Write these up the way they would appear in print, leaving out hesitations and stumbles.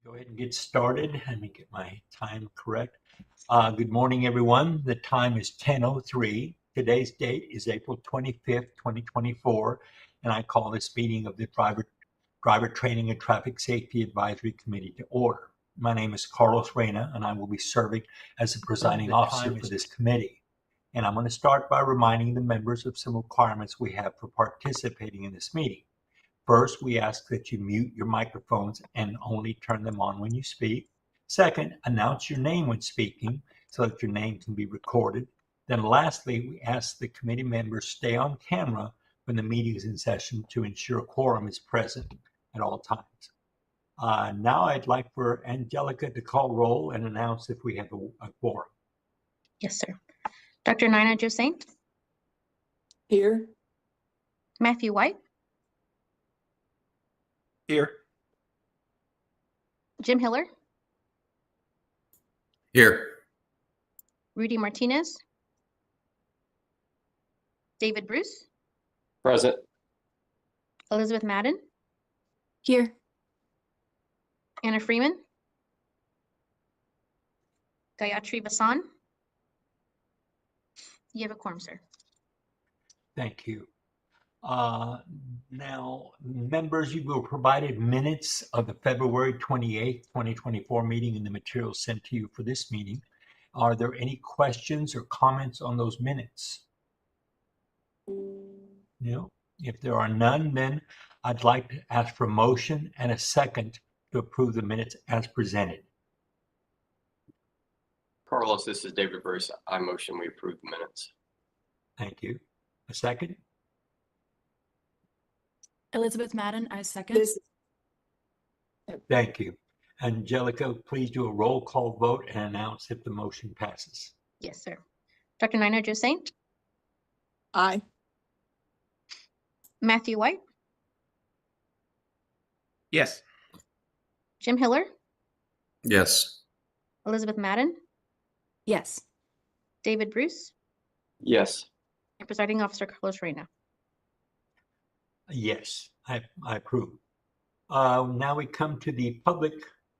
Go ahead and get started. Let me get my time correct. Good morning, everyone. The time is 10:03. Today's date is April 25th, 2024, and I call this meeting of the Driver Training and Traffic Safety Advisory Committee to order. My name is Carlos Reyna, and I will be serving as the presiding officer for this committee. And I'm going to start by reminding the members of some requirements we have for participating in this meeting. First, we ask that you mute your microphones and only turn them on when you speak. Second, announce your name when speaking so that your name can be recorded. Then lastly, we ask the committee members stay on camera when the meeting is in session to ensure a quorum is present at all times. Now I'd like for Angelica to call roll and announce if we have a quorum. Yes, sir. Dr. Nina Josaint, Here. Matthew White, Here. Jim Hiller, Here. Rudy Martinez, David Bruce, Present. Elizabeth Madden, Here. Anna Freeman, Gayatri Vasan. You have a quorum, sir. Thank you. Now, members, you were provided minutes of the February 28th, 2024 meeting and the materials sent to you for this meeting. Are there any questions or comments on those minutes? No. If there are none, then I'd like to ask for a motion and a second to approve the minutes as presented. Carlos, this is David Bruce. I motion we approve the minutes. Thank you. A second? Elizabeth Madden, I second. Thank you. Angelica, please do a roll call vote and announce if the motion passes. Yes, sir. Dr. Nina Josaint, Aye. Matthew White, Yes. Jim Hiller, Yes. Elizabeth Madden, Yes. David Bruce, Yes. and presiding officer Carlos Reyna. Yes, I approve. Now we come to the public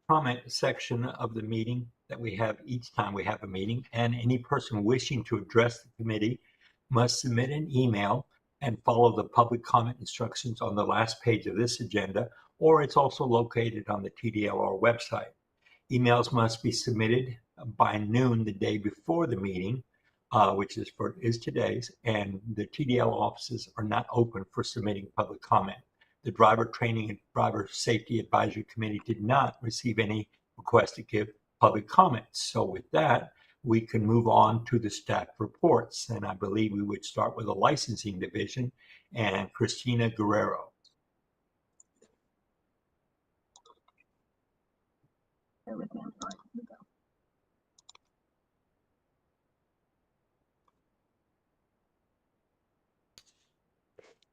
comment section of the meeting that we have each time we have a meeting, and any person wishing to address the committee must submit an email and follow the public comment instructions on the last page of this agenda, or it's also located on the TDLR website. Emails must be submitted by noon the day before the meeting, which is today's, and the TDL offices are not open for submitting public comment. The Driver Training and Driver Safety Advisory Committee did not receive any request to give public comments. So with that, we can move on to the staff reports. And I believe we would start with the licensing division and Christina Guerrero.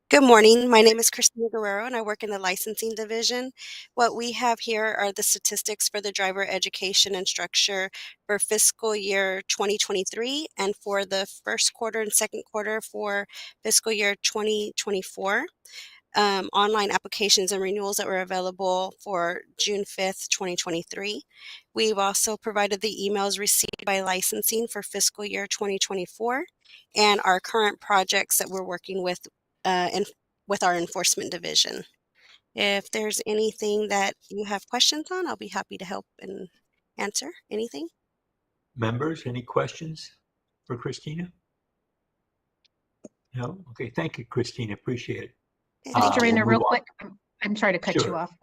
Good morning. My name is Christina Guerrero, and I work in the licensing division. What we have here are the statistics for the driver education and structure for fiscal year 2023 and for the first quarter and second quarter for fiscal year 2024. Online applications and renewals that were available for June 5th, 2023. We've also provided the emails received by licensing for fiscal year 2024 and our current projects that we're working with our enforcement division. If there's anything that you have questions on, I'll be happy to help and answer anything. Members, any questions for Christina? No? Okay, thank you, Christina. Appreciate it. Dr. Reyna, we'll real quick, I'm sorry to cut you Sure. off.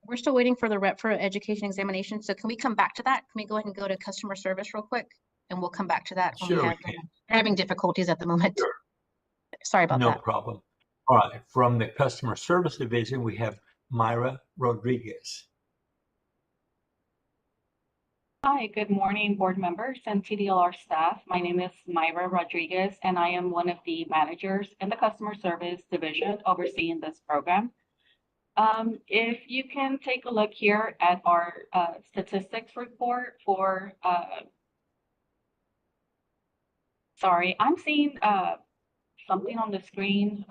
We're still waiting for the rep for education examination. So can we come back to that? Can we go ahead and go to customer service real quick? And we'll come back to that when Sure, we we have, can. we're having difficulties at the moment. Sure. Sorry about No that. problem. All right, from the customer service division, we have Myra Rodriguez. Hi, good morning, board members and TDLR staff. My name is Myra Rodriguez, and I am one of the managers in the customer service division overseeing this program. If you can take a look here at our statistics report for, sorry, I'm seeing something on the screen,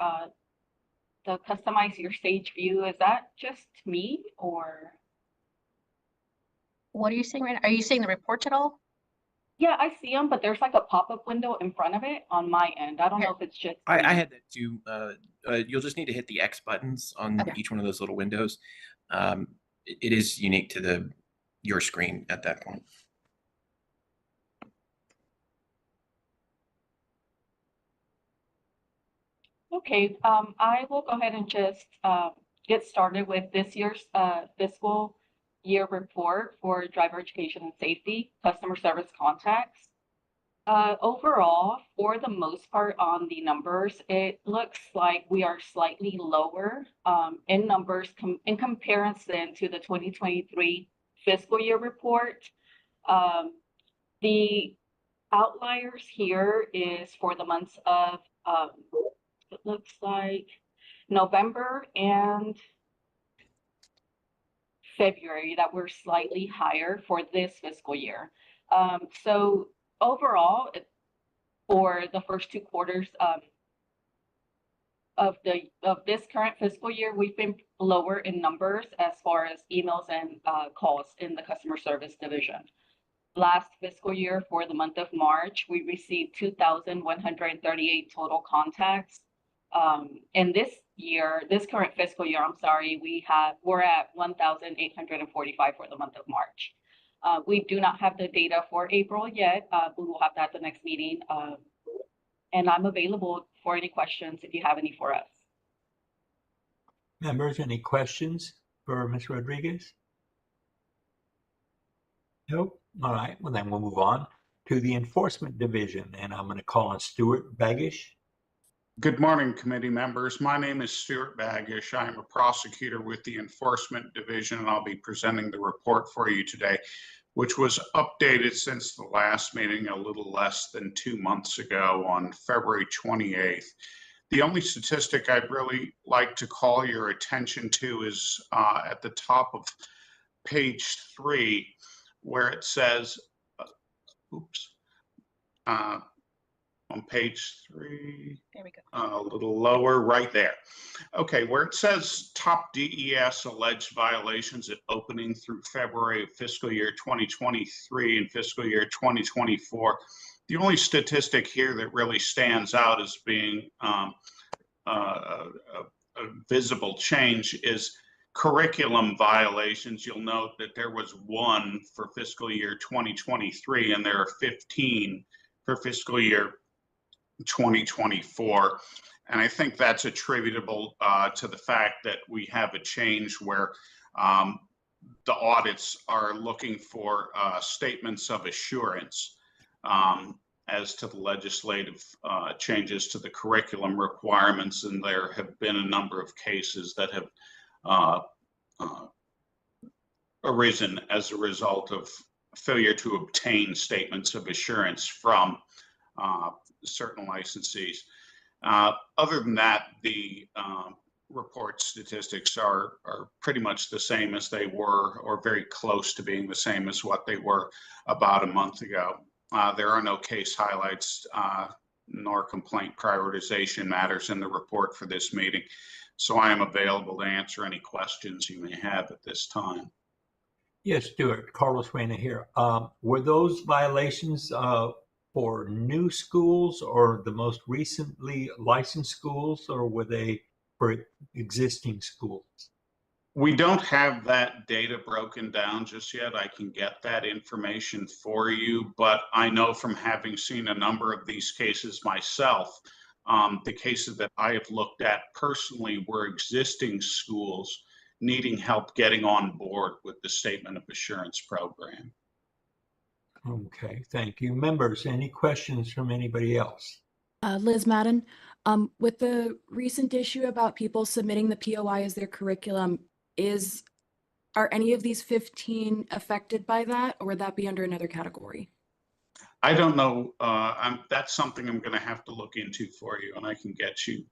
the customize your stage view. Is that just me or? What are you saying right now? Are you seeing the reports at all? Yeah, I see them, but there's like a pop-up window in front of it on my end. I don't know if it's just. I had that too. You'll just need to hit the X buttons on Okay. each one of those little windows. It is unique to your screen at that point. Okay, I will go ahead and just get started with this year's fiscal year report for driver education and safety, customer service contacts. Overall, for the most part on the numbers, it looks like we are slightly lower in numbers in comparison to the 2023 fiscal year report. The outliers here is for the months of it looks like November and February that were slightly higher for this fiscal year. So overall, for the first 2 quarters of this current fiscal year, we've been lower in numbers as far as emails and calls in the customer service division. Last fiscal year, for the month of March, we received 2,138 total contacts. In this current fiscal year, I'm sorry, we're at 1,845 for the month of March. We do not have the data for April yet. We will have that at the next meeting. And I'm available for any questions if you have any for us. Members, any questions for Ms. Rodriguez? Nope. All right. Well, then we'll move on to the Enforcement Division, and I'm going to call on Stuart Bagish. Good morning, committee members. My name is Stuart Bagish. I am a prosecutor with the Enforcement Division, and I'll be presenting the report for you today, which was updated since the last meeting a little less than 2 months ago on February 28th. The only statistic I'd really like to call your attention to is at the top of page 3, where it says, on page 3, There we go. a little lower, right there. Okay, where it says top DES alleged violations at opening through February of fiscal year 2023 and fiscal year 2024. The only statistic here that really stands out as being a visible change is curriculum violations. You'll note that there was 1 for fiscal year 2023, and there are 15 for fiscal year 2024. And I think that's attributable to the fact that we have a change where the audits are looking for statements of assurance as to the legislative changes to the curriculum requirements. And there have been a number of cases that have arisen as a result of failure to obtain statements of assurance from certain licensees. Other than that, the report statistics are pretty much the same as they were, or very close to being the same as what they were about a month ago. There are no case highlights nor complaint prioritization matters in the report for this meeting. So I am available to answer any questions you may have at this time. Yes, Stuart. Carlos Reyna here. Were those violations for new schools or the most recently licensed schools, or were they for existing schools? We don't have that data broken down just yet. I can get that information for you, but I know from having seen a number of these cases myself, the cases that I have looked at personally were existing schools needing help getting on board with the Statement of Assurance program. Okay, thank you. Members, any questions from anybody else? Liz Madden, with the recent issue about people submitting the POI as their curriculum, are any of these 15 affected by that, or would that be under another category? I don't know. That's something I'm going to have to look into for you, and I can get you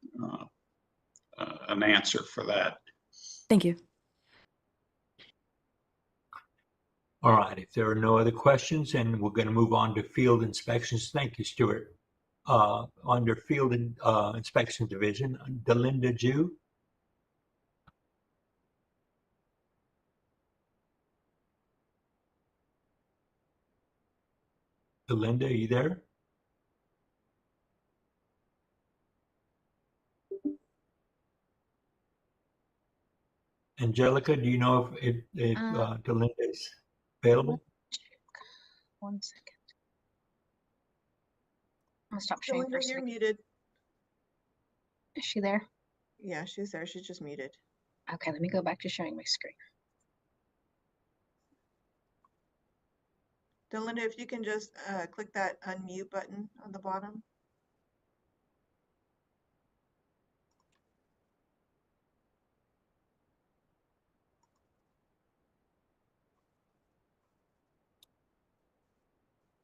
an answer for that. Thank you. All right, if there are no other questions, and we're going to move on to field inspections. Thank you, Stuart. Under Field Inspection Division, Delinda Jew. Delinda, are you there? Angelica, do you know if Delinda is available? One second. I'm gonna stop sharing for a Delinda, you're second. muted. Is she there? Yeah, she's there. She's just muted. Okay, let me go back to sharing my screen. Delinda, if you can just click that unmute button on the bottom.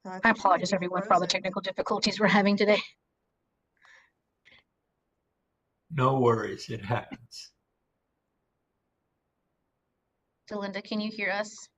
So I think she may apologize, be everyone, for all the frozen. technical difficulties we're having today. No worries, it happens. Delinda, can you hear us?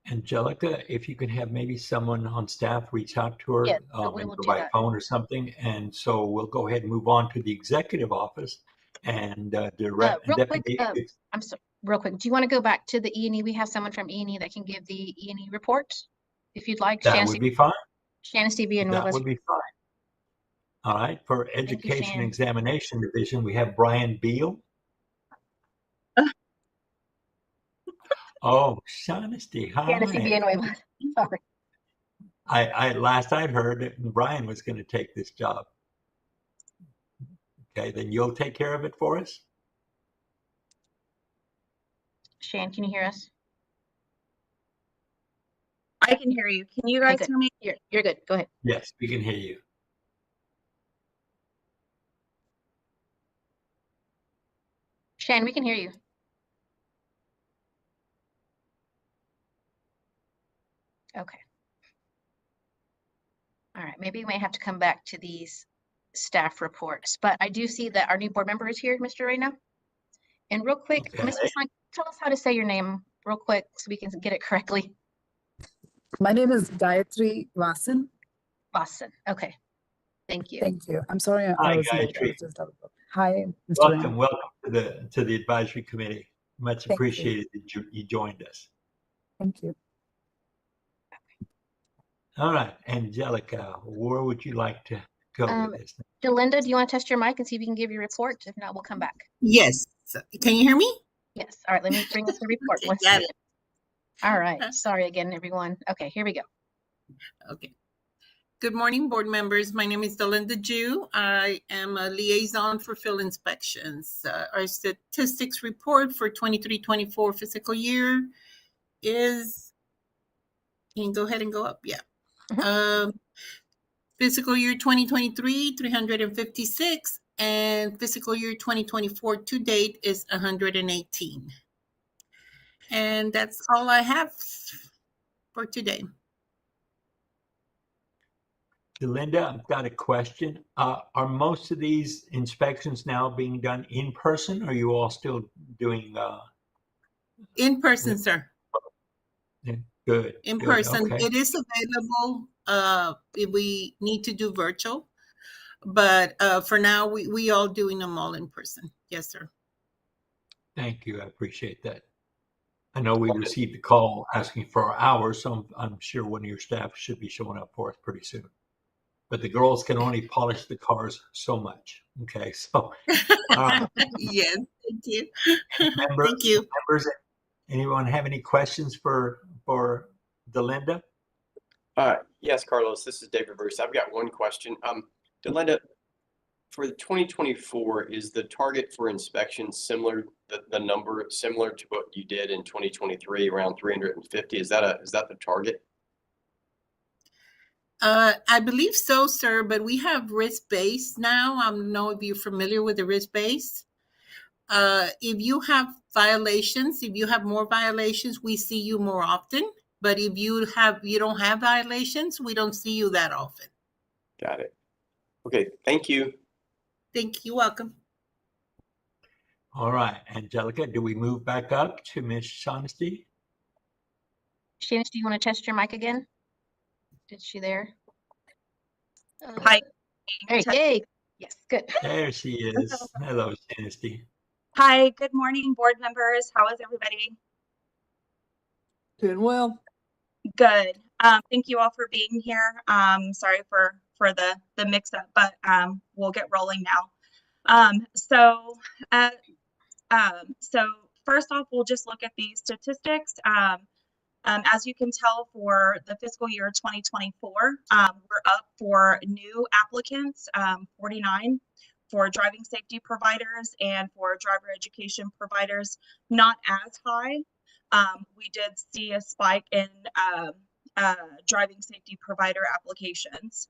Angelica, if you can have maybe someone on staff reach out to her, Yes, we maybe will do by that. phone or something. And so we'll go ahead and move on to the executive office and direct Real quick, deputy. I'm sorry, real quick. Do you want to go back to the E&E? We have someone from E&E that can give the E&E report, if you'd like. That would be fine. Shannon Stevie and That Willis. would be fine. All right. For you, Education Shan. Examination Division, we have Brian Beal. Oh, Shaughnessy, Shannon Stevie hi. and Willis. Sorry. Last I'd heard that Brian was going to take this job. Okay, then you'll take care of it for us? Shan, can you hear us? I can hear you. Can you Okay, guys good. hear me? You're good. Go ahead. Yes, we can hear you. Shan, we can hear you. Okay. All right, maybe we may have to come back to these staff reports, but I do see that our new board member is here, Mr. Reyna. And real quick, Okay. Ms. Hassan, tell us how to say your name real quick so we can get it correctly. My name is Gayatri Vasan. Boston. Okay. Thank you. Thank you. I'm sorry Hi, I was late. I Gayatri. was just out of work. Hi, Mr. Welcome, Ryan. welcome to the advisory committee. Much Thank you. appreciated that you joined us. Thank you. All right, Angelica, where would you like to go with this? Delinda, do you want to test your mic and see if you can give your report? If not, we'll come back. Yes. Can you hear me? Yes. All right, let me bring up the report. Okay, One got second. All right. Sorry again, everyone. Okay, here we go. Okay. Good morning, board members. My name is Delinda Jew. I am a liaison for field inspections. Our statistics report for 23-24 fiscal year is, can you go ahead and go up? Yeah. Fiscal year 2023, 356, and fiscal year 2024 to date is 118. And that's all I have for today. Delinda, I've got a question. Are most of these inspections now being done in person? Or are you all still doing? In person, sir. Good. In good, person. okay. It is available if we need to do virtual. But for now, we all doing them all in person. Yes, sir. Thank you. I appreciate that. I know we received a call asking for our hours, so I'm sure one of your staff should be showing up for us pretty soon. But the girls can only polish the cars so much. Okay, so. Yes, thank you. Thank you. Members, anyone have any questions for Delinda? Yes, Carlos, this is David Bruce. I've got one question. Delinda, for the 2024, is the target for inspection similar, the number similar to what you did in 2023, around 350? Is that the target? I believe so, sir, but we have risk-based now. I don't know if you're familiar with the risk-based. If you have violations, if you have more violations, we see you more often. But if you don't have violations, we don't see you that often. Got it. Okay, thank you. Thank you. Welcome. All right, Angelica, do we move back up to Ms. Shaughnessy? Shannon, do you want to test your mic again? Is she there? Hi. Hey, Yes, good. There she is. Hello, Shanesty. Hi, good morning, board members. How is everybody? Doing well. Good. Thank you all for being here. Sorry for the mix up, but we'll get rolling now. So first off, we'll just look at the statistics. As you can tell, for the fiscal year 2024, we're up for new applicants, 49 for driving safety providers, and for driver education providers, not as high. We did see a spike in driving safety provider applications.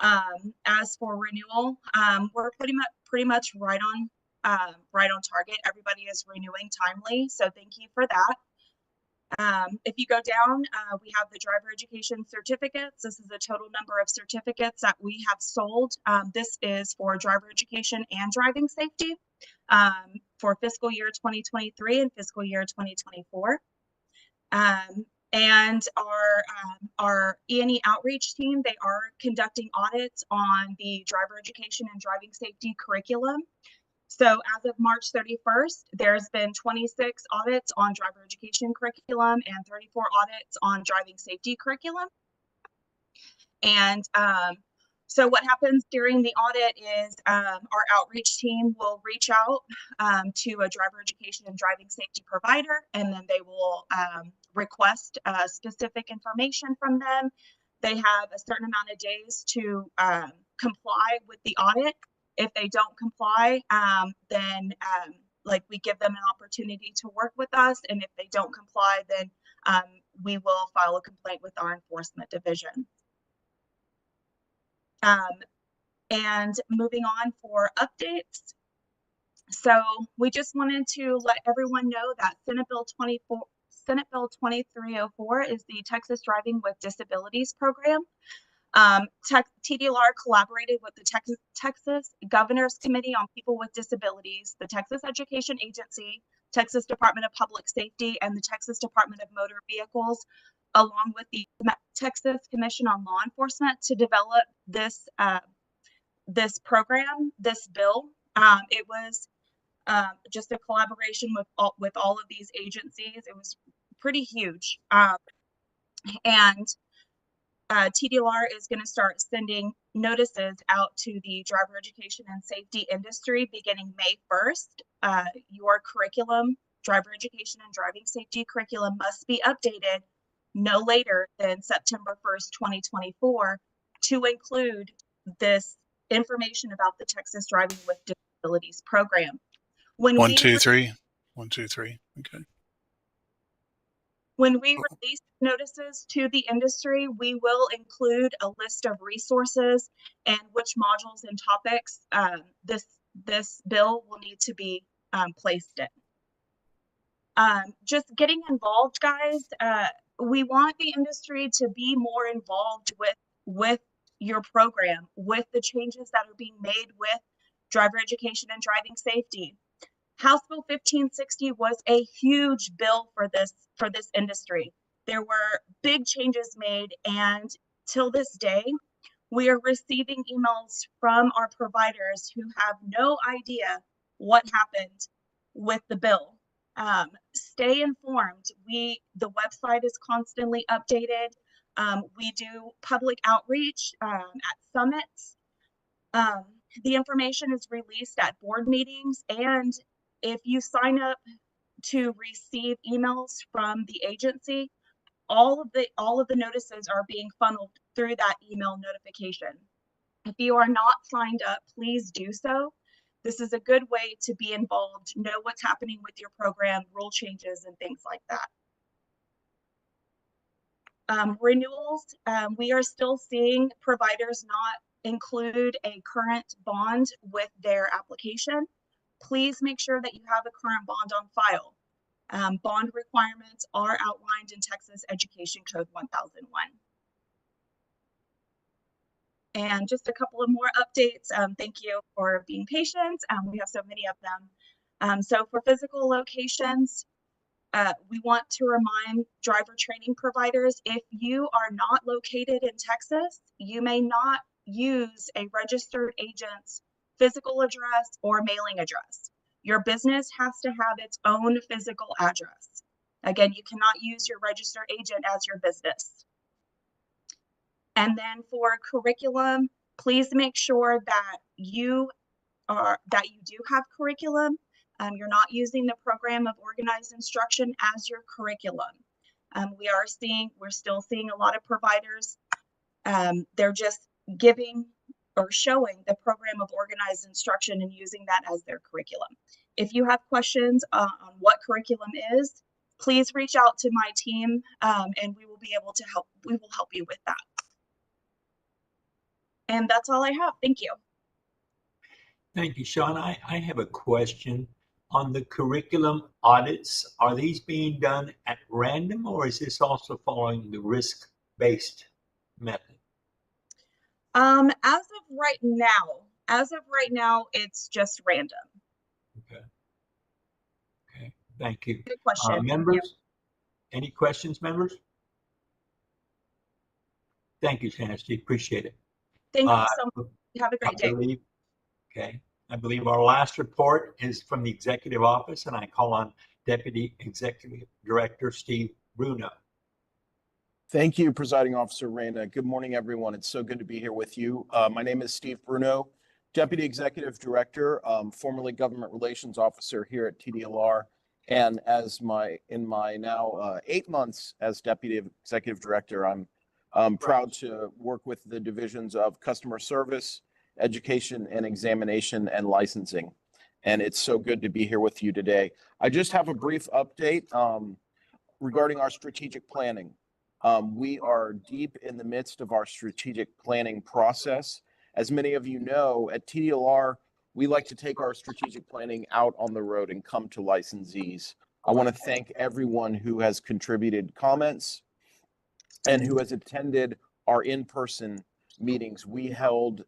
As for renewal, we're pretty much right on target. Everybody is renewing timely, so thank you for that. If you go down, we have the driver education certificates. This is the total number of certificates that we have sold. This is for driver education and driving safety for fiscal year 2023 and fiscal year 2024. And our E&E outreach team, they are conducting audits on the driver education and driving safety curriculum. So as of March 31st, there's been 26 audits on driver education curriculum and 34 audits on driving safety curriculum. And so what happens during the audit is our outreach team will reach out to a driver education and driving safety provider, and then they will request specific information from them. They have a certain amount of days to comply with the audit. If they don't comply, then like we give them an opportunity to work with us. And if they don't comply, then we will file a complaint with our enforcement division. And moving on for updates. So we just wanted to let everyone know that Senate Bill 2304 is the Texas Driving with Disabilities program. TDLR collaborated with the Texas Governor's Committee on People with Disabilities, the Texas Education Agency, Texas Department of Public Safety, and the Texas Department of Motor Vehicles, along with the Texas Commission on Law Enforcement, to develop this this program, this bill. It was just a collaboration with all of these agencies. It was pretty huge, and TDLR is going to start sending notices out to the driver education and safety industry beginning May 1st. Your curriculum, driver education and driving safety curriculum, must be updated no later than September 1st, 2024, to include this information about the Texas Driving with Disabilities program. When 1, 2, 3. 1, 2, 3. Okay. When we release notices to the industry, we will include a list of resources and which modules and topics this bill will need to be placed in. Just getting involved, guys. We want the industry to be more involved with your program, with the changes that are being made with driver education and driving safety. House Bill 1560 was a huge bill for this industry. There were big changes made, and till this day, we are receiving emails from our providers who have no idea what happened with the bill. Stay informed. The website is constantly updated. We do public outreach at summits. The information is released at board meetings, and if you sign up to receive emails from the agency, all of the notices are being funneled through that email notification. If you are not signed up, please do so. This is a good way to be involved, know what's happening with your program, rule changes, and things like that. Renewals, we are still seeing providers not include a current bond with their application. Please make sure that you have a current bond on file. Bond requirements are outlined in Texas Education Code 1001. And just a couple of more updates. Thank you for being patient. We have so many of them. So for physical locations, we want to remind driver training providers, if you are not located in Texas, you may not use a registered agent's physical address, or mailing address. Your business has to have its own physical address. Again, you cannot use your registered agent as your business. And then for curriculum, please make sure that you do have curriculum. You're not using the program of organized instruction as your curriculum. We're still seeing a lot of providers. They're just giving or showing the program of organized instruction and using that as their curriculum. If you have questions on what curriculum is, please reach out to my team, and we will be able to help. We will help you with that. And that's all I have. Thank you. Thank you, Sean. I have a question on the curriculum audits. Are these being done at random, or is this also following the risk-based method? As of right now, it's just random. Okay, thank you. Good question. Members, any questions, members? Thank you, Sandy. Appreciate it. Thank you so much. Have a great day. I believe our last report is from the executive office, and I call on Deputy Executive Director Steve Bruno. Thank you, Presiding Officer Reyna. Good morning, everyone. It's so good to be here with you. My name is Steve Bruno, Deputy Executive Director, formerly Government Relations Officer here at TDLR. And in my now 8 months as Deputy Executive Director, I'm proud to work with the divisions of customer service, education and examination, and licensing. And it's so good to be here with you today. I just have a brief update regarding our strategic planning. We are deep in the midst of our strategic planning process. As many of you know, at TDLR, we like to take our strategic planning out on the road and come to licensees. I want to thank everyone who has contributed comments and who has attended our in-person meetings. We held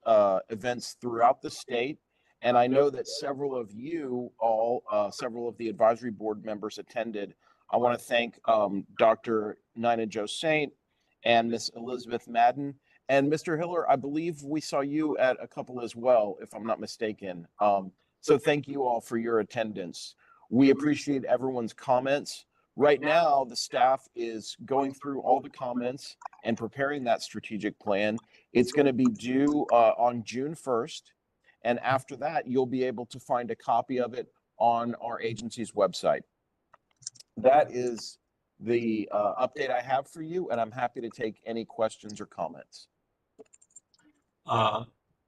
events throughout the state, and I know that several of you all, several of the advisory board members attended. I want to thank Dr. Nina Jo Saint and Miss Elizabeth Madden. And Mr. Hiller, I believe we saw you at a couple as well, if I'm not mistaken. So thank you all for your attendance. We appreciate everyone's comments. Right now, the staff is going through all the comments and preparing that strategic plan. It's going to be due on June 1st. And after that, you'll be able to find a copy of it on our agency's website. That is the update I have for you, and I'm happy to take any questions or comments.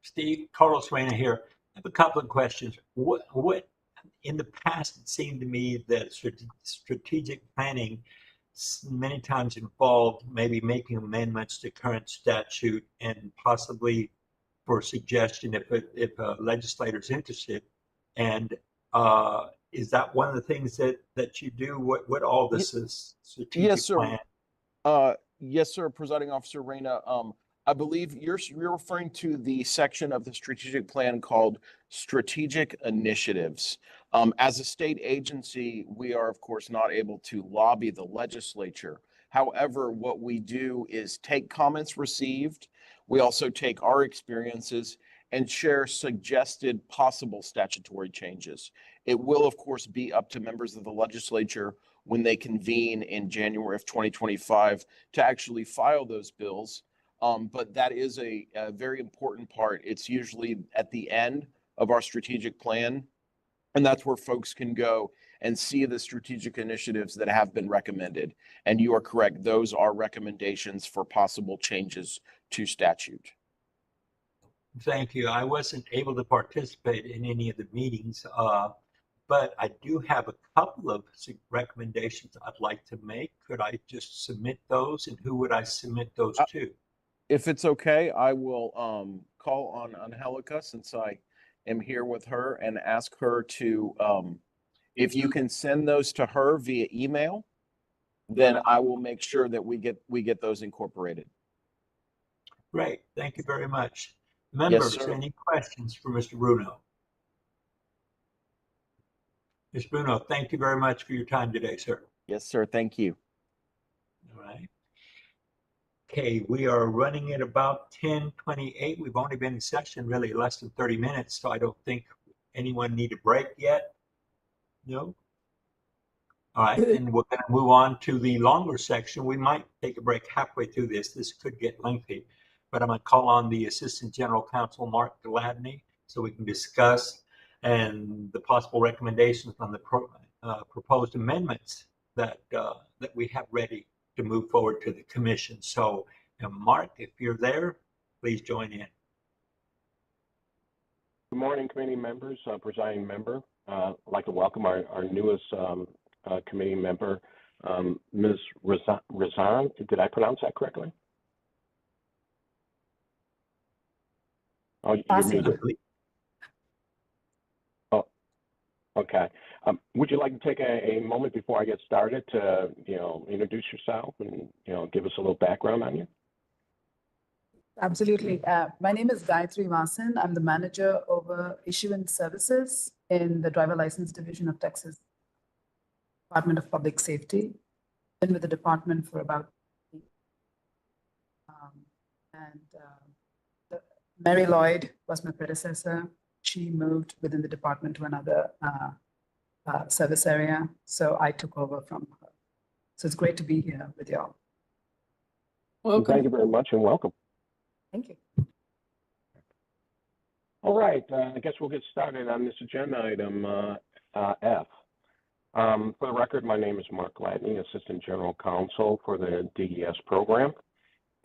Steve, Carlos Reyna here. I have a couple of questions. What in the past, it seemed to me that strategic planning many times involved maybe making amendments to current statute and possibly for suggestion if a legislator is interested. And is that one of the things that you do? What all this is strategic yes, sir. plan? Yes, sir, Presiding Officer Reyna. I believe you're referring to the section of the strategic plan called strategic initiatives. As a state agency, we are, of course, not able to lobby the legislature. However, what we do is take comments received. We also take our experiences and share suggested possible statutory changes. It will, of course, be up to members of the legislature when they convene in January of 2025 to actually file those bills. But that is a very important part. It's usually at the end of our strategic plan, and that's where folks can go and see the strategic initiatives that have been recommended. And you are correct, those are recommendations for possible changes to statute. Thank you. I wasn't able to participate in any of the meetings, but I do have a couple of recommendations I'd like to make. Could I just submit those, and who would I submit those to? If it's okay, I will call on Angelica, since I am here with her, and ask her to, if you can send those to her via email, then I will make sure that we get those incorporated. Great. Thank you very much. Members, Yes, sir. any questions for Mr. Bruno? Mr. Bruno, thank you very much for your time today, sir. Yes, sir. Thank you. All right. Okay, we are running at about 10:28. We've only been in session really less than 30 minutes, so I don't think anyone need a break yet. No? All right, and we're going to move on to the longer section. We might take a break halfway through this. This could get lengthy, but I'm going to call on the Assistant General Counsel, Mark Gladney, so we can discuss and the possible recommendations on the proposed amendments that that we have ready to move forward to the commission. So, Mark, if you're there, please join in. Good morning, committee members, presiding member. I'd like to welcome our newest committee member, Ms. Razan. Did I pronounce that correctly? Oh, you're muted. Oh, okay. Would you like to take a moment before I get started to, introduce yourself and, give us a little background on you? Absolutely. My name is Gayatri Vasan. I'm the manager over issuance services in the driver license division of Texas Department of Public Safety. Been with the department for about Mary Lloyd was my predecessor. She moved within the department to another service area, so I took over from her. So it's great to be here with y'all. Welcome. Thank you very much and welcome. Thank you. All right, I guess we'll get started on this agenda item F. For the record, my name is Mark Gladney, Assistant General Counsel for the DES program,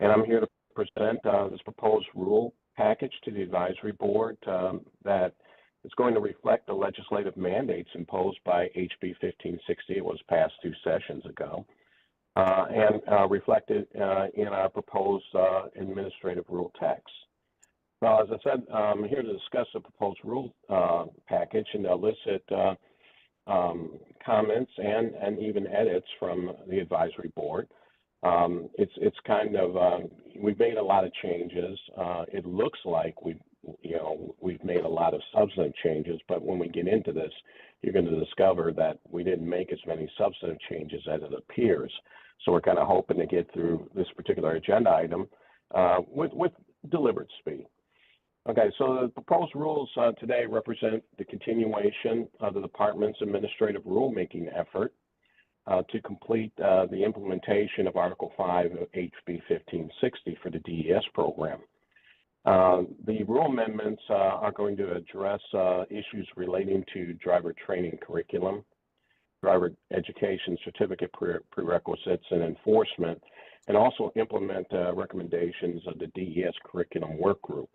and I'm here to present this proposed rule package to the advisory board that is going to reflect the legislative mandates imposed by HB 1560. It was passed 2 sessions ago. And reflected in our proposed administrative rule text. Well, as I said, I'm here to discuss the proposed rule package and elicit comments and even edits from the advisory board. It's kind of we've made a lot of changes. It looks like we've made a lot of substantive changes, but when we get into this, you're going to discover that we didn't make as many substantive changes as it appears. So we're kind of hoping to get through this particular agenda item with deliberate speed. Okay, so the proposed rules today represent the continuation of the department's administrative rulemaking effort to complete the implementation of Article 5 of HB 1560 for the DES program. The rule amendments are going to address issues relating to driver training curriculum, driver education certificate prerequisites and enforcement, and also implement recommendations of the DES curriculum work group.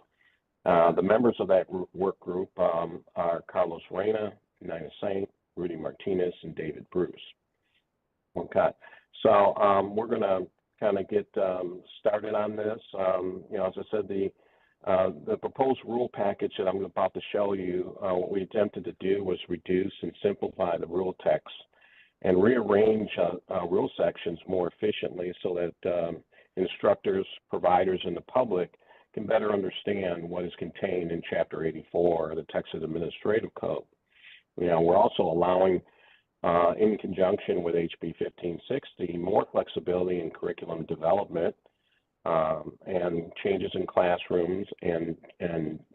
The members of that work group are Carlos Reyna, Nina Saint, Rudy Martinez, and David Bruce. Okay, so we're going to kind of get started on this. As I said, the proposed rule package that I'm about to show you, what we attempted to do was reduce and simplify the rule text and rearrange rule sections more efficiently so that instructors, providers, and the public can better understand what is contained in Chapter 84 of the Texas Administrative Code. We're also allowing, in conjunction with HB 1560, more flexibility in curriculum development and changes in classrooms and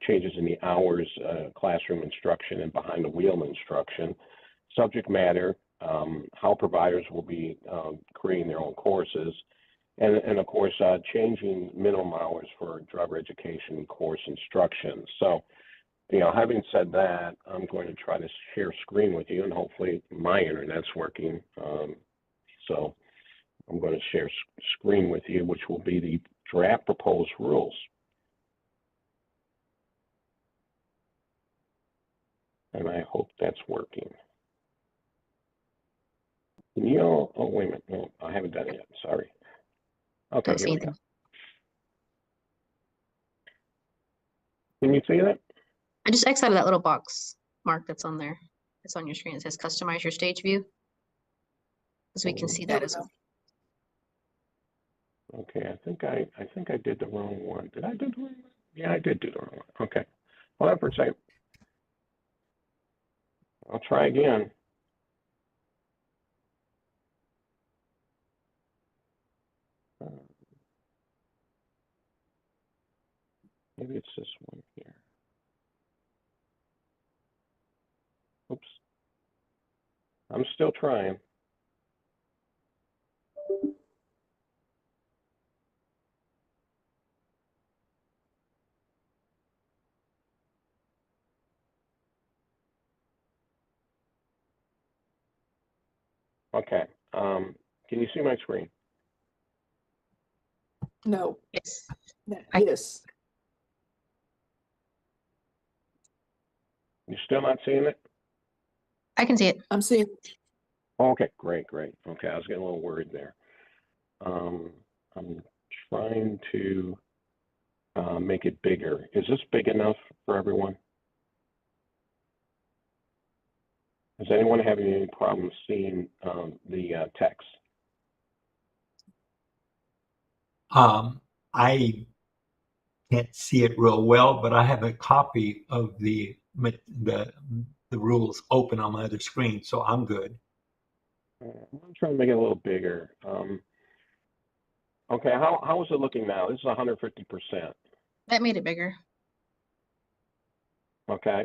changes in the hours classroom instruction and behind the wheel instruction, subject matter, how providers will be creating their own courses, and of course, changing minimum hours for driver education course instruction. So, having said that, I'm going to try to share screen with you, and hopefully my internet's working. So I'm going to share screen with you, which will be the draft proposed rules. And I hope that's working. Oh, wait a minute. No, I haven't done it yet. Sorry. Okay, here we go. Can you see that? I just exited that little box, Mark, that's on there. It's on your screen. It says customize your stage view. So we can see that as well. Okay, I think I did the wrong one. Did I do the wrong one? Yeah, I did do the wrong one. Okay. Hold on for a second. I'll try again. Maybe it's this one here. Oops. I'm still trying. Okay. Can you see my screen? No. Yes. Yes. You're still not seeing it? I can see it. I'm seeing. Okay, great. Okay, I was getting a little worried there. I'm trying to make it bigger. Is this big enough for everyone? Is anyone having any problems seeing the text? I can't see it real well, but I have a copy of the rules open on my other screen, so I'm good. I'm trying to make it a little bigger. Okay, how is it looking now? This is 150%. That made it bigger. Okay,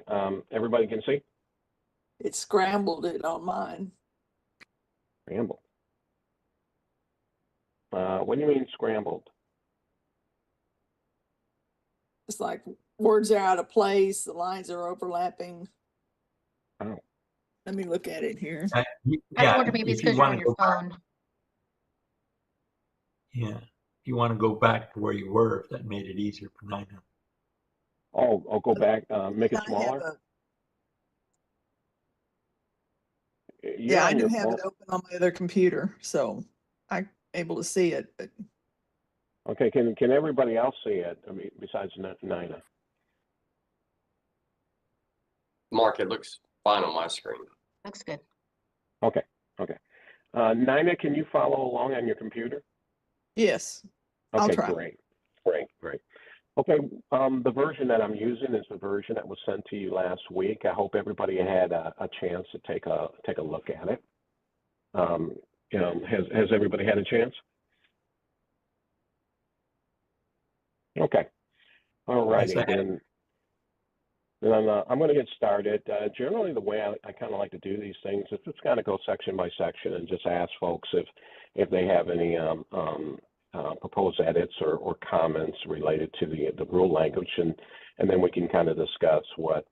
everybody can see? It scrambled it on mine. Scrambled. What do you mean scrambled? It's like words are out of place, the lines are overlapping. Oh. Let me look at it here. I wonder maybe it's because you're on your phone. Yeah, if you want to go back to where you were, if that made it easier for Nina. Oh, I'll go back, make it smaller? Yeah, I do have it open on my other computer, so I'm able to see it. But Okay, can everybody else see it? I mean, besides Nina? Mark, it looks fine on my screen. Looks good. Okay. Nina, can you follow along on your computer? yes, I'll Okay, try. great. Okay, the version that I'm using is the version that was sent to you last week. I hope everybody had a chance to take a look at it. Has everybody had a chance? Okay. All righty. Then I'm going to get started. Generally, the way I kind of like to do these things is just kind of go section by section and just ask folks if they have any proposed edits or comments related to the rule language, and then we can kind of discuss what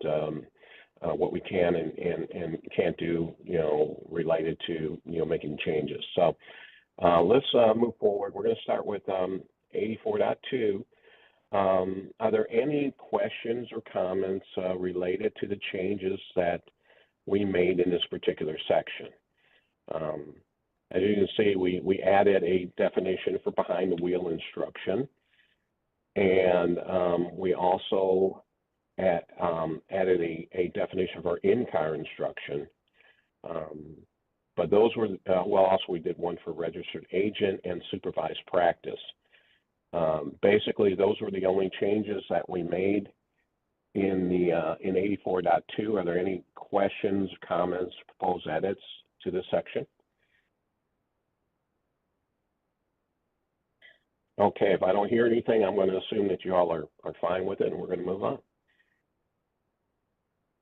we can and can't do, related to making changes. So let's move forward. We're going to start with 84.2. Are there any questions or comments related to the changes that we made in this particular section? As you can see, we added a definition for behind the wheel instruction, and we also added a definition for in-car instruction. But those were, also we did one for registered agent and supervised practice. Basically, those were the only changes that we made in 84.2. Are there any questions, comments, proposed edits to this section? Okay, if I don't hear anything, I'm going to assume that you all are fine with it, and we're going to move on.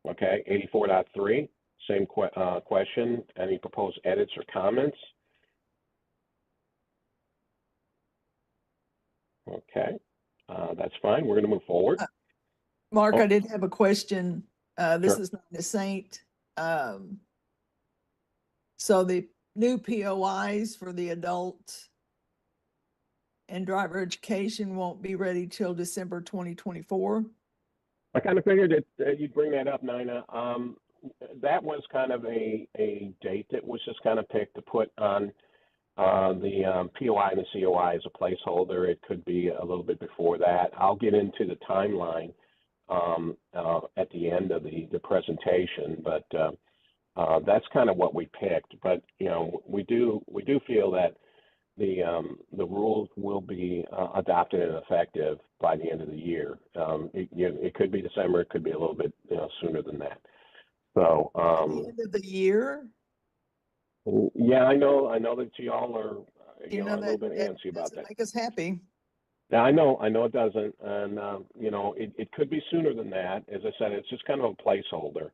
Okay, 84.3, same question. Any proposed edits or comments? Okay, that's fine. We're going to move forward. Mark, I did have a question. This Sure. is Nina Saint. So the new POIs for the adult and driver education won't be ready till December 2024. I kind of figured that you'd bring that up, Nina. That was kind of a date that was just kind of picked to put on the POI and the COI as a placeholder. It could be a little bit before that. I'll get into the timeline at the end of the presentation, but that's kind of what we picked. But we do feel that the rules will be adopted and effective by the end of the year. It could be December. It could be a little bit sooner than that. So the end of the year. Yeah, I know that y'all are You know a little bit that antsy about that. make us happy. Now, I know it doesn't, and, you know, it could be sooner than that. As I said, it's just kind of a placeholder.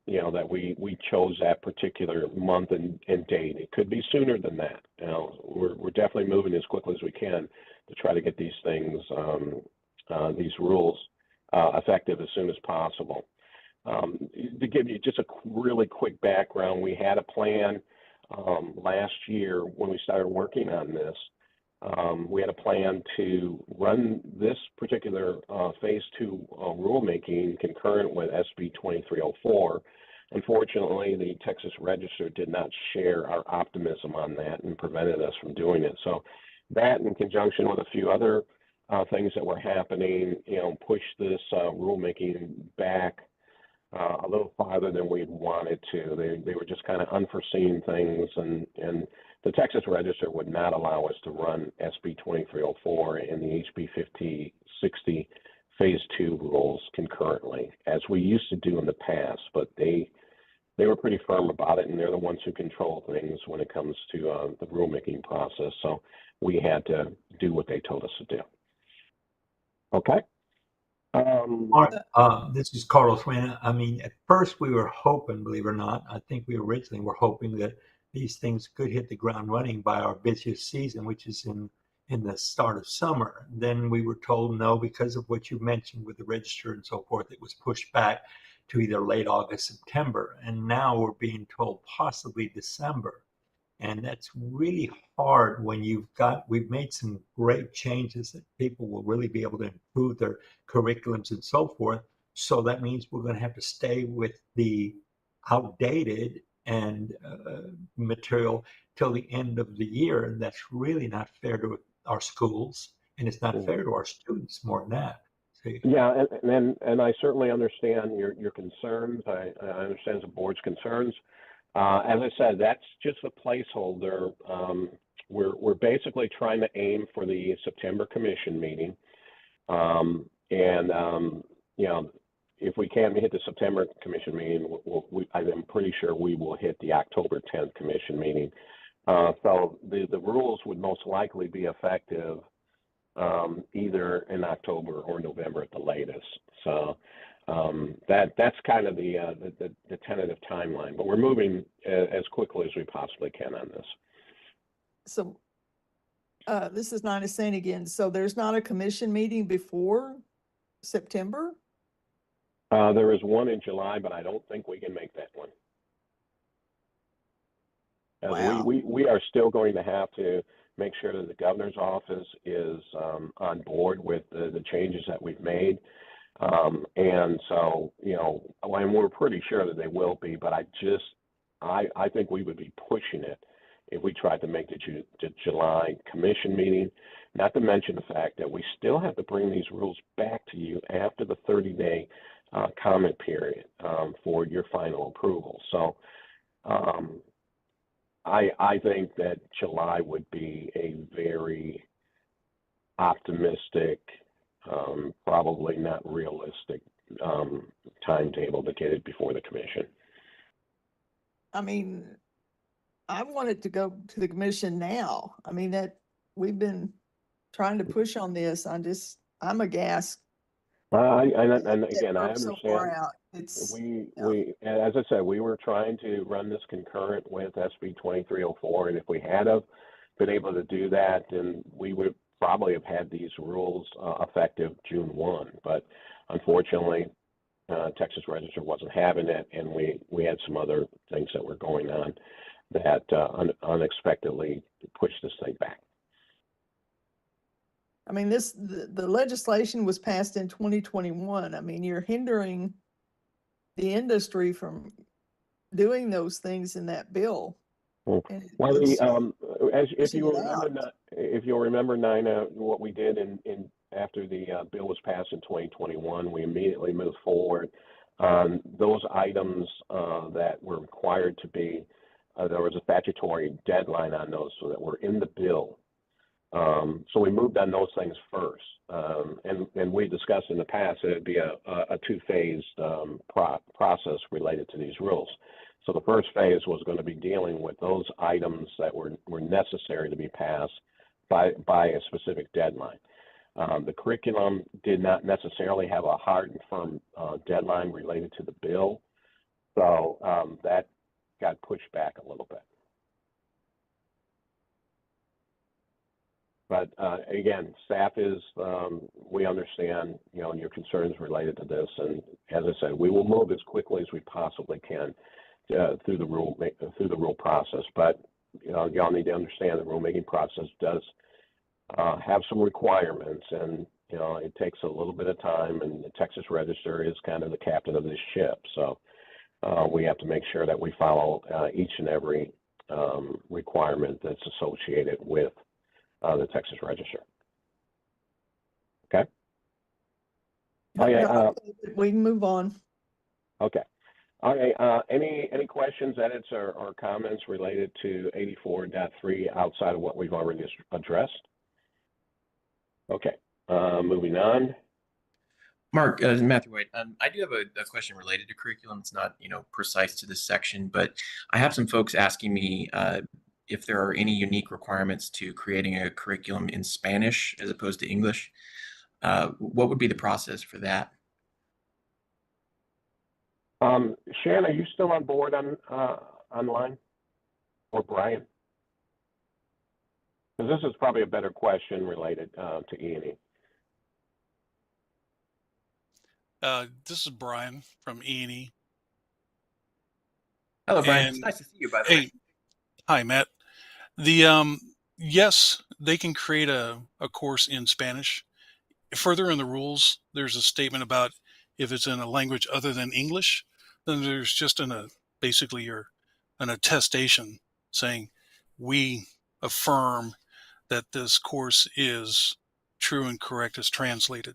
You know, that we chose that particular month and date. It could be sooner than that. You know, we're definitely moving as quickly as we can to try to get these things, these rules, effective as soon as possible. To give you just a really quick background, we had a plan last year when we started working on this. We had a plan to run this particular phase 2 rulemaking concurrent with SB 2304. Unfortunately, the Texas Register did not share our optimism on that and prevented us from doing it. So that, in conjunction with a few other things that were happening, you know, pushed this rulemaking back a little farther than we'd wanted to. They were just kind of unforeseen things, and the Texas Register would not allow us to run SB 2304 and the HB 5060 Phase 2 rules concurrently, as we used to do in the past. But they were pretty firm about it, and they're the ones who control things when it comes to the rulemaking process. So we had to do what they told us to do. Okay. Mark, this is Carlos Reyna. I mean, at first we were hoping, believe it or not, I think we originally were hoping that these things could hit the ground running by our busiest season, which is in the start of summer. Then we were told no, because of what you mentioned with the register and so forth, it was pushed back to either late August, September. And now we're being told possibly December. And that's really hard when we've made some great changes that people will really be able to improve their curriculums and so forth. So that means we're going to have to stay with the outdated and material till the end of the year. And that's really not fair to our schools. And it's not fair to our students more than that. See? Yeah, and I certainly understand your concerns. I understand the board's concerns. As I said, that's just a placeholder. We're basically trying to aim for the September commission meeting. You know, if we can't hit the September commission meeting, I'm pretty sure we will hit the October 10th commission meeting. So the rules would most likely be effective either in October or November at the latest. So that's kind of the tentative timeline, but we're moving as quickly as we possibly can on this. So this is Nina Sain again. So there's not a commission meeting before September? There is one in July, but I don't think we can make that one. Wow. We are still going to have to make sure that the governor's office is on board with the changes that we've made. And so, you know, and we're pretty sure that they will be, but I think we would be pushing it if we tried to make the July commission meeting, not to mention the fact that we still have to bring these rules back to you after the 30-day comment period for your final approval. So I think that July would be a very optimistic, probably not realistic timetable to get it before the commission. I mean, I want it to go to the commission now. I mean, that we've been trying to push on this. I'm aghast. And again, I So understand. far out. It's, We, as I said, we were trying to run this concurrent with SB 2304, and if we had have been able to do that, then we would probably have had these rules effective June 1. But unfortunately, Texas Register wasn't having it, and we had some other things that were going on that unexpectedly pushed this thing back. I mean, the legislation was passed in 2021. I mean, you're hindering the industry from doing those things in that bill. Well, if you'll remember, Nina, what we did in after the bill was passed in 2021, we immediately moved forward on those items that were required to be. There was a statutory deadline on those, so that were in the bill. So we moved on those things first, and we discussed in the past that it'd be a two-phased process related to these rules. So the first phase was going to be dealing with those items that were necessary to be passed by a specific deadline. The curriculum did not necessarily have a hard and firm deadline related to the bill, so that got pushed back a little bit. But again, staff is, we understand, your concerns related to this, and as I said, we will move as quickly as we possibly can through the rule process. But y'all need to understand the rulemaking process does have some requirements, and it takes a little bit of time. And the Texas Register is kind of the captain of this ship, so we have to make sure that we follow each and every requirement that's associated with the Texas Register. Okay. We can move on. Okay. Okay. Any questions, edits, or comments related to 84.3 outside of what we've already addressed? Okay. Moving on. Mark, Matthew White, I do have a question related to curriculum. It's not, precise to this section, but I have some folks asking me if there are any unique requirements to creating a curriculum in Spanish as opposed to English. What would be the process for that? Shan, are you still on board online? Or Brian? Because this is probably a better question related to E&E. This is Brian from E&E. Hello, Brian. It's nice to see you, by the way. Hi, Matt. Yes, they can create a course in Spanish. Further in the rules, there's a statement about if it's in a language other than English, then there's just basically an attestation saying we affirm that this course is true and correct as translated.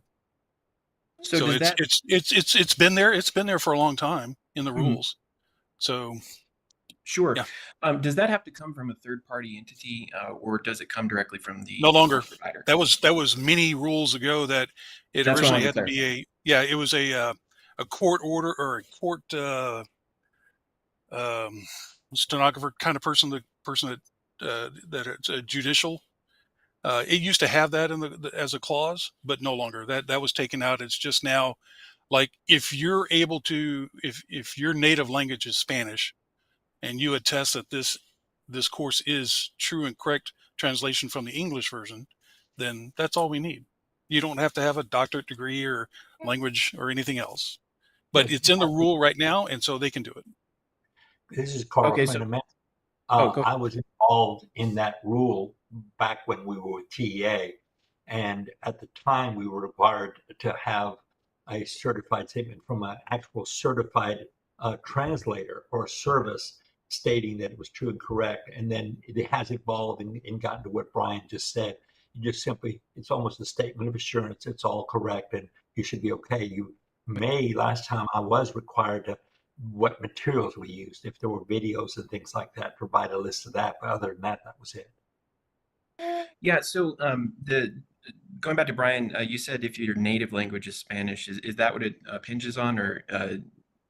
So it's been there. It's been there for a long time in the rules. So. Sure. Yeah. Does that have to come from a third-party entity, or does it come directly from the no longer provider? That was many rules ago that it That's originally had to be it was a court order or a court stenographer kind of person, the person that it's a judicial. It used to have that in as a clause, but no longer. That was taken out. It's just now, like, if you're able to, if your native language is Spanish, and you attest that this course is true and correct translation from the English version, then that's all we need. You don't have to have a doctorate degree or language or anything else. But it's in the rule right now, and so they can do it. This is Carl. Okay, I was involved in that rule back when we were with TEA, and at the time we were required to have a certified statement from an actual certified translator or service stating that it was true and correct. And then it has evolved and gotten to what Brian just said. You just simply, it's almost a statement of assurance. It's all correct and you should be okay. Last time I was required to, what materials we used, if there were videos and things like that, provide a list of that. But other than that, that was it. Yeah. So going back to Brian, you said if your native language is Spanish, is that what it hinges on, or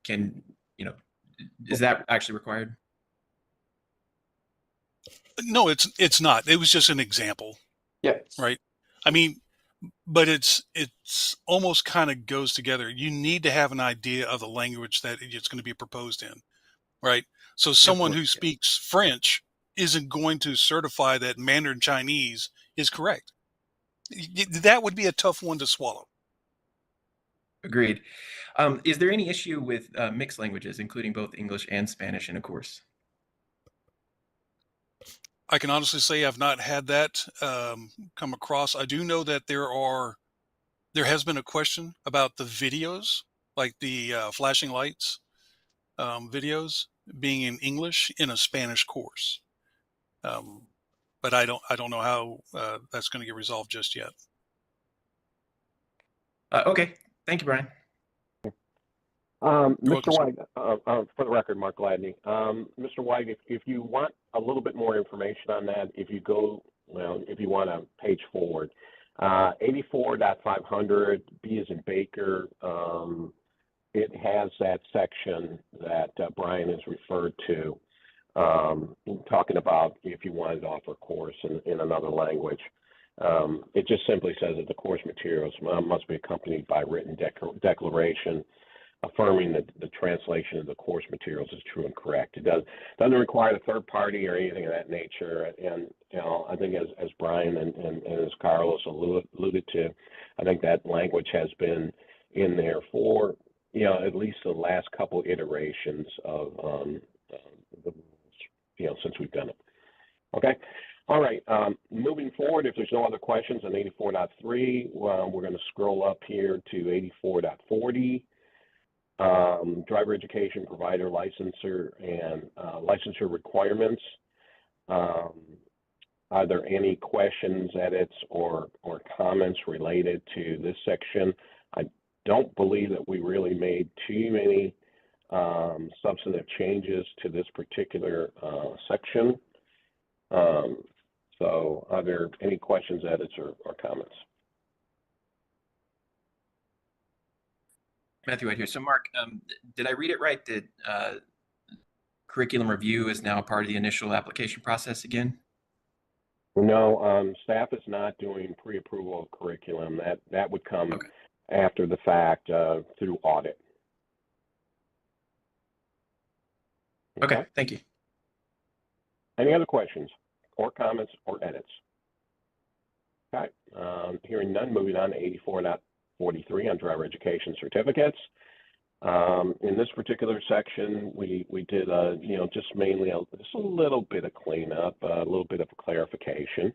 is that actually required? No, it's not. It was just an example. Yeah. Right. I mean, but it's almost kind of goes together. You need to have an idea of the language that it's going to be proposed in, right? So someone who speaks French isn't going to certify that Mandarin Chinese is correct. That would be a tough one to swallow. Agreed. Is there any issue with mixed languages, including both English and Spanish in a course? I can honestly say I've not had that come across. I do know that there has been a question about the videos, like the flashing lights videos being in English in a Spanish course. But I don't know how that's going to get resolved just yet. Okay. Thank you, Brian. Mr. White, for the record, Mark Gladney. Mr. White, if you want a little bit more information on that, if you want a page forward, 84.500, B as in Baker, it has that section that Brian has referred to talking about if you wanted to offer a course in another language. It just simply says that the course materials must be accompanied by written declaration affirming that the translation of the course materials is true and correct. It doesn't require a third party or anything of that nature. And I think as Brian and as Carlos alluded to, I think that language has been in there for at least the last couple iterations of the rules, since we've done it. Okay. All right. Moving forward, if there's no other questions on 84.3, we're going to scroll up here to 84.40. Driver education provider licensure and licensure requirements. Are there any questions, edits, or comments related to this section? I don't believe that we really made too many substantive changes to this particular section. So are there any questions, edits, or comments? Matthew White here. So Mark, did I read it right that curriculum review is now part of the initial application process again? No, staff is not doing pre-approval of curriculum. That would come after the fact through audit. Okay, thank you. Any other questions or comments or edits? Okay, hearing none, moving on to 84.43 on driver education certificates. In this particular section, we did just mainly just a little bit of cleanup, a little bit of clarification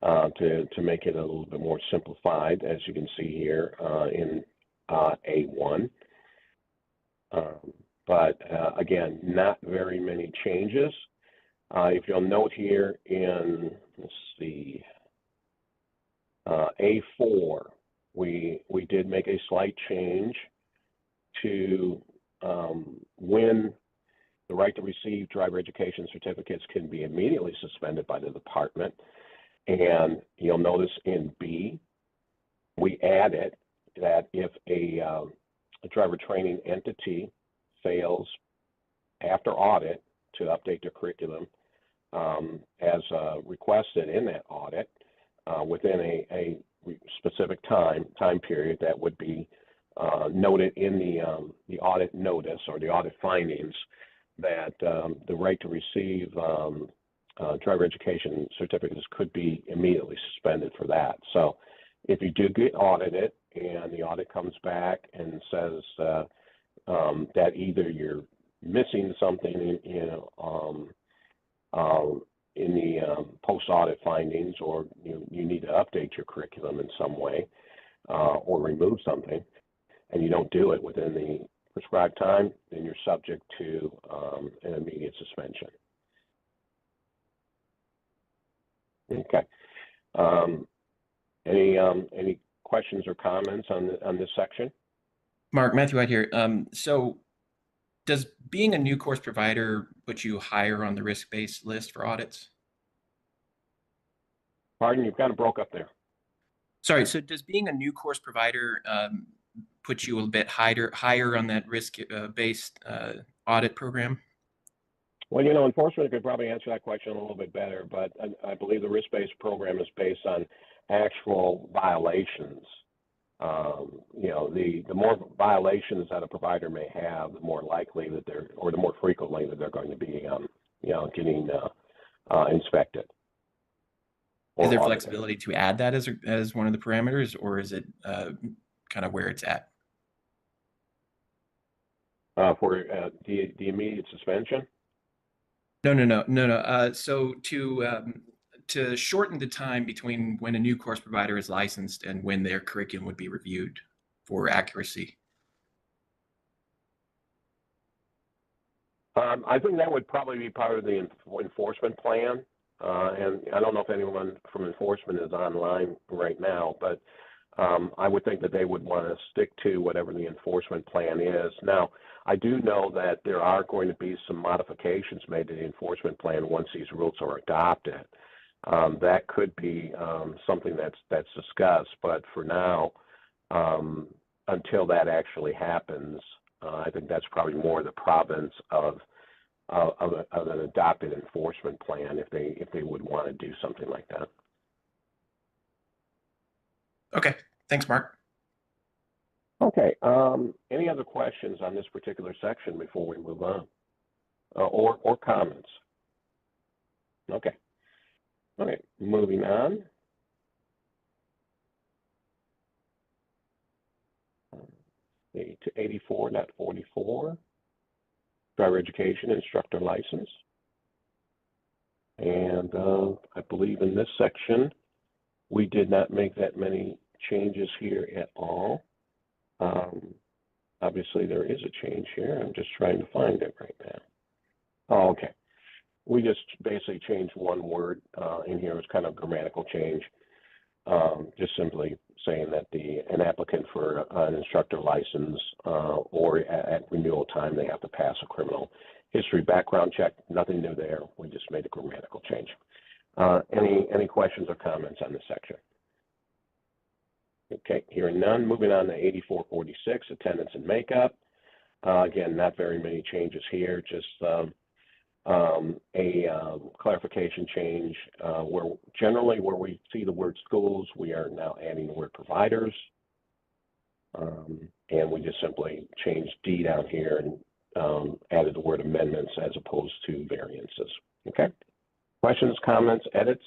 to make it a little bit more simplified, as you can see here in A1. But again, not very many changes. If you'll note here in, let's see, A4, we did make a slight change to when the right to receive driver education certificates can be immediately suspended by the department. And you'll notice in B, we added that if a driver training entity fails after audit to update their curriculum as requested in that audit within a specific time period that would be noted in the audit notice or the audit findings, that the right to receive driver education certificates could be immediately suspended for that. So if you do get audited and the audit comes back and says that either you're missing something in the post-audit findings, or you need to update your curriculum in some way or remove something, and you don't do it within the prescribed time, then you're subject to an immediate suspension. Okay. Any questions or comments on this section? Mark, Matthew White here. So does being a new course provider put you higher on the risk-based list for audits? Pardon, you kind of broke up there. Sorry, so does being a new course provider put you a bit higher on that risk-based audit program? Well, enforcement could probably answer that question a little bit better, but I believe the risk-based program is based on actual violations. The more violations that a provider may have, the more likely that the more frequently that they're going to be, getting inspected. Is there flexibility to add that as one of the parameters, or is it kind of where it's at? For the immediate suspension? No. So to shorten the time between when a new course provider is licensed and when their curriculum would be reviewed for accuracy. I think that would probably be part of the enforcement plan. And I don't know if anyone from enforcement is online right now, but I would think that they would want to stick to whatever the enforcement plan is. Now, I do know that there are going to be some modifications made to the enforcement plan once these rules are adopted. That could be something that's discussed, but for now, until that actually happens, I think that's probably more the province of of an adopted enforcement plan if they would want to do something like that. Okay, thanks, Mark. Okay, any other questions on this particular section before we move on? Or comments? Okay. All right, moving on. To 84.44, driver education instructor license. And I believe in this section, we did not make that many changes here at all. Obviously, there is a change here. I'm just trying to find it right now. Oh, okay. We just basically changed one word in here. It's kind of a grammatical change. Just simply saying that an applicant for an instructor license or at renewal time, they have to pass a criminal history background check. Nothing new there. We just made a grammatical change. Any questions or comments on this section? Okay, hearing none. Moving on to 84.46, attendance and makeup. Again, not very many changes here. Just a clarification change where generally where we see the word schools, we are now adding the word providers. And we just simply changed D down here and added the word amendments as opposed to variances. Okay. Questions, comments, edits?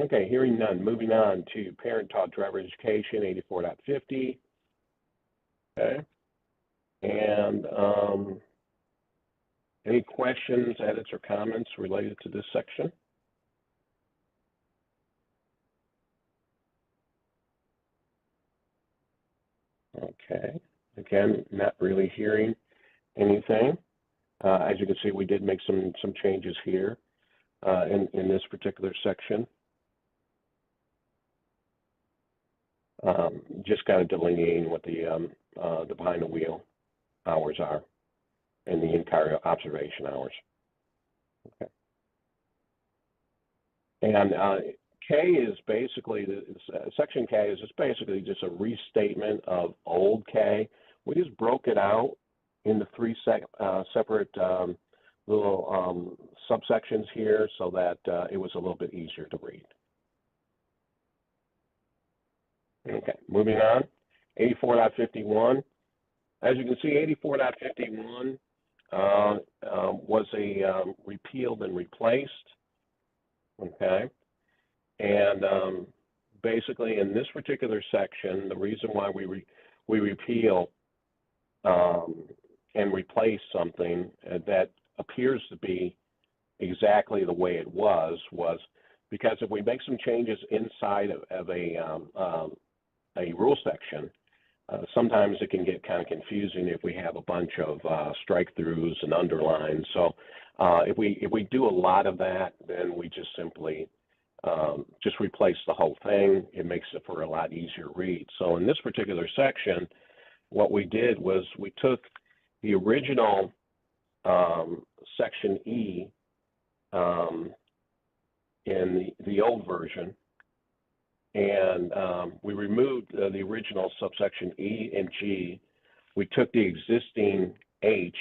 Okay, hearing none. Moving on to parent-taught driver education, 84.50. Okay. And any questions, edits, or comments related to this section? Okay. Again, not really hearing anything. As you can see, we did make some changes here in this particular section. Just kind of delineating what the behind the wheel hours are and the in-car observation hours. Okay. And K is basically, section K is just basically just a restatement of old K. We just broke it out into three separate little subsections here so that it was a little bit easier to read. Okay, moving on, 84.51. As you can see, 84.51 was repealed and replaced. Okay, and basically in this particular section, the reason why we repeal and replace something that appears to be exactly the way it was because if we make some changes inside of a rule section, sometimes it can get kind of confusing if we have a bunch of strike-throughs and underlines. So if we do a lot of that, then we just simply just replace the whole thing. It makes it for a lot easier read. So in this particular section, what we did was we took the original section E in the old version, and we removed the original subsection E and G. We took the existing H,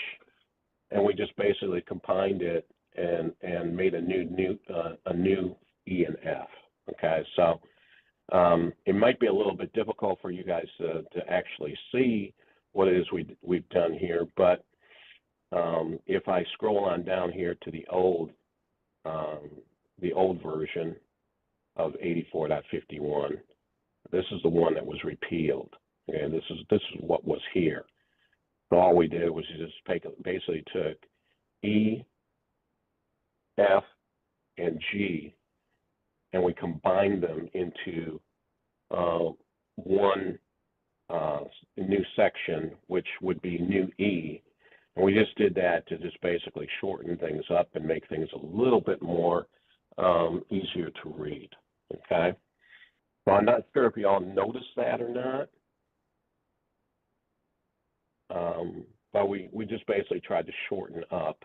and we just basically combined it and made a new E and F. Okay, so it might be a little bit difficult for you guys to actually see what it is we've done here, but if I scroll on down here to the old version of 84.51, this is the one that was repealed. And this is what was here. So all we did was just basically took E, F, and G, and we combined them into one new section, which would be new E. And we just did that to just basically shorten things up and make things a little bit more easier to read. Okay. So I'm not sure if you all noticed that or not. But we just basically tried to shorten up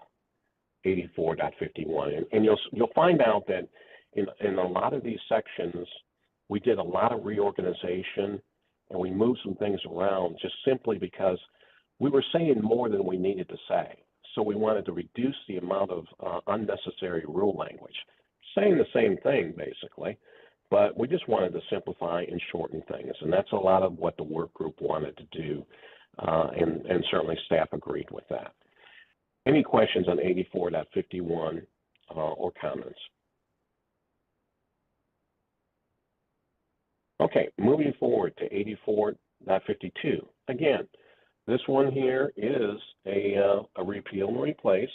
84.51. And you'll find out that in a lot of these sections, we did a lot of reorganization and we moved some things around just simply because we were saying more than we needed to say. So we wanted to reduce the amount of unnecessary rule language, saying the same thing basically, but we just wanted to simplify and shorten things. And that's a lot of what the work group wanted to do. And certainly staff agreed with that. Any questions on 84.51 or comments? Okay, moving forward to 84.52. Again, this one here is a repeal and replace.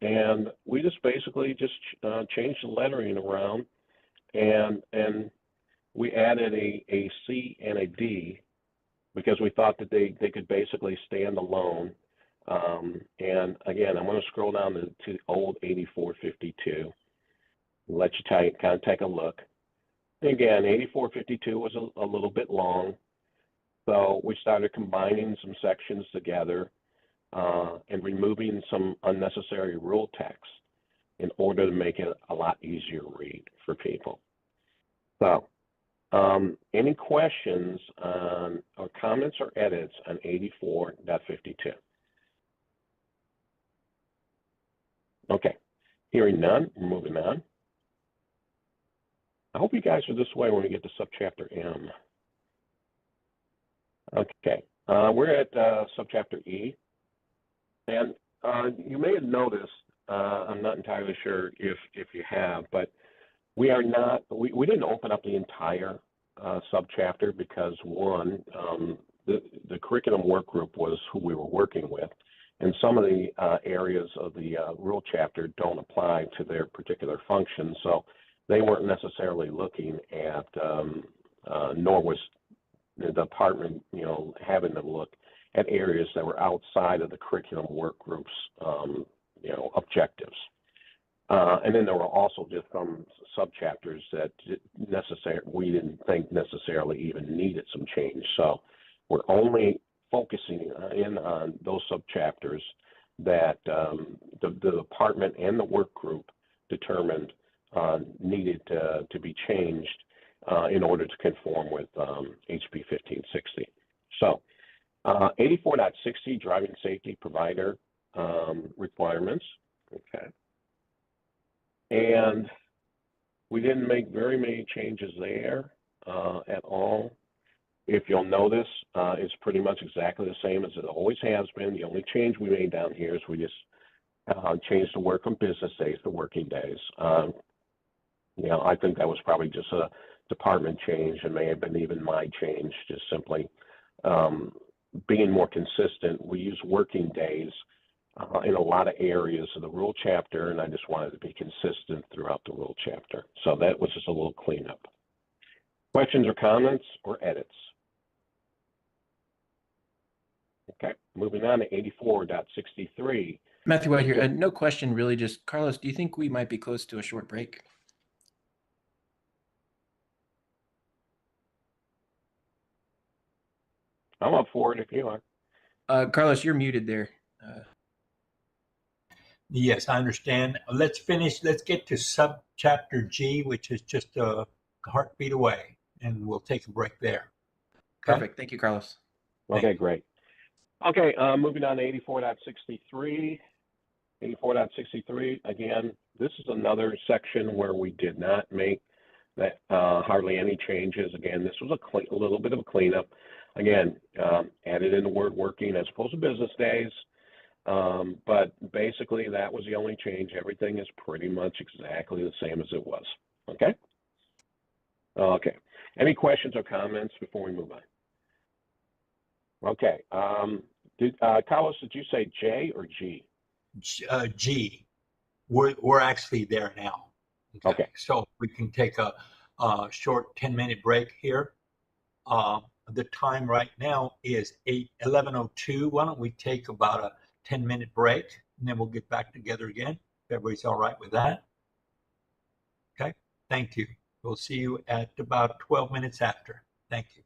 And we just basically changed the lettering around and we added a C and a D because we thought that they could basically stand alone. And again, I'm going to scroll down to old 8452, let you kind of take a look. Again, 8452 was a little bit long, so we started combining some sections together and removing some unnecessary rule text in order to make it a lot easier to read for people. So, any questions on or comments or edits on 84.52? Okay, hearing none, we're moving on. I hope you guys are this way when we get to subchapter M. Okay, we're at subchapter E, and you may have noticed, I'm not entirely sure if you have, but we didn't open up the entire subchapter because one, the curriculum work group was who we were working with, and some of the areas of the rule chapter don't apply to their particular function, so they weren't necessarily looking at, nor was the department, having to look at areas that were outside of the curriculum work group's, objectives. And then there were also just some subchapters that we didn't think necessarily even needed some change. So we're only focusing in on those subchapters that the department and the work group determined needed to be changed in order to conform with HB 1560. So 84.60 driving safety provider requirements. Okay. And we didn't make very many changes there at all. If you'll notice, it's pretty much exactly the same as it always has been. The only change we made down here is we just changed the work from business days to working days. I think that was probably just a department change and may have been even my change, just simply being more consistent. We use working days in a lot of areas of the rule chapter, and I just wanted to be consistent throughout the rule chapter. So that was just a little cleanup. Questions or comments or edits? Okay, moving on to 84.63. Matthew White here. No question, really. Just Carlos, do you think we might be close to a short break? I'm up for it if you are. Carlos, you're muted there. Yes, I understand. Let's get to subchapter G, which is just a heartbeat away, and we'll take a break there. Okay? Perfect. Thank you, Carlos. Okay, great. Okay, moving on to 84.63. 84.63, again, this is another section where we did not make that hardly any changes. Again, this was a little bit of a cleanup. Again, added in the word working as opposed to business days. But basically that was the only change. Everything is pretty much exactly the same as it was. Okay? Okay. Any questions or comments before we move on? Okay. Carlos, did you say J or G? G. We're actually there now. Okay. So we can take a short 10-minute break here. The time right now is 11:02. Why don't we take about a 10-minute break, and then we'll get back together again. If everybody's all right with that. Okay, thank you. We'll see you at about 12 minutes after. Thank you.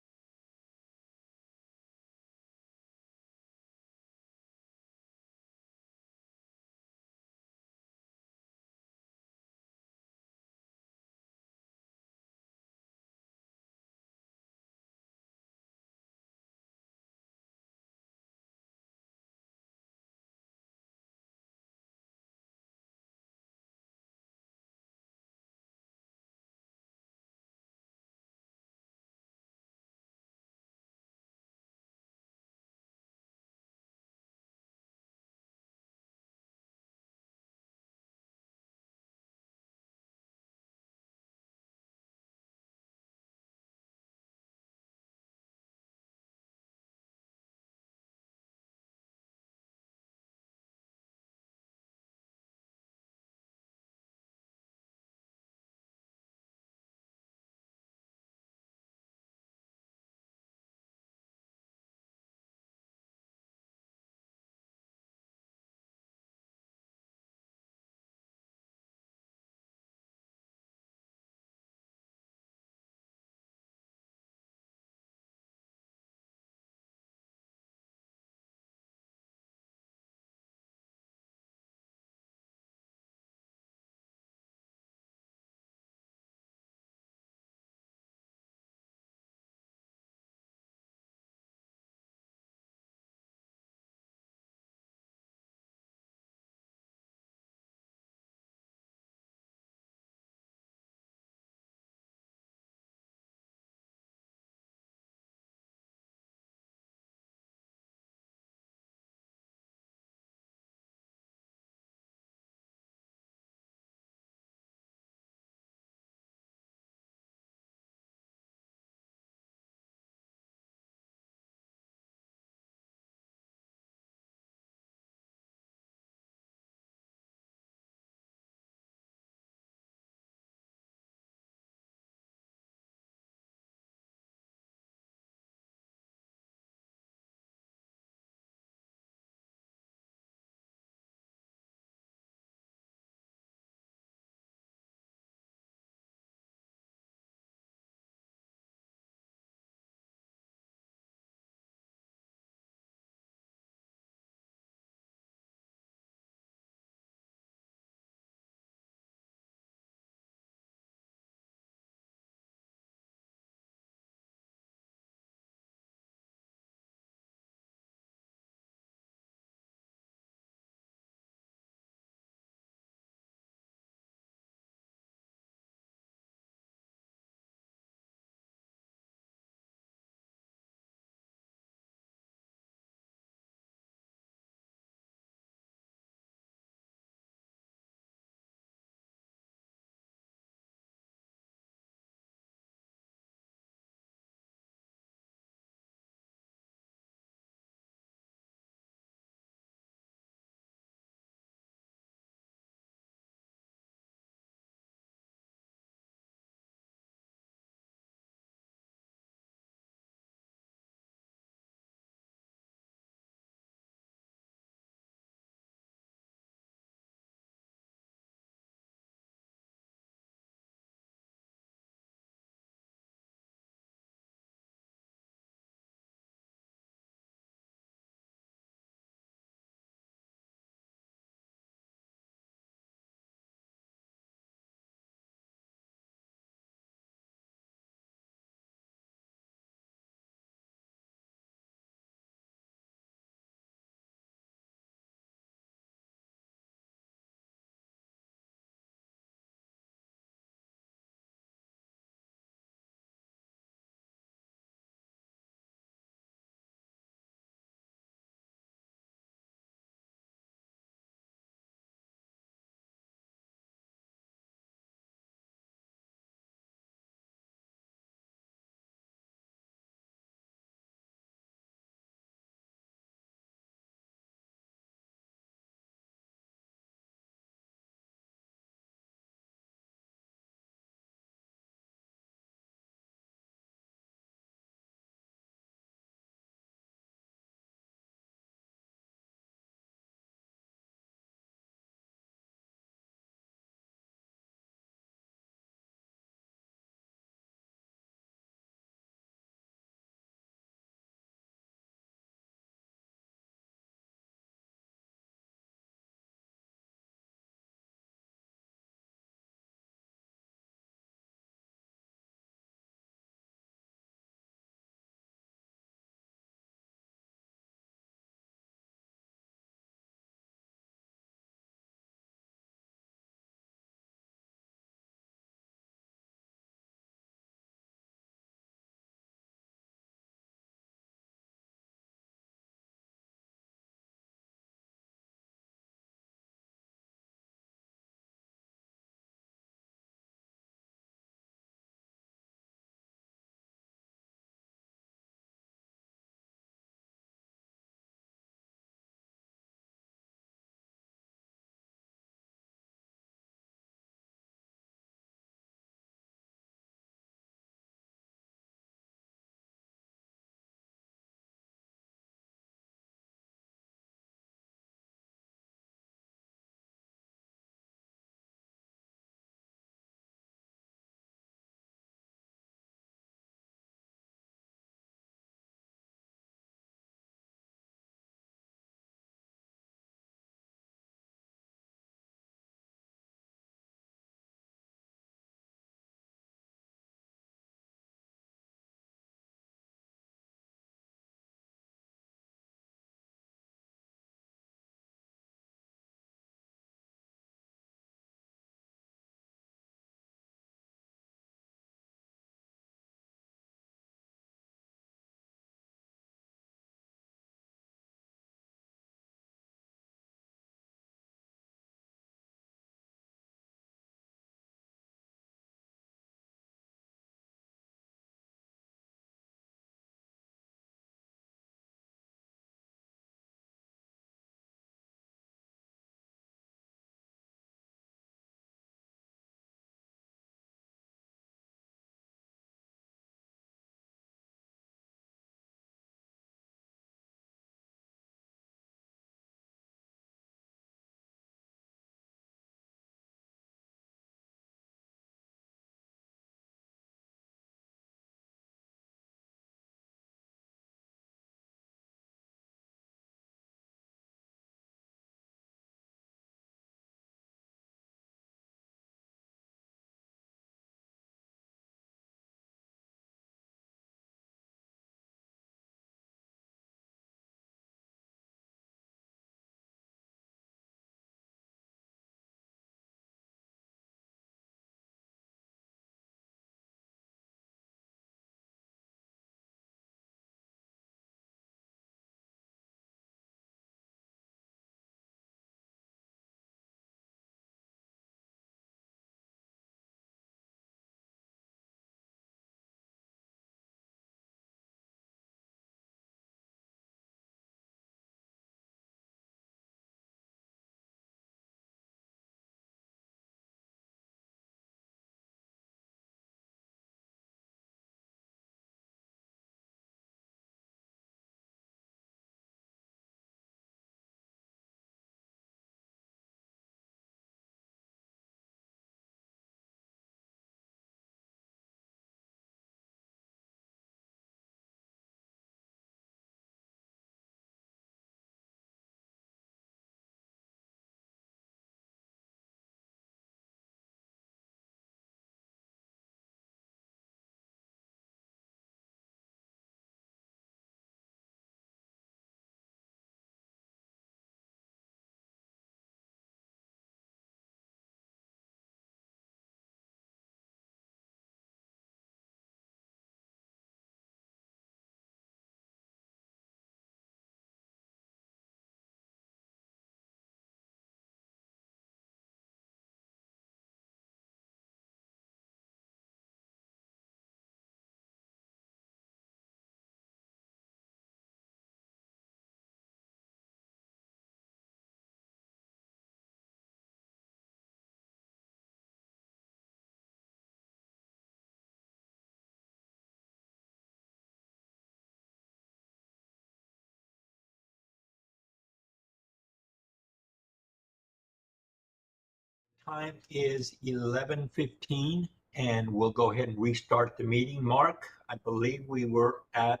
time is 11:15, and we'll go ahead and restart the meeting. Mark, I believe we were at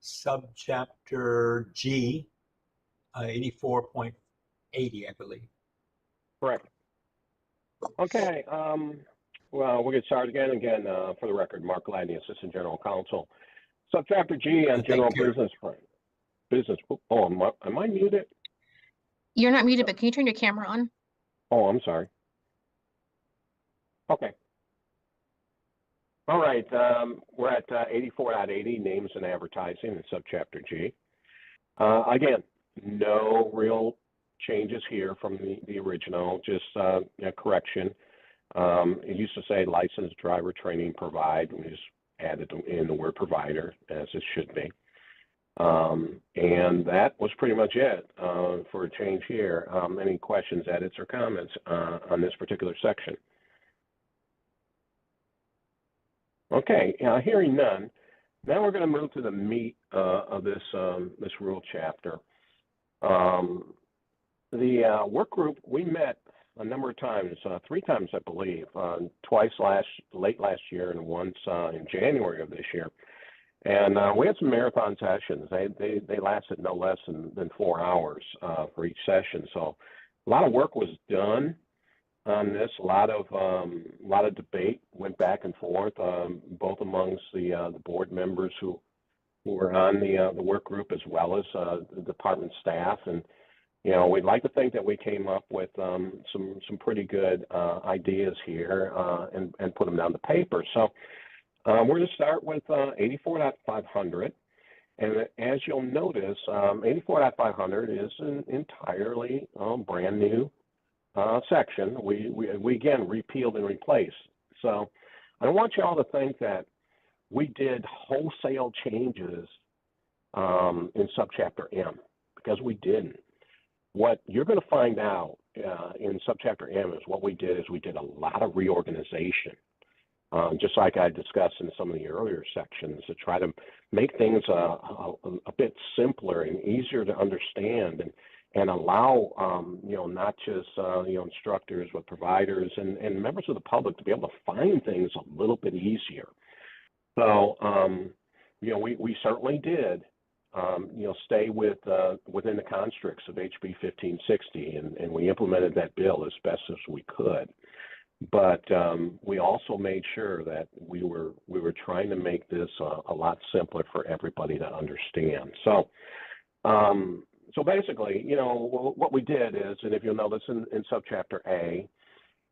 subchapter G, 84.80, I believe. Correct. Okay, well, we'll get started again. For the record, Mark Gladney, Assistant General Counsel. Subchapter G on general business. Oh, am I muted? You're not muted, but can you turn your camera on? Oh, I'm sorry. Okay. All right, we're at 84.80, names and advertising in subchapter G. Again, no real changes here from the original, just a correction. It used to say licensed driver training provide. We just added in the word provider, as it should be. And that was pretty much it for a change here. Any questions, edits, or comments on this particular section? Okay, hearing none, now we're going to move to the meat of this rule chapter. The work group, we met a number of times, 3 times, I believe, twice late last year and once in January of this year. And we had some marathon sessions. They lasted no less than 4 hours for each session. So a lot of work was done on this. A lot of debate went back and forth, both amongst the board members who were on the work group, as well as the department staff. And we'd like to think that we came up with some pretty good ideas here and put them down to paper. So we're going to start with 84.500. And as you'll notice, 84.500 is an entirely brand new section. We again repealed and replaced. So I don't want you all to think that we did wholesale changes in subchapter M, because we didn't. What you're going to find out in subchapter M is what we did is we did a lot of reorganization, just like I discussed in some of the earlier sections, to try to make things a bit simpler and easier to understand, and allow not just instructors, but providers and members of the public to be able to find things a little bit easier. So we certainly did stay within the constructs of HB 1560, and we implemented that bill as best as we could. But we also made sure that we were trying to make this a lot simpler for everybody to understand. So basically, what we did is, and if you'll notice in subchapter A,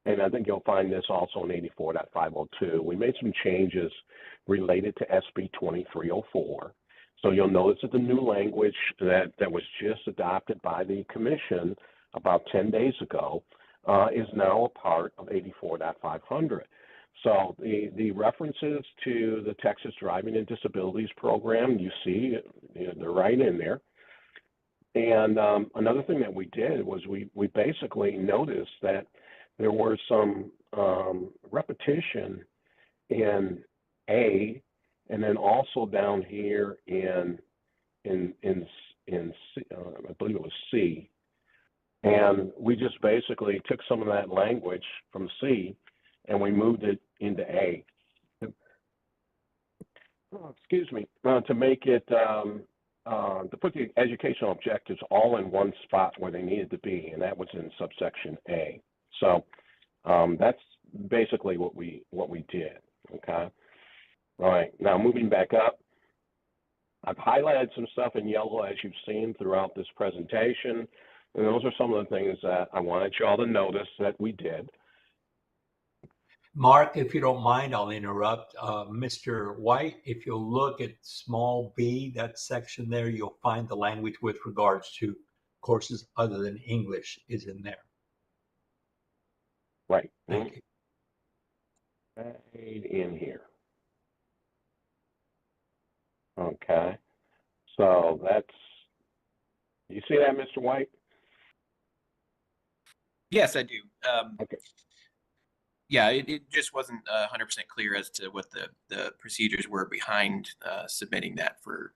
and I think you'll find this also in 84.502, we made some changes related to SB 2304. So you'll notice that the new language that was just adopted by the commission about 10 days ago is now a part of 84.500. So the references to the Texas Driving and Disabilities Program, you see, they're right in there. And another thing that we did was we basically noticed that there were some repetition in A, and then also down here in C, I believe it was C. And we just basically took some of that language from C and we moved it into A. Excuse me, to make it, to put the educational objectives all in one spot where they needed to be, and that was in subsection A. So that's basically what we did, okay? All right, now moving back up, I've highlighted some stuff in yellow, as you've seen throughout this presentation, and those are some of the things that I wanted you all to notice that we did. Mark, if you don't mind, I'll interrupt. Mr. White, if you'll look at small b, that section there, you'll find the language with regards to courses other than English is in there. Right. Thank you. Right in here. Okay. So that's, you see that, Mr. White? Yes, I do. Okay. Yeah, it just wasn't 100% clear as to what the procedures were behind submitting that through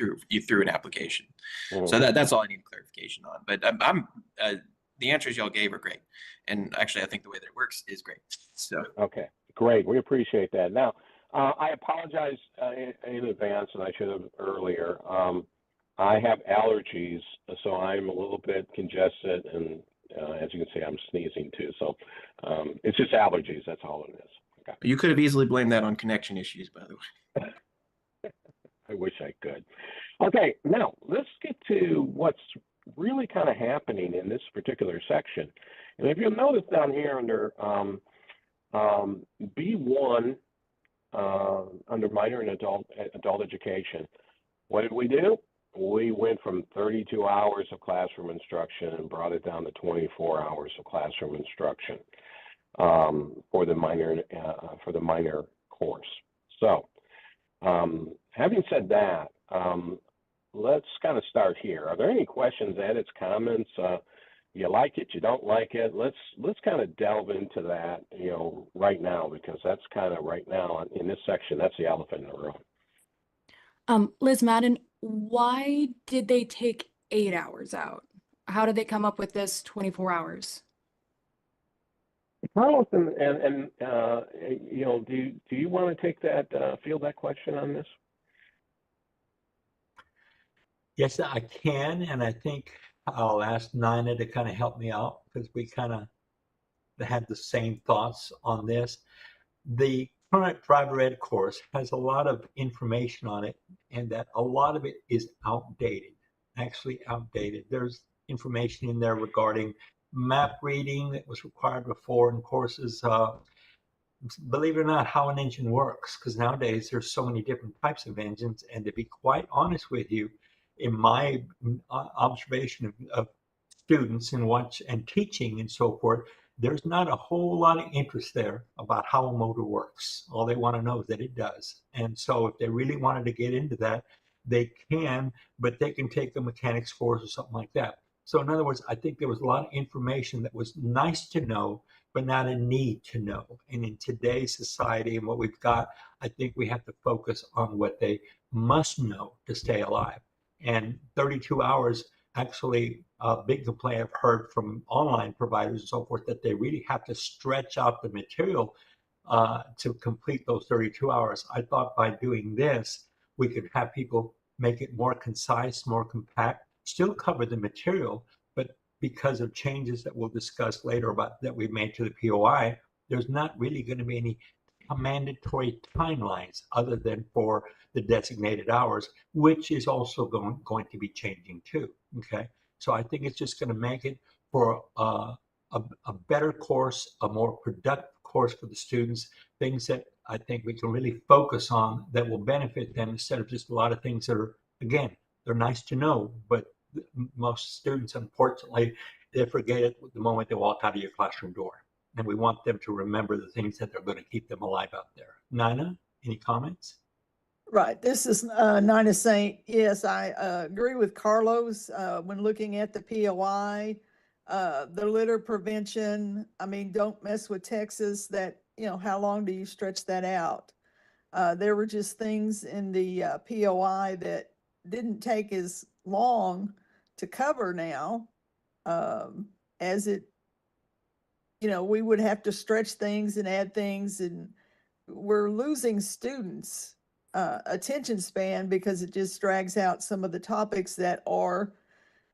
an application. Mm-hmm. So that's all I need clarification on. But I'm the answers y'all gave are great. And actually, I think the way that it works is great. So. Okay, great. We appreciate that. Now, I apologize in advance, and I should have earlier. I have allergies, so I'm a little bit congested, and as you can see, I'm sneezing too. So it's just allergies. That's all it is. Okay. You could have easily blamed that on connection issues, by the way. I wish I could. Okay, now let's get to what's really kind of happening in this particular section. And if you'll notice down here under B1, under minor and adult education, what did we do? We went from 32 hours of classroom instruction and brought it down to 24 hours of classroom instruction for the minor course. So, having said that, let's kind of start here. Are there any questions, edits, comments? You like it, you don't like it? Let's kind of delve into that, right now, because that's kind of right now in this section, that's the elephant in the room. Liz Madden, why did they take 8 hours out? How did they come up with this 24 hours? Carlos, and do you want to take that, field that question on this? Yes, I can, and I think I'll ask Nina to kind of help me out because we kind of had the same thoughts on this. The current driver ed course has a lot of information on it, and that a lot of it is outdated, actually outdated. There's information in there regarding map reading that was required before in courses. Believe it or not, how an engine works, because nowadays there's so many different types of engines, and to be quite honest with you, in my observation of students and teaching and so forth, there's not a whole lot of interest there about how a motor works. All they want to know is that it does. And so if they really wanted to get into that, they can, but they can take a mechanics course or something like that. So in other words, I think there was a lot of information that was nice to know, but not a need to know. And in today's society and what we've got, I think we have to focus on what they must know to stay alive. And 32 hours, actually, a big complaint I've heard from online providers and so forth, that they really have to stretch out the material to complete those 32 hours. I thought by doing this, we could have people make it more concise, more compact, still cover the material, but because of changes that we'll discuss later about that we've made to the POI, there's not really going to be any mandatory timelines other than for the designated hours, which is also going to be changing too. Okay, so I think it's just going to make it for a better course, a more productive course for the students, things that I think we can really focus on that will benefit them instead of just a lot of things that are, again, they're nice to know, but most students, unfortunately, they forget it the moment they walk out of your classroom door. And we want them to remember the things that are going to keep them alive out there. Nina, any comments? Right. This is Nina Saint. Yes, I agree with Carlos when looking at the POI, the litter prevention. I mean, don't mess with Texas. That, how long do you stretch that out? There were just things in the POI that didn't take as long to cover now as it, we would have to stretch things and add things, and we're losing students' attention span because it just drags out some of the topics that are,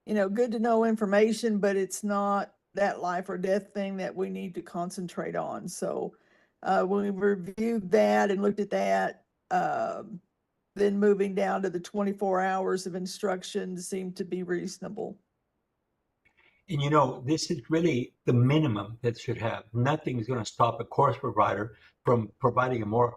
good to know information, but it's not that life or death thing that we need to concentrate on. So when we reviewed that and looked at that, then moving down to the 24 hours of instruction seemed to be reasonable. And this is really the minimum that should have. Nothing's going to stop a course provider from providing a more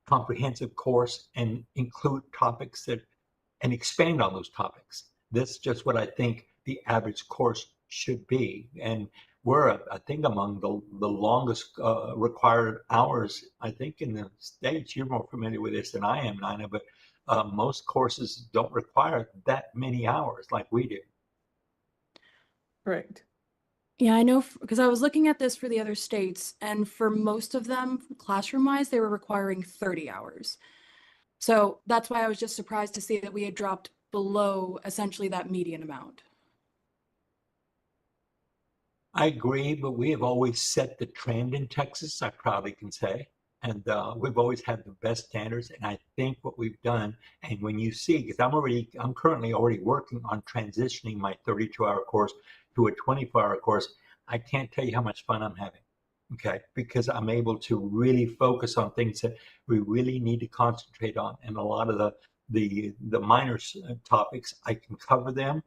comprehensive course and include topics and expand on those topics. That's just what I think the average course should be. And we're, I think, among the longest required hours, I think, in the States. You're more familiar with this than I am, Nina, but most courses don't require that many hours like we do. Correct. Yeah, I know, because I was looking at this for the other states, and for most of them, classroom-wise, they were requiring 30 hours. So that's why I was just surprised to see that we had dropped below essentially that median amount. I agree, but we have always set the trend in Texas, I probably can say. And we've always had the best standards. And I think what we've done, and when you see, because I'm currently already working on transitioning my 32-hour course to a 24-hour course, I can't tell you how much fun I'm having. Okay, because I'm able to really focus on things that we really need to concentrate on, and a lot of the minor topics I can cover them.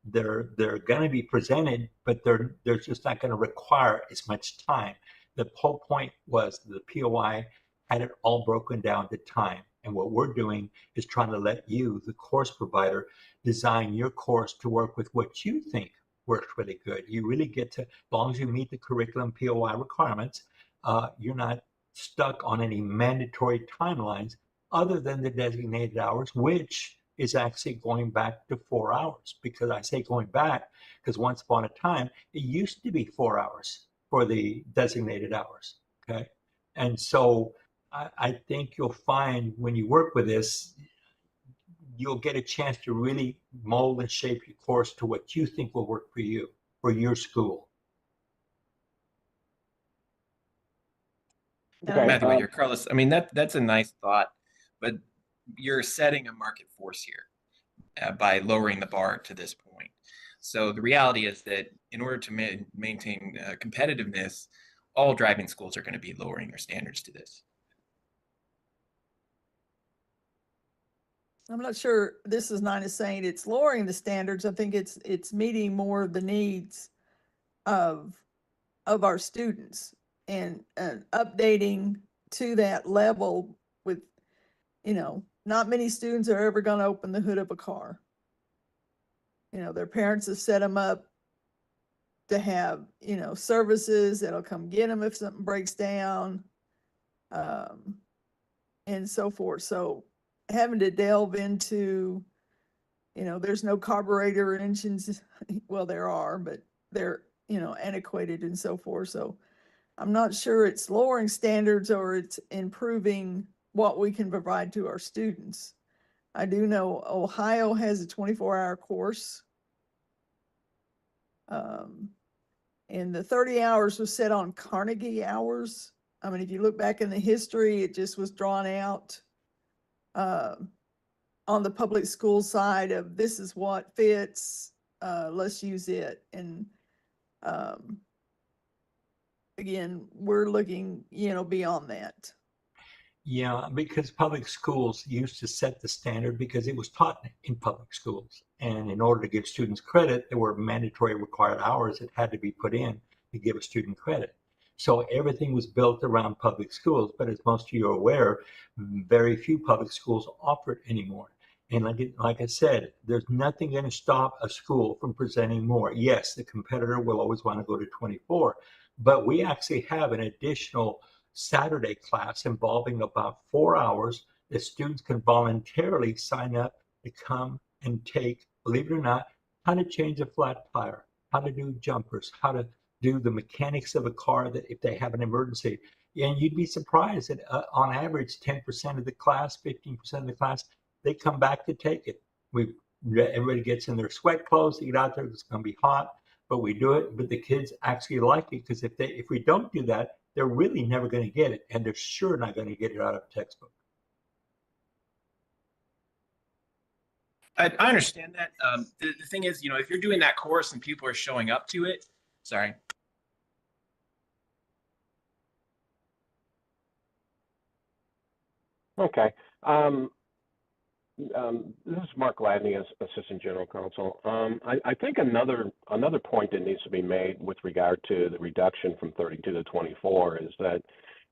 They're going to be presented, but they're just not going to require as much time. The whole point was the POI had it all broken down to time, and what we're doing is trying to let you, the course provider, design your course to work with what you think works really good. You really get to, as long as you meet the curriculum POI requirements, you're not stuck on any mandatory timelines other than the designated hours, which is actually going back to 4 hours. Because I say going back, because once upon a time, it used to be 4 hours for the designated hours, okay? And so I think you'll find when you work with this, you'll get a chance to really mold and shape your course to what you think will work for you, for your school. Okay, Matthew, here, Carlos. I mean, that's a nice thought, but you're setting a market force here by lowering the bar to this point. So the reality is that in order to maintain competitiveness, all driving schools are going to be lowering their standards to this. I'm not sure this is not saying it's lowering the standards. I think it's meeting more of the needs of our students and updating to that level with, not many students are ever going to open the hood of a car. Their parents have set them up to have, services that'll come get them if something breaks down, and so forth. So having to delve into, there's no carburetor engines. Well, there are, but they're, antiquated and so forth. So I'm not sure it's lowering standards or it's improving what we can provide to our students. I do know Ohio has a 24-hour course. And the 30 hours was set on Carnegie hours. I mean, if you look back in the history, it just was drawn out on the public school side of this is what fits, let's use it. And again, we're looking, beyond that. Yeah, because public schools used to set the standard because it was taught in public schools. And in order to give students credit, there were mandatory required hours that had to be put in to give a student credit. So everything was built around public schools. But as most of you are aware, very few public schools offer it anymore. And like I said, there's nothing going to stop a school from presenting more. Yes, the competitor will always want to go to 24, but we actually have an additional Saturday class involving about 4 hours that students can voluntarily sign up to come and take, believe it or not, how to change a flat tire, how to do jumpers, how to do the mechanics of a car that if they have an emergency. And you'd be surprised that on average, 10% of the class, 15% of the class, they come back to take it. Everybody gets in their sweat clothes to get out there. It's going to be hot, but we do it. But the kids actually like it because if we don't do that, they're really never going to get it, and they're sure not going to get it out of a textbook. I understand that. The thing is, if you're doing that course and people are showing up to it, sorry. Okay. This is Mark Gladney, Assistant General Counsel. I think another point that needs to be made with regard to the reduction from 32 to 24 is that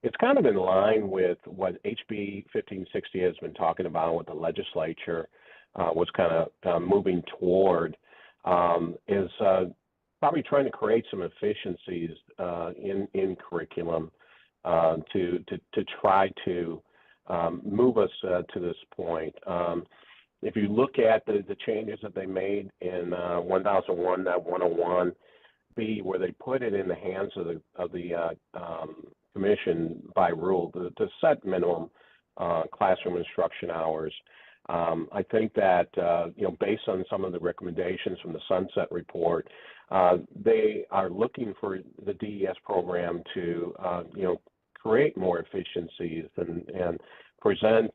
it's kind of in line with what HB 1560 has been talking about, what the legislature was kind of moving toward, is probably trying to create some efficiencies in curriculum to try to move us to this point. If you look at the changes that they made in 1001.101B, where they put it in the hands of the commission by rule to set minimum classroom instruction hours, I think that based on some of the recommendations from the Sunset Report, They are looking for the DES program to, create more efficiencies and present,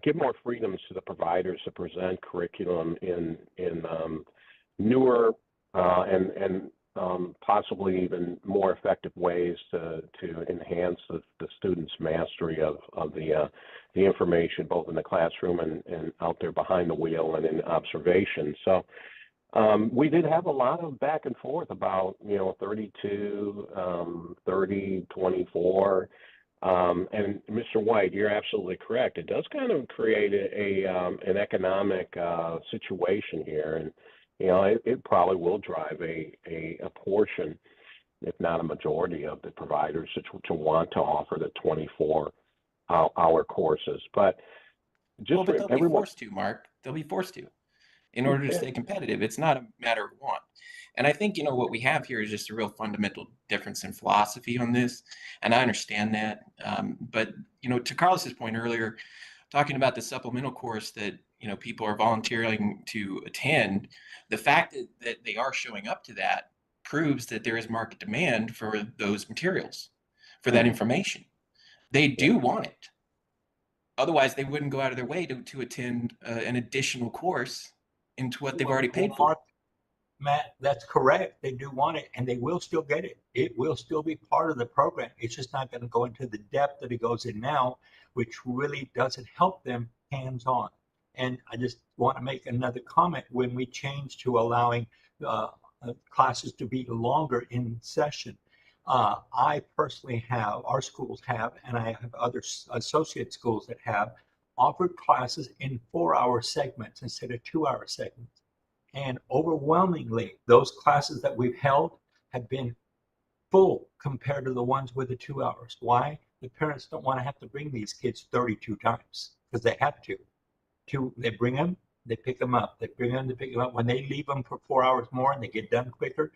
give more freedoms to the providers to present curriculum in newer and possibly even more effective ways to enhance the students' mastery of the information, both in the classroom and out there behind the wheel and in observation. So we did have a lot of back and forth about 32, 30, 24. And Mr. White, you're absolutely correct. It does kind of create an economic situation here, and it probably will drive a portion, if not a majority, of the providers to want to offer the 24-hour courses. But just But they'll be forced to, Mark. They'll be forced to, in order to stay competitive. It's not a matter of want. And I think, what we have here is just a real fundamental difference in philosophy on this. And I understand that. But, to Carlos's point earlier, talking about the supplemental course that, people are volunteering to attend, the fact that they are showing up to that proves that there is market demand for those materials, for that information. They do want it. Otherwise, they wouldn't go out of their way to attend an additional course into what they've already paid for. Matt, that's correct. They do want it, and they will still get it. It will still be part of the program. It's just not going to go into the depth that it goes in now, which really doesn't help them hands-on. And I just want to make another comment. When we changed to allowing classes to be longer in session, I personally have, our schools have, and I have other associate schools that have offered classes in 4-hour segments instead of 2-hour segments. And overwhelmingly, those classes that we've held have been full compared to the ones with the 2 hours. Why? The parents don't want to have to bring these kids 32 times because they have to. They bring them, they pick them up. They bring them, they pick them up. When they leave them for 4 hours more and they get done quicker,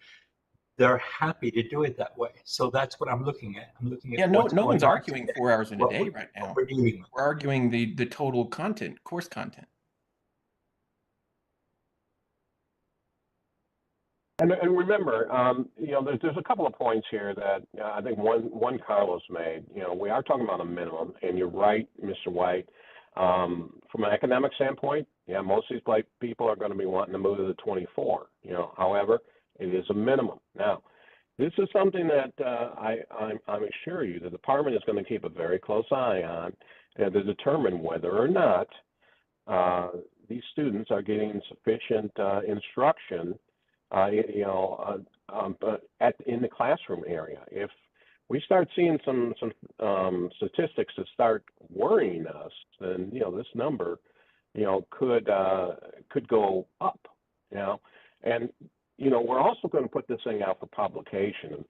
they're happy to do it that way. So that's what I'm looking at. I'm looking at no one's arguing 4 hours in a day right now. We're arguing the total content, course content. And remember, there's a couple of points here that I think one Carlos made. We are talking about a minimum, and you're right, Mr. White. From an economic standpoint, most of these people are going to be wanting to move to the 24. However, it is a minimum. Now, this is something that I'm assure you the department is going to keep a very close eye on to determine whether or not these students are getting sufficient instruction. In the classroom area. If we start seeing some statistics that start worrying us, then this number could go up. And we're also going to put this thing out for publication.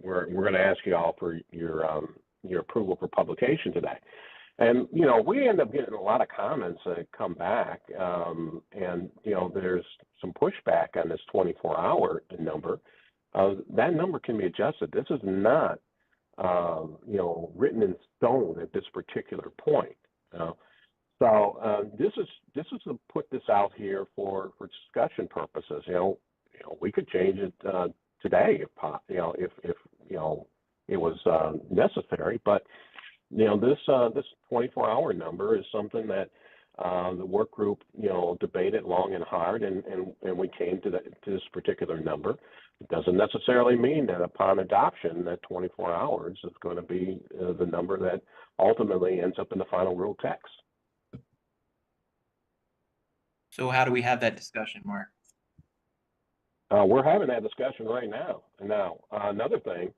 We're going to ask you all for your approval for publication today. And, we end up getting a lot of comments that come back, and, there's some pushback on this 24-hour number. That number can be adjusted. This is not, written in stone at this particular point. So this is to put this out here for discussion purposes. We could change it today if it was necessary, but this 24-hour number is something that the work group, debated long and hard, and we came to this particular number. It doesn't necessarily mean that upon adoption that 24 hours is going to be the number that ultimately ends up in the final rule text. So how do we have that discussion, Mark? We're having that discussion right now. Now, another thing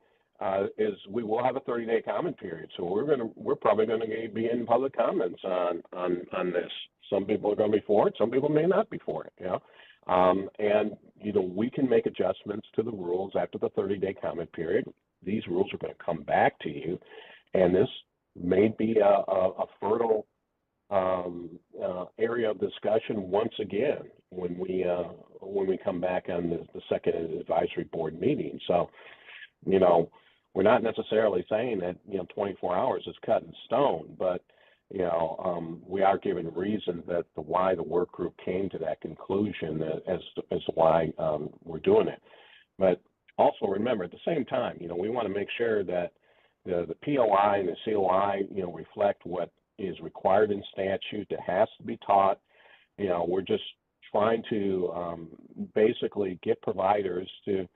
is we will have a 30-day comment period. So we're probably going to be in public comments on this. Some people are going to be for it. Some people may not be for it. And we can make adjustments to the rules after the 30-day comment period. These rules are going to come back to you, and this may be a fertile area of discussion once again when we come back on the second advisory board meeting. So, we're not necessarily saying that 24 hours is cut in stone, but we are given reasons that why the work group came to that conclusion as to why we're doing it. But also remember, at the same time, we want to make sure that the POI and the COI, reflect what is required in statute that has to be taught. We're just trying to basically get providers to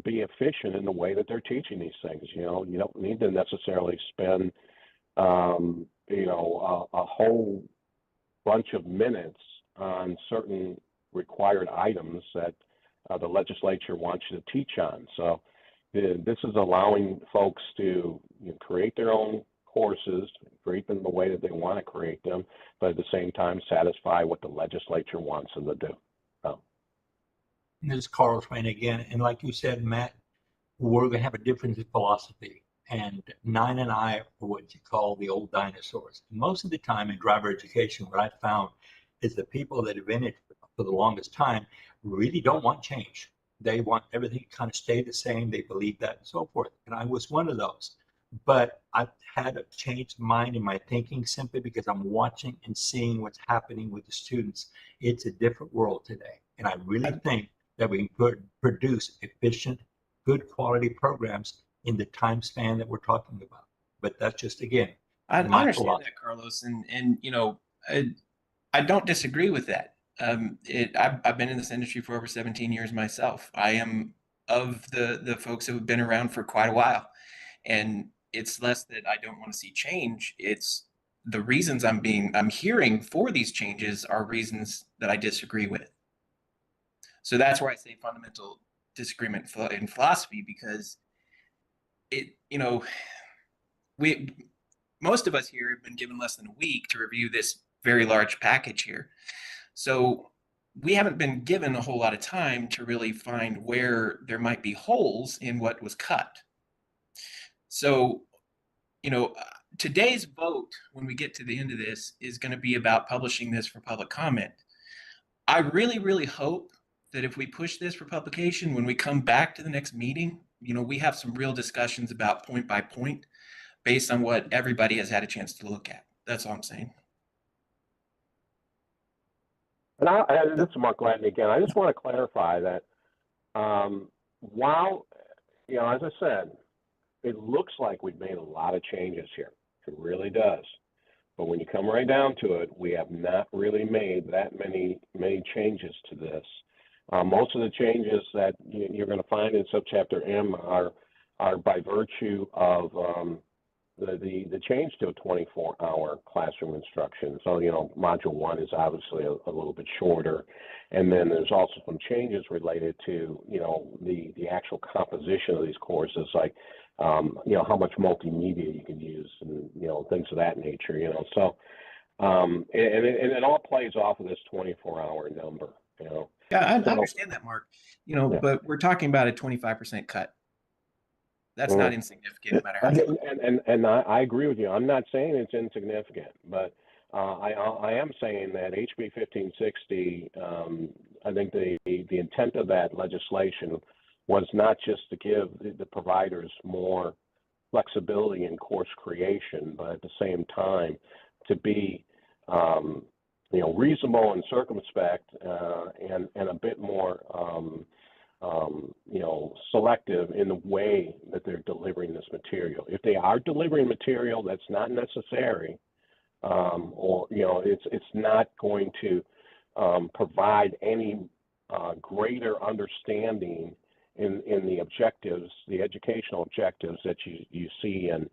be efficient in the way that they're teaching these things. You don't need to necessarily spend a whole bunch of minutes on certain required items that the legislature wants you to teach on. So this is allowing folks to create their own courses, create them the way that they want to create them, but at the same time satisfy what the legislature wants them to do. This is Carlos Rain again. And like you said, Matt, we're going to have a difference in philosophy. And Nine and I are what you call the old dinosaurs. Most of the time in driver education, what I found is the people that have been in it for the longest time really don't want change. They want everything to kind of stay the same. They believe that and so forth. And I was one of those. But I've had a changed mind in my thinking simply because I'm watching and seeing what's happening with the students. It's a different world today. And I really think that we can produce efficient, good quality programs in the time span that we're talking about. But that's just, again, I my understand philosophy. that, Carlos, and I don't disagree with that. I've been in this industry for over 17 years myself. I am of the folks who have been around for quite a while, and it's less that I don't want to see change. It's the reasons I'm hearing for these changes are reasons that I disagree with. So that's where I say fundamental disagreement in philosophy, because most of us here have been given less than a week to review this very large package here. So we haven't been given a whole lot of time to really find where there might be holes in what was cut. So, today's vote, when we get to the end of this, is going to be about publishing this for public comment. I really, really hope that if we push this for publication, when we come back to the next meeting, we have some real discussions about point by point based on what everybody has had a chance to look at. That's all I'm saying. And this is Mark Gladney again. I just want to clarify that while, as I said, it looks like we've made a lot of changes here. It really does. But when you come right down to it, we have not really made that many changes to this. Most of the changes that you're going to find in subchapter M are by virtue of the change to a 24-hour classroom instruction. So, module 1 is obviously a little bit shorter. And then there's also some changes related to, the actual composition of these courses, like, how much multimedia you can use and, things of that nature, So, and it all plays off of this 24-hour number, Yeah, I understand that, Mark. But we're talking about a 25% cut. That's not insignificant, no matter how. And I agree with you. I'm not saying it's insignificant, but I am saying that HB 1560. I think the intent of that legislation was not just to give the providers more flexibility in course creation, but at the same time to be reasonable and circumspect and a bit more selective in the way that they're delivering this material. If they are delivering material that's not necessary, or it's not going to provide any greater understanding in the objectives, the educational objectives that you see in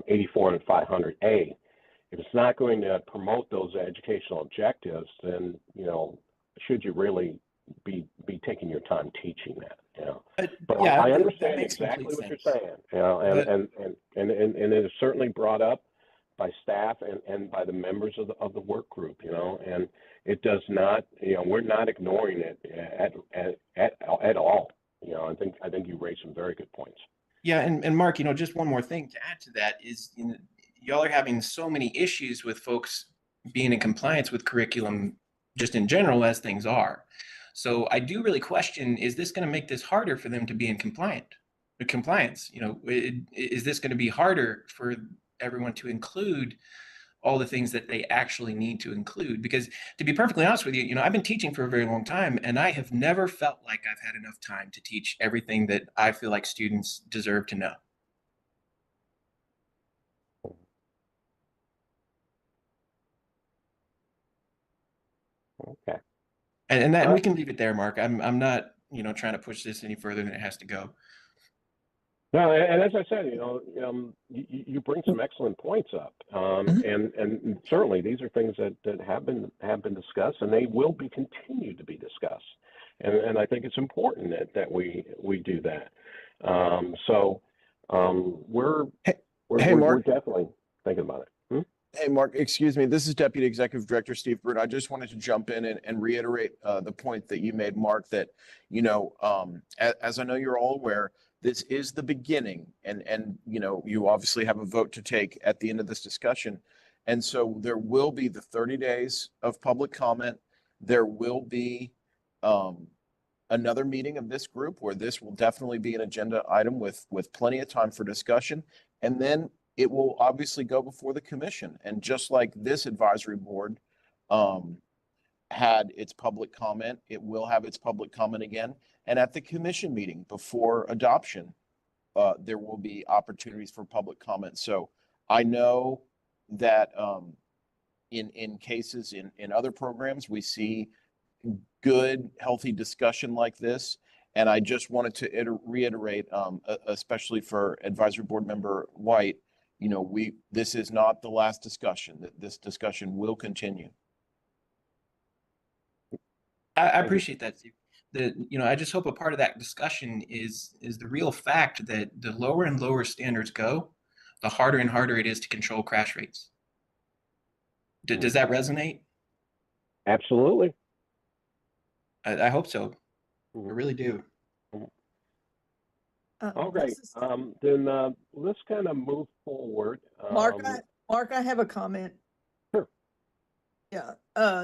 84 and 500A. If it's not going to promote those educational objectives, then should you really be taking your time teaching that? But yeah, I understand makes exactly what complete you're sense. saying. And it is certainly brought up by staff and by the members of the work group. And it does not. We're not ignoring it at all. I think you raised some very good points. Yeah, and Mark, just one more thing to add to that is, y'all are having so many issues with folks being in compliance with curriculum just in general as things are. So I do really question, is this going to make this harder for them to be in compliance? Is this going to be harder for everyone to include all the things that they actually need to include. Because to be perfectly honest with you, I've been teaching for a very long time, and I have never felt like I've had enough time to teach everything that I feel like students deserve to know. Okay. And that we can leave it there, Mark. I'm not, trying to push this any further than it has to go. No, and as I said, you bring some excellent points up, and certainly these are things that have been discussed, and they will be continued to be discussed, and I think it's important that we do that. We're definitely thinking about it. Hey, Mark, excuse me. This is Deputy Executive Director Steve Bruno. I just wanted to jump in and reiterate the point that you made, Mark, that, as I know you're all aware, this is the beginning, and you obviously have a vote to take at the end of this discussion. And so there will be the 30 days of public comment. There will be another meeting of this group where this will definitely be an agenda item with plenty of time for discussion. And then it will obviously go before the commission. And just like this advisory board had its public comment, it will have its public comment again. And at the commission meeting before adoption, there will be opportunities for public comment. So I know that in cases in other programs, we see good, healthy discussion like this. And I just wanted to reiterate, especially for Advisory Board Member White, this is not the last discussion. This discussion will continue. I appreciate that, Steve. I just hope a part of that discussion is the real fact that the lower and lower standards go, the harder and harder it is to control crash rates. Does that resonate? Absolutely. I hope so. I really do. All right. Then let's kind of move forward. Mark, I have a comment. Sure. Yeah.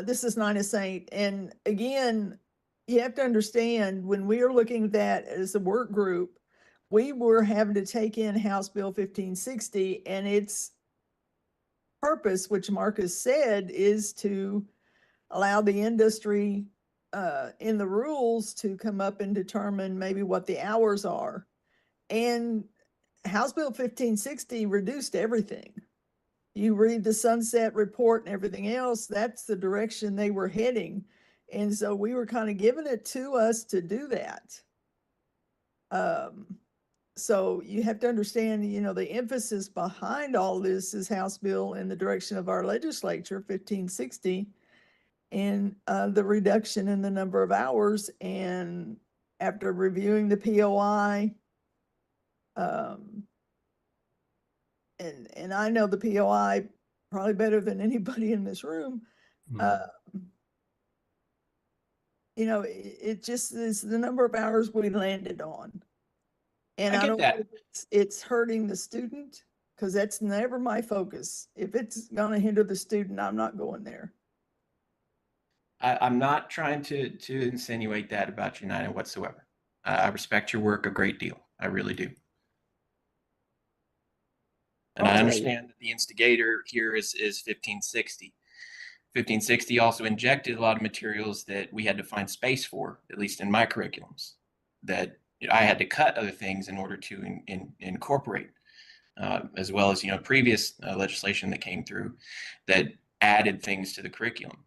This is Nina Saint. And again, you have to understand when we are looking at that as a work group, we were having to take in House Bill 1560 and its purpose, which Mark has said, is to allow the industry in the rules to come up and determine maybe what the hours are. And House Bill 1560 reduced everything. You read the Sunset Report and everything else, that's the direction they were heading. And so we were kind of giving it to us to do that. So you have to understand, the emphasis behind all this is House Bill in the direction of our legislature, 1560, and the reduction in the number of hours. And after reviewing the POI, and I know the POI probably better than anybody in this room. It just is the number of hours we landed on. And I don't think it's hurting the student, because that's never my focus. If it's going to hinder the student, I'm not going there. I'm not trying to insinuate that about you, Nina, whatsoever. I respect your work a great deal. I really do. And I understand that the instigator here is 1560. 1560 also injected a lot of materials that we had to find space for, at least in my curriculums, that I had to cut other things in order to incorporate, as well as previous legislation that came through that added things to the curriculum.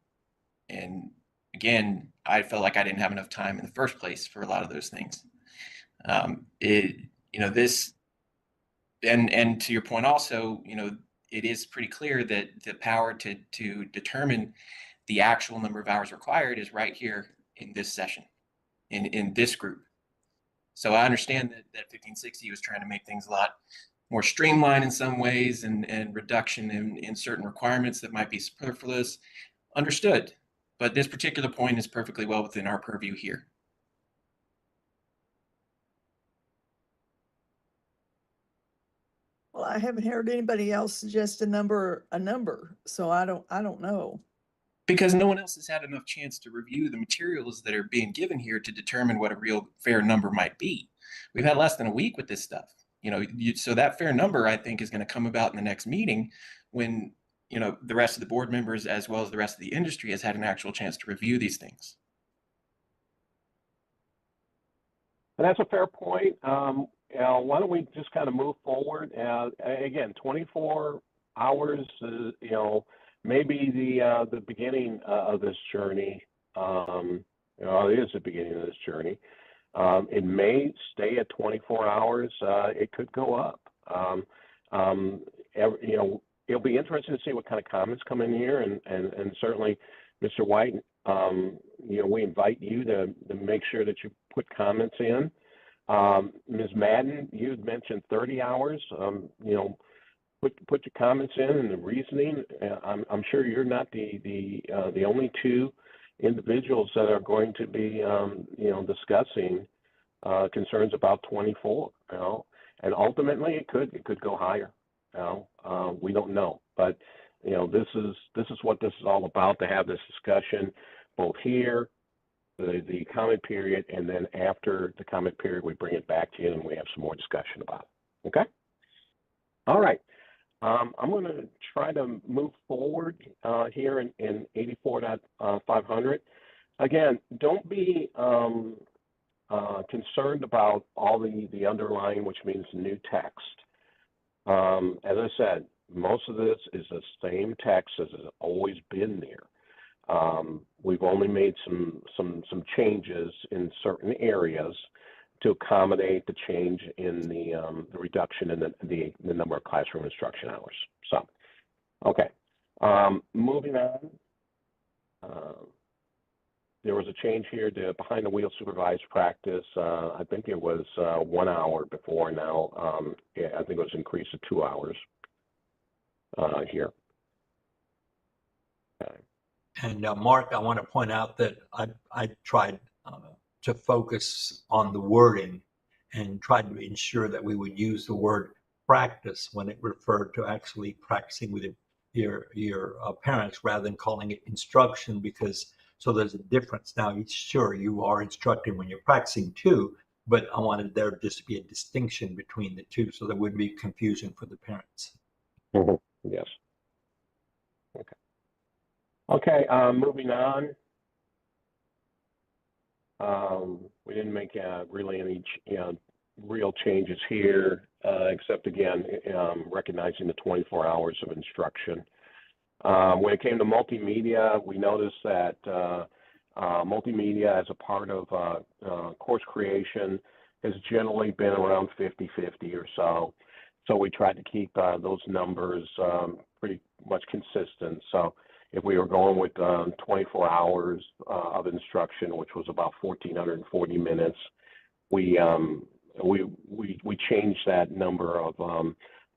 And again, I felt like I didn't have enough time in the first place for a lot of those things. This. And to your point also, it is pretty clear that the power to determine the actual number of hours required is right here in this session, in this group. So I understand that 1560 was trying to make things a lot more streamlined in some ways, and reduction in certain requirements that might be superfluous. Understood. But this particular point is perfectly well within our purview here. Well, I haven't heard anybody else suggest a number, so I don't know. Because no one else has had enough chance to review the materials that are being given here to determine what a real fair number might be. We've had less than a week with this stuff. So that fair number, I think, is going to come about in the next meeting when, the rest of the board members, as well as the rest of the industry, has had an actual chance to review these things. And that's a fair point. Why don't we just kind of move forward? Again, 24 hours, maybe the beginning of this journey. It is the beginning of this journey. It may stay at 24 hours. It could go up. It'll be interesting to see what kind of comments come in here, and certainly, Mr. White, we invite you to make sure that you put comments in. Ms. Madden, you had mentioned 30 hours. Put your comments in and the reasoning. I'm sure you're not the only two individuals that are going to be discussing concerns about 24. And ultimately it could go higher. We don't know, but this is what this is all about, to have this discussion both here, the comment period, and then after the comment period, we bring it back to you and we have some more discussion about it. Okay. All right. I'm going to try to move forward here in 84.500. Again, don't be concerned about all the underlying, which means new text. As I said, most of this is the same text as has always been there. We've only made some changes in certain areas to accommodate the change in the reduction in the number of classroom instruction hours. So, okay, moving on. There was a change here to behind the wheel supervised practice. I think it was 1 hour before. Now I think it was increased to 2 hours here. Okay. And Mark, I want to point out that I tried to focus on the wording and tried to ensure that we would use the word practice when it referred to actually practicing with your parents rather than calling it instruction, because so there's a difference. Now, sure, you are instructing when you're practicing too, but I wanted there just to be a distinction between the two so there wouldn't be confusion for the parents. Mm-hmm. Yes. Okay. Okay, moving on. We didn't make really any real changes here, except again, recognizing the 24 hours of instruction. When it came to multimedia, we noticed that multimedia as a part of course creation has generally been around 50-50 or so. So we tried to keep those numbers pretty much consistent. So if we were going with 24 hours of instruction, which was about 1,440 minutes, we changed that number of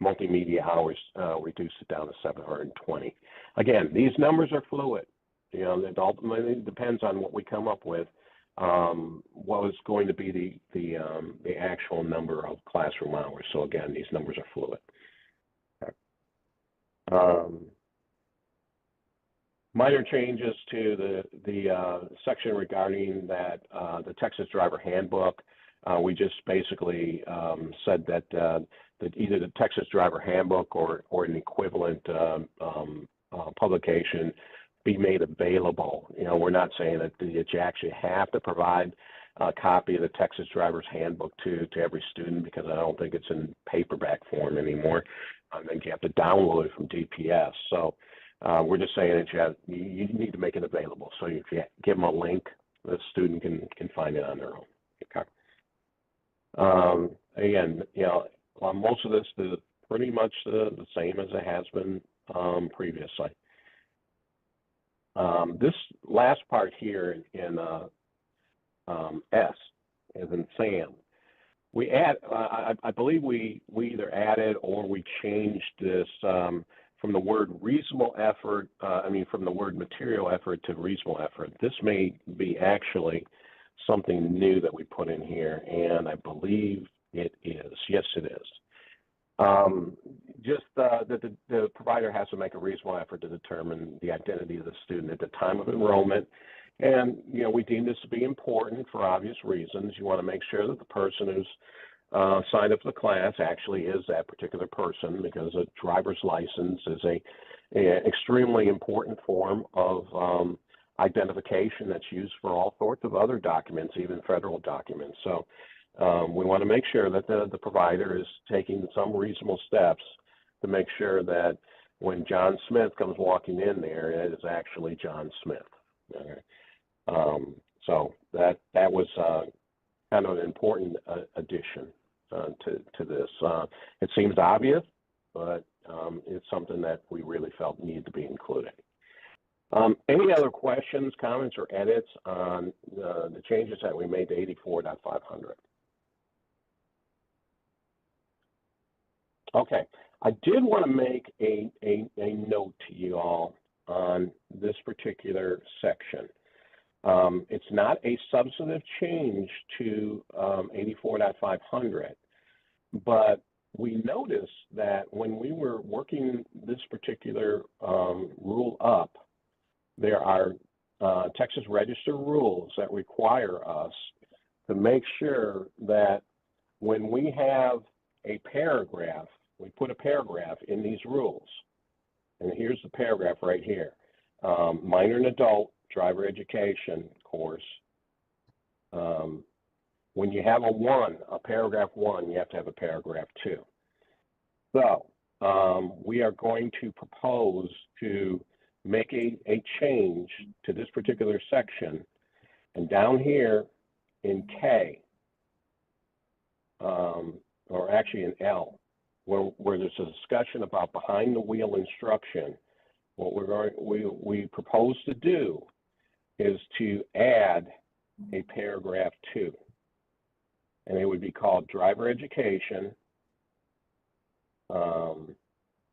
multimedia hours, reduced it down to 720. Again, these numbers are fluid. It ultimately depends on what we come up with. What is going to be the actual number of classroom hours? So again, these numbers are fluid. Minor changes to the section regarding that the Texas Driver Handbook. We just basically said that either the Texas Driver Handbook or an equivalent publication be made available. We're not saying that you actually have to provide a copy of the Texas Driver's Handbook to every student, because I don't think it's in paperback form anymore. I think you have to download it from DPS. So we're just saying that you need to make it available. So if you give them a link, the student can find it on their own. Okay. Again, most of this is pretty much the same as it has been previously. This last part here in S, as in Sam, we add. I believe we either added or we changed this from the word reasonable effort. From the word material effort to reasonable effort. This may be actually something new that we put in here, and I believe it is. Yes, it is. Just that the provider has to make a reasonable effort to determine the identity of the student at the time of enrollment. And, we deem this to be important for obvious reasons. You want to make sure that the person who's signed up for the class actually is that particular person, because a driver's license is a extremely important form of identification that's used for all sorts of other documents, even federal documents. So we want to make sure that the provider is taking some reasonable steps to make sure that when John Smith comes walking in there, it is actually John Smith. Okay. So that was kind of an important addition to this. It seems obvious, but it's something that we really felt needed to be included. Any other questions, comments, or edits on the changes that we made to 84.500? Okay, I did want to make a note to you all on this particular section. It's not a substantive change to 84.500, but we noticed that when we were working this particular rule up, there are Texas Register rules that require us to make sure that when we have a paragraph, we put a paragraph in these rules. And here's the paragraph right here. Minor and adult driver education course. When you have a paragraph 1, you have to have a paragraph 2. So we are going to propose to make a change to this particular section, and down here in K, or actually in L, where there's a discussion about behind the wheel instruction, what we propose to do is to add a paragraph 2, and it would be called driver education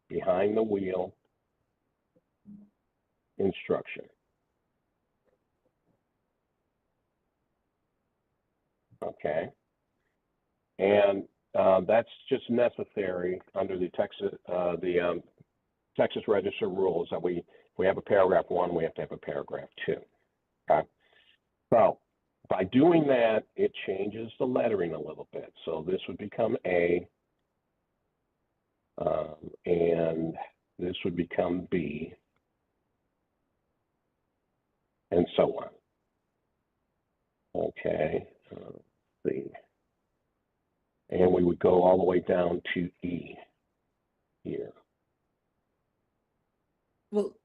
behind the wheel instruction. Okay, and that's just necessary under the Texas Register rules that we have a paragraph 1, we have to have a paragraph 2. Okay, so by doing that, it changes the lettering a little bit. So this would become A, and this would become B, and so on. Okay, let's see. And we would go all the way down to E here. Well,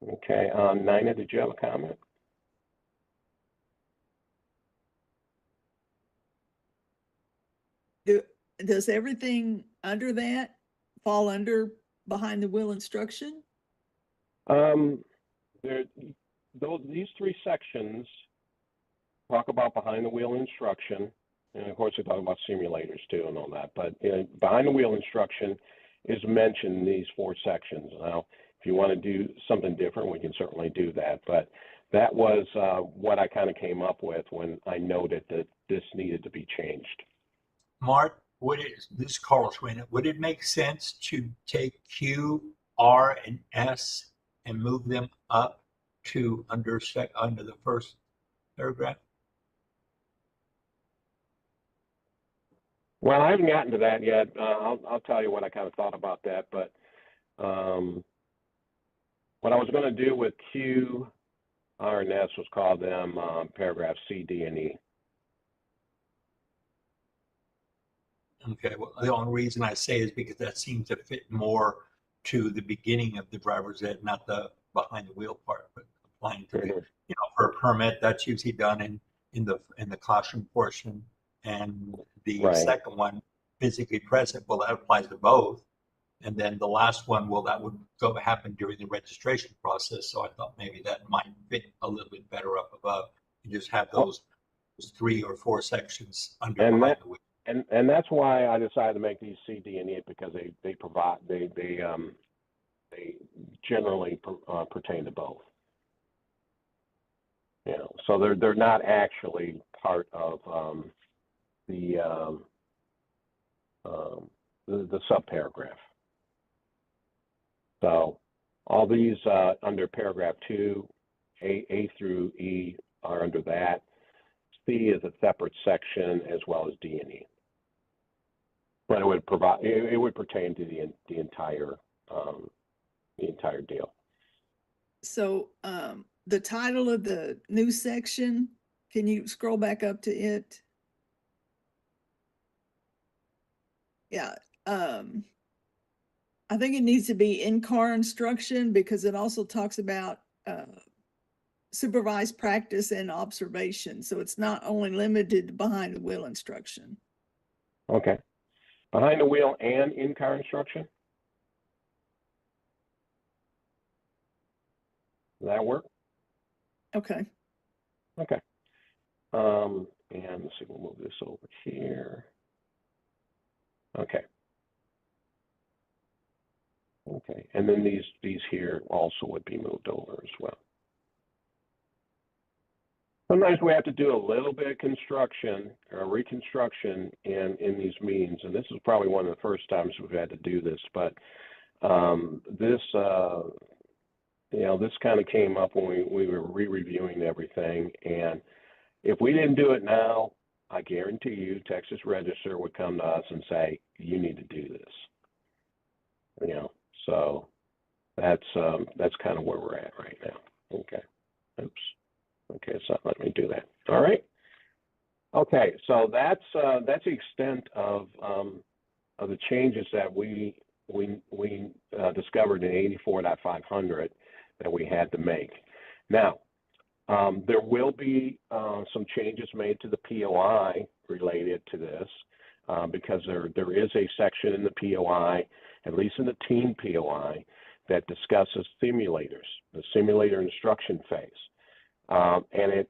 okay, Nina, did you have a comment? does everything under that fall under behind the wheel instruction? These 3 sections talk about behind the wheel instruction, and of course we talk about simulators too and all that, but behind the wheel instruction is mentioned in these 4 sections. Now, if you want to do something different, we can certainly do that, but that was what I kind of came up with when I noted that this needed to be changed. Mark, this is Carlos Reyna, would it make sense to take Q, R, and S and move them up to under the first paragraph? Well, I haven't gotten to that yet. I'll tell you what I kind of thought about that, but what I was going to do with Q, R, and S was call them paragraphs C, D, and E. Okay, well, the only reason I say is because that seems to fit more to the beginning of the driver's ed, not the behind the wheel part, but applying to the, for a permit, that's usually done in the classroom portion, and the second one, physically present, well, that applies to both. And then the last one, well, that would happen during the registration process. So I thought maybe that might fit a little bit better up above. You just have those 3 or 4 sections under behind the wheel. And that's why I decided to make these C, D, and E, because they generally pertain to both. So they're not actually part of the subparagraph. So all these under paragraph 2, A through E are under that. C is a separate section as well as D and E. But it would provide, it would pertain to the entire deal. So, the title of the new section, can you scroll back up to it? Yeah, I think it needs to be in-car instruction because it also talks about, supervised practice and observation. So it's not only limited to behind the wheel instruction. Okay. Behind the wheel and in-car instruction? Does that work? Okay. Okay. And let's see, we'll move this over here. Okay. Okay, and then these here also would be moved over as well. Sometimes we have to do a little bit of construction or reconstruction in these meetings, and this is probably one of the first times we've had to do this, but this this kind of came up when we were re-reviewing everything, and if we didn't do it now, I guarantee you Texas Register would come to us and say, you need to do this. So that's kind of where we're at right now. Okay. Oops. Okay, it's not letting me do that. All right. Okay, so that's the extent of the changes that we discovered in 84.500 that we had to make. Now, there will be some changes made to the POI related to this because there is a section in the POI, at least in the teen POI, that discusses simulators, the simulator instruction phase. And it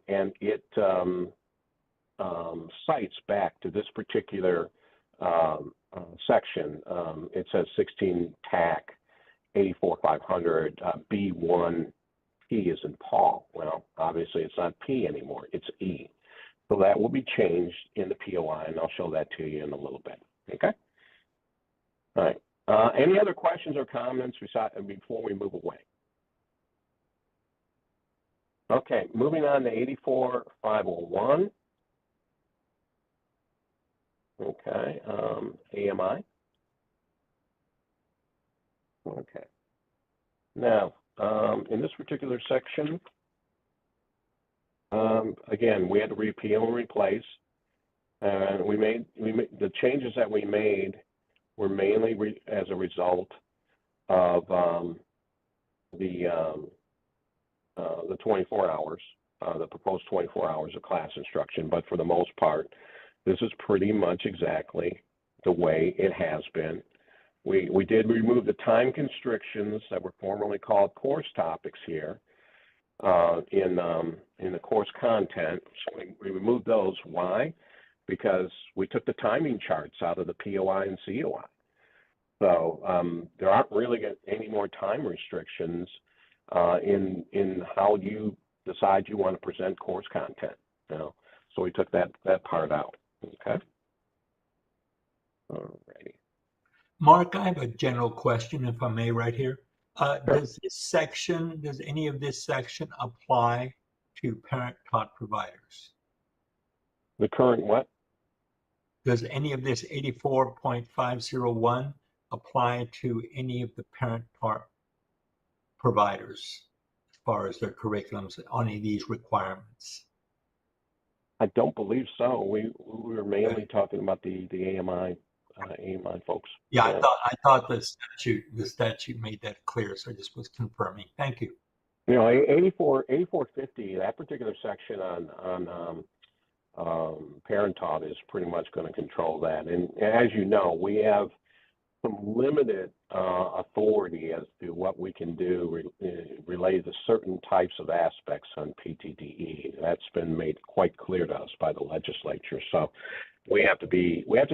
cites back to this particular section. It says 16 TAC 84500 B1 P is in Paul. Well, obviously it's not P anymore, it's E. So that will be changed in the POI, and I'll show that to you in a little bit. Okay? All right. Any other questions or comments before we move away? Okay, moving on to 84.501. Okay, AMI. Okay. Now, in this particular section, again, we had to repeal and replace, and we made the changes that we made were mainly as a result of the 24 hours, the proposed 24 hours of class instruction. But for the most part, this is pretty much exactly the way it has been. We did remove the time constrictions that were formerly called course topics here in the course content. So we removed those. Why? Because we took the timing charts out of the POI and COI. So there aren't really any more time restrictions in how you decide you want to present course content. So we took that part out. Okay. Alrighty. Mark, I have a general question, if I may, right here. Does any of this section apply to parent-taught providers? The current what? Does any of this 84.501 apply to any of the parent-taught providers as far as their curriculums on any of these requirements? I don't believe so. We were mainly talking about the AMI folks. Yeah, I thought the statute made that clear, so I just was confirming. Thank you. 8450, that particular section on parent taught is pretty much going to control that. And as you know, we have some limited authority as to what we can do related to certain types of aspects on PTDE. That's been made quite clear to us by the legislature. So we have to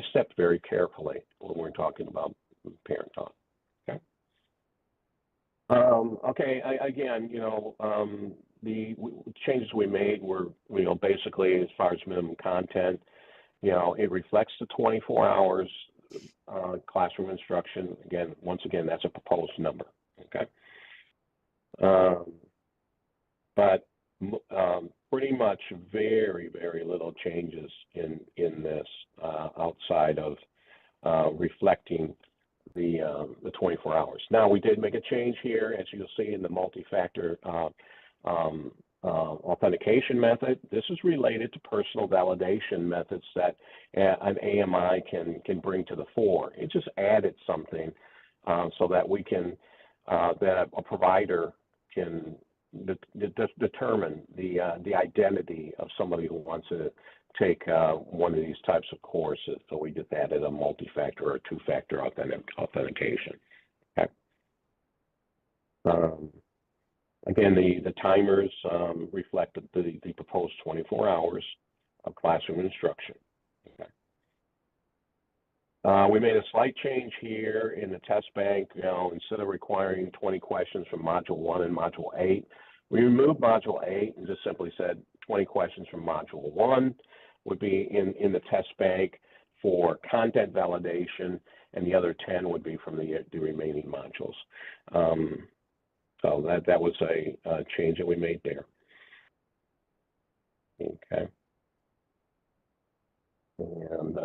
step very carefully when we're talking about parent taught. Okay. Okay. Again, the changes we made were, basically as far as minimum content, it reflects the 24 hours classroom instruction. Once again, that's a proposed number. Okay. But pretty much very, very little changes in this outside of reflecting the 24 hours. Now, we did make a change here, as you'll see in the multi-factor authentication method. This is related to personal validation methods that an AMI can bring to the fore. It just added something so that we can that a provider can determine the identity of somebody who wants to take one of these types of courses. So we just added a multi-factor or two-factor authentication. Okay. Again, the timers reflect the proposed 24 hours of classroom instruction. Okay. We made a slight change here in the test bank. You know, instead of requiring 20 questions from Module 1 and Module 8, we removed Module 8 and just simply said 20 questions from Module 1 would be in the test bank for content validation, and the other 10 would be from the remaining modules. So that was a change that we made there. Okay. And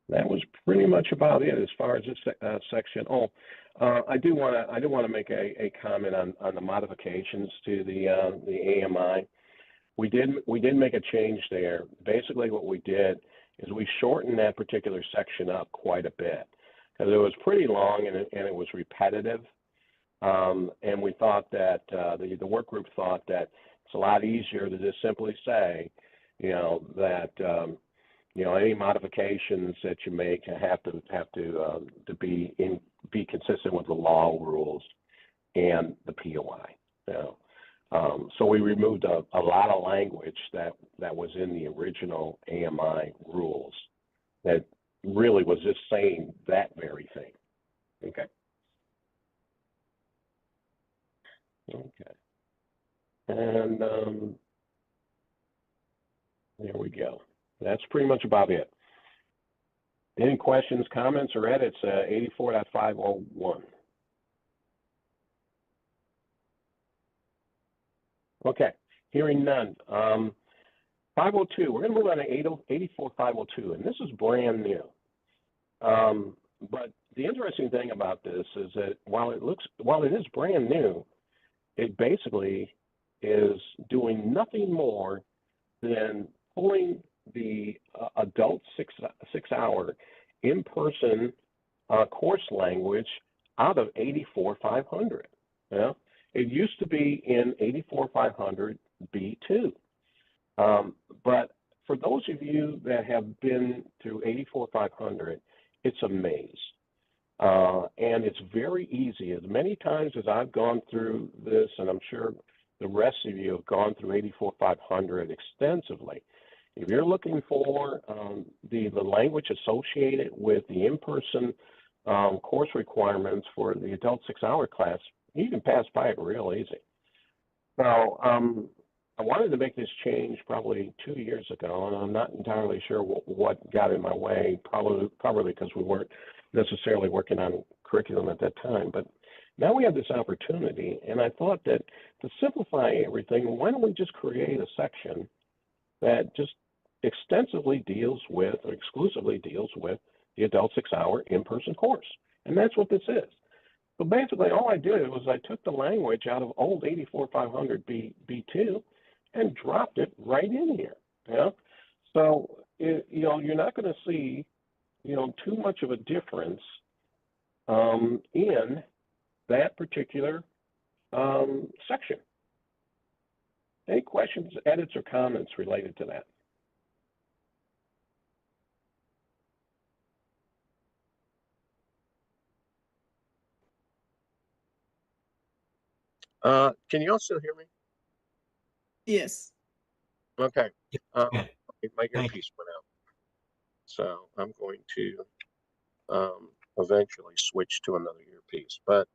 that was pretty much about it as far as this section. Oh, I do want to make a comment on the modifications to the AMI. We did make a change there. Basically, what we did is we shortened that particular section up quite a bit because it was pretty long and it was repetitive. And we thought that the work group thought that it's a lot easier to just simply say, you know, that you know, any modifications that you make have to be consistent with the law rules and the POI. You know? So we removed a lot of language that was in the original AMI rules that really was just saying that very thing. Okay. Okay. And there we go. That's pretty much about it. Any questions, comments, or edits? 84.501. Okay, hearing none. 502, we're going to move on to 84502, and this is brand new. But the interesting thing about this is that while it is brand new, it basically is doing nothing more than pulling the adult six-hour in-person course language out of 84500. Yeah? It used to be in 84500 B2. But for those of you that have been through 84500, it's a maze. And it's very easy. As many times as I've gone through this, and I'm sure the rest of you have gone through 84500 extensively, if you're looking for the language associated with the in-person course requirements for the adult 6-hour class, you can pass by it real easy. Now, I wanted to make this change probably 2 years ago, and I'm not entirely sure what got in my way, probably because we weren't necessarily working on curriculum at that time. But now we have this opportunity, and I thought that to simplify everything, why don't we just create a section that just extensively deals with, or exclusively deals with, the adult 6-hour in-person course. And that's what this is. So basically all I did was I took the language out of old 84500 B2 and dropped it right in here. Yeah. So you know, you're not going to see, you know, too much of a difference in that particular section. Any questions, edits, or comments related to that? Can you also hear me? Yes. Okay. Yeah. My earpiece went out. So I'm going to eventually switch to another earpiece. But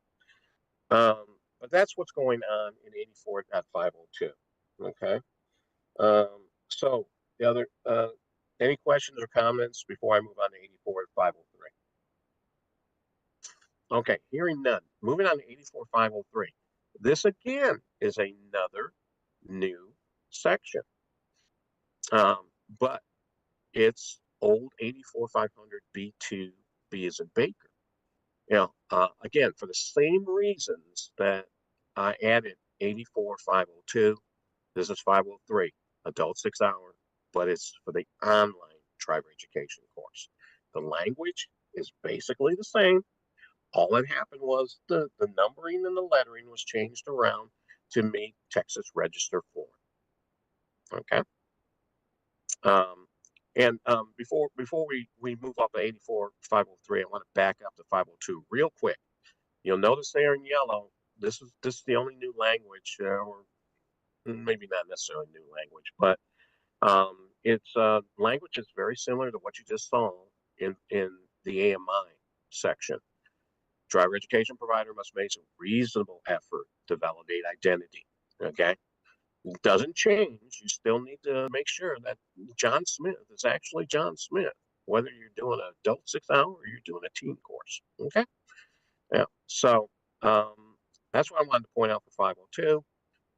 that's what's going on in 84.502. Okay. So the other any questions or comments before I move on to 84.503? Okay, hearing none. Moving on to 84.503. This again is another new section, but it's old 84500 B2 B as in Baker. Again, for the same reasons that I added 84502, this is 503, adult 6 hour, but it's for the online driver education course. The language is basically the same. All that happened was the numbering and the lettering was changed around to meet Texas Register form. Okay. Before we move off of 84503, I want to back up to 502 real quick. You'll notice there in yellow, this is the only new language, or maybe not necessarily new language, but it's language is very similar to what you just saw in the AMI section. Driver education provider must make a reasonable effort to validate identity. Okay. It doesn't change. You still need to make sure that John Smith is actually John Smith, whether you're doing an adult 6 hour or you're doing a teen course. Okay. Yeah. So that's what I wanted to point out for 502.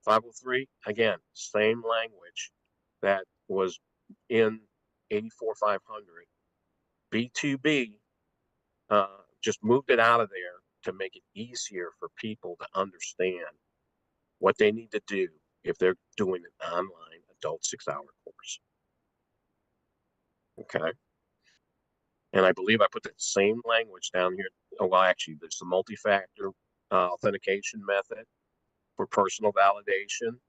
503, again, same language that was in 84500. B2B, just moved it out of there to make it easier for people to understand what they need to do if they're doing an online adult 6 hour course. Okay. And I believe I put the same language down here. Oh, well, actually, there's the multi-factor authentication method for personal validation.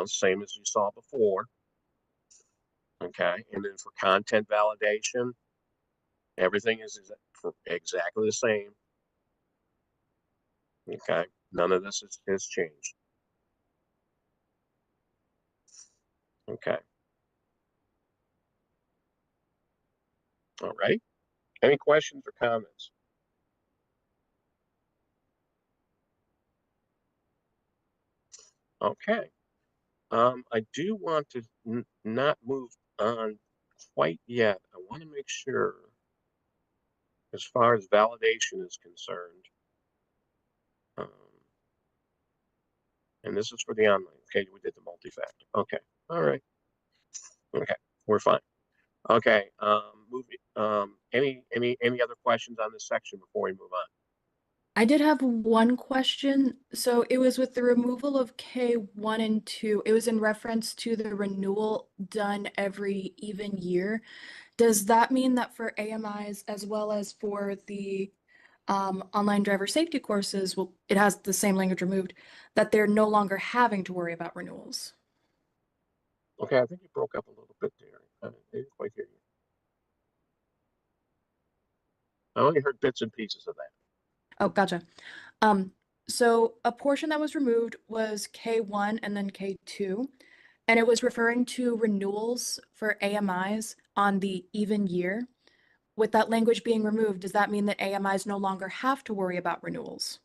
Same as you saw before. Okay. And then for content validation, everything is exactly the same. Okay. None of this has changed. Okay. All right. Any questions or comments? Okay. I do want to not move on quite yet. I want to make sure, as far as validation is concerned, and this is for the online. Okay, we did the multi-factor. Okay, all right. Okay, we're fine. Okay, any other questions on this section before we move on? I did have one question. So it was with the removal of K1 and 2. It was in reference to the renewal done every even year. Does that mean that for AMIs as well as for the online driver safety courses, well, it has the same language removed, that they're no longer having to worry about renewals? Okay, I think you broke up a little bit there. I didn't quite hear you. I only heard bits and pieces of that. Oh, gotcha. So a portion that was removed was K1 and then K2, and it was referring to renewals for AMIs on the even year. With that language being removed, does that mean that AMIs no longer have to worry about renewals?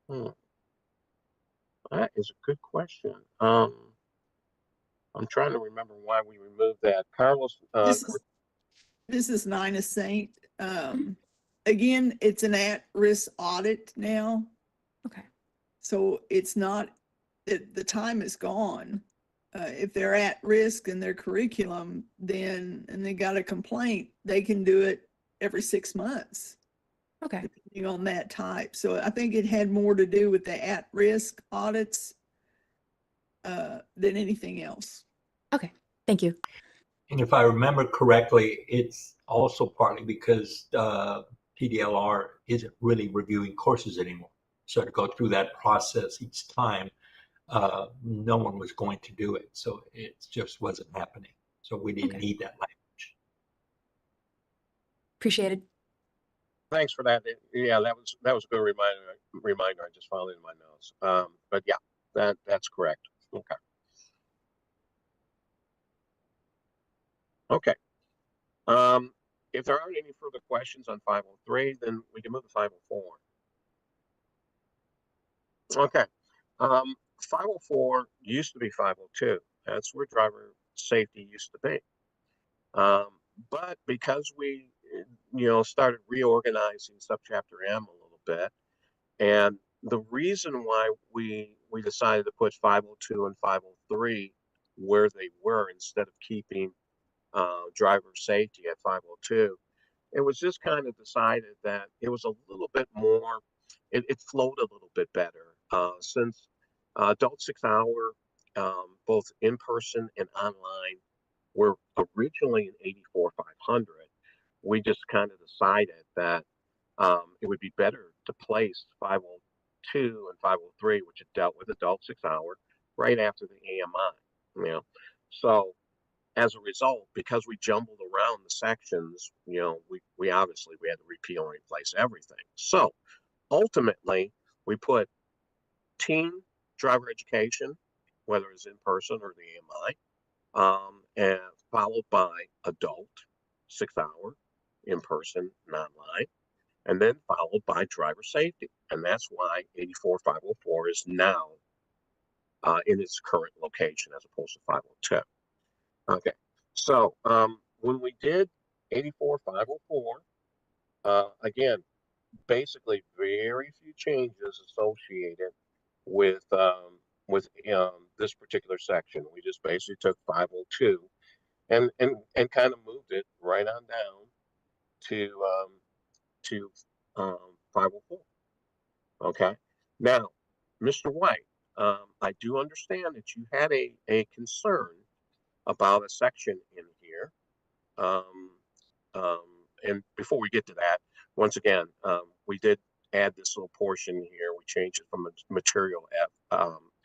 That is a good question. I'm trying to remember why we removed that. Carlos, This is Nina Saint. Again, it's an at-risk audit now. Okay. So it's not, the time is gone. If they're at risk in their curriculum, then, and they got a complaint, they can do it every 6 months. Okay. Depending on that type. So I think it had more to do with the at-risk audits than anything else. Okay, thank you. And if I remember correctly, it's also partly because PDLR isn't really reviewing courses anymore. So to go through that process each time, no one was going to do it. So it just wasn't happening. So we didn't need that language. Appreciated. Thanks for that. Yeah, that was a good reminder. I just found it in my notes. But yeah, that's correct. Okay. Okay. If there aren't any further questions on 503, then we can move to 504. Okay. 504 used to be 502. That's where driver safety used to be. But because we, started reorganizing subchapter M a little bit, And the reason why we decided to put 502 and 503 where they were instead of keeping driver safety at 502, it was just kind of decided that it was a little bit more, it flowed a little bit better since adult 6-hour, both in person and online, were originally in 84,500. We just kind of decided that it would be better to place 502 and 503, which had dealt with adult 6-hour, right after the AMI. You know, so as a result, because we jumbled around the sections, you know, we obviously we had to repeal and replace everything. So ultimately, we put teen driver education, whether it's in person or the AMI, and followed by adult 6-hour, in person and online, and then followed by driver safety. And that's why 84504 is now in its current location as opposed to 502. Okay, so when we did 84504, again, basically very few changes associated with this particular section. We just basically took 502 and kind of moved it right on down to 504. Okay, now, Mr. White, I do understand that you had a concern about a section in here. And before we get to that, once again, we did add this little portion here. We changed it from a material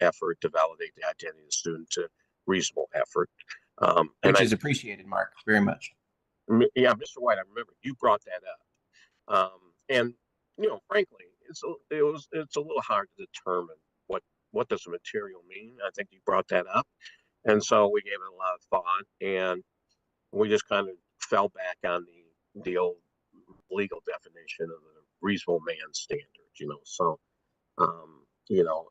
effort to validate the identity of the student to reasonable effort. Which is appreciated, Mark, very much. Yeah, Mr. White, I remember you brought that up. And, you know, frankly, it's a little hard to determine what does the material mean. I think you brought that up. And so we gave it a lot of thought, and we just kind of fell back on the old legal definition of the reasonable man standards, you know. So, you know,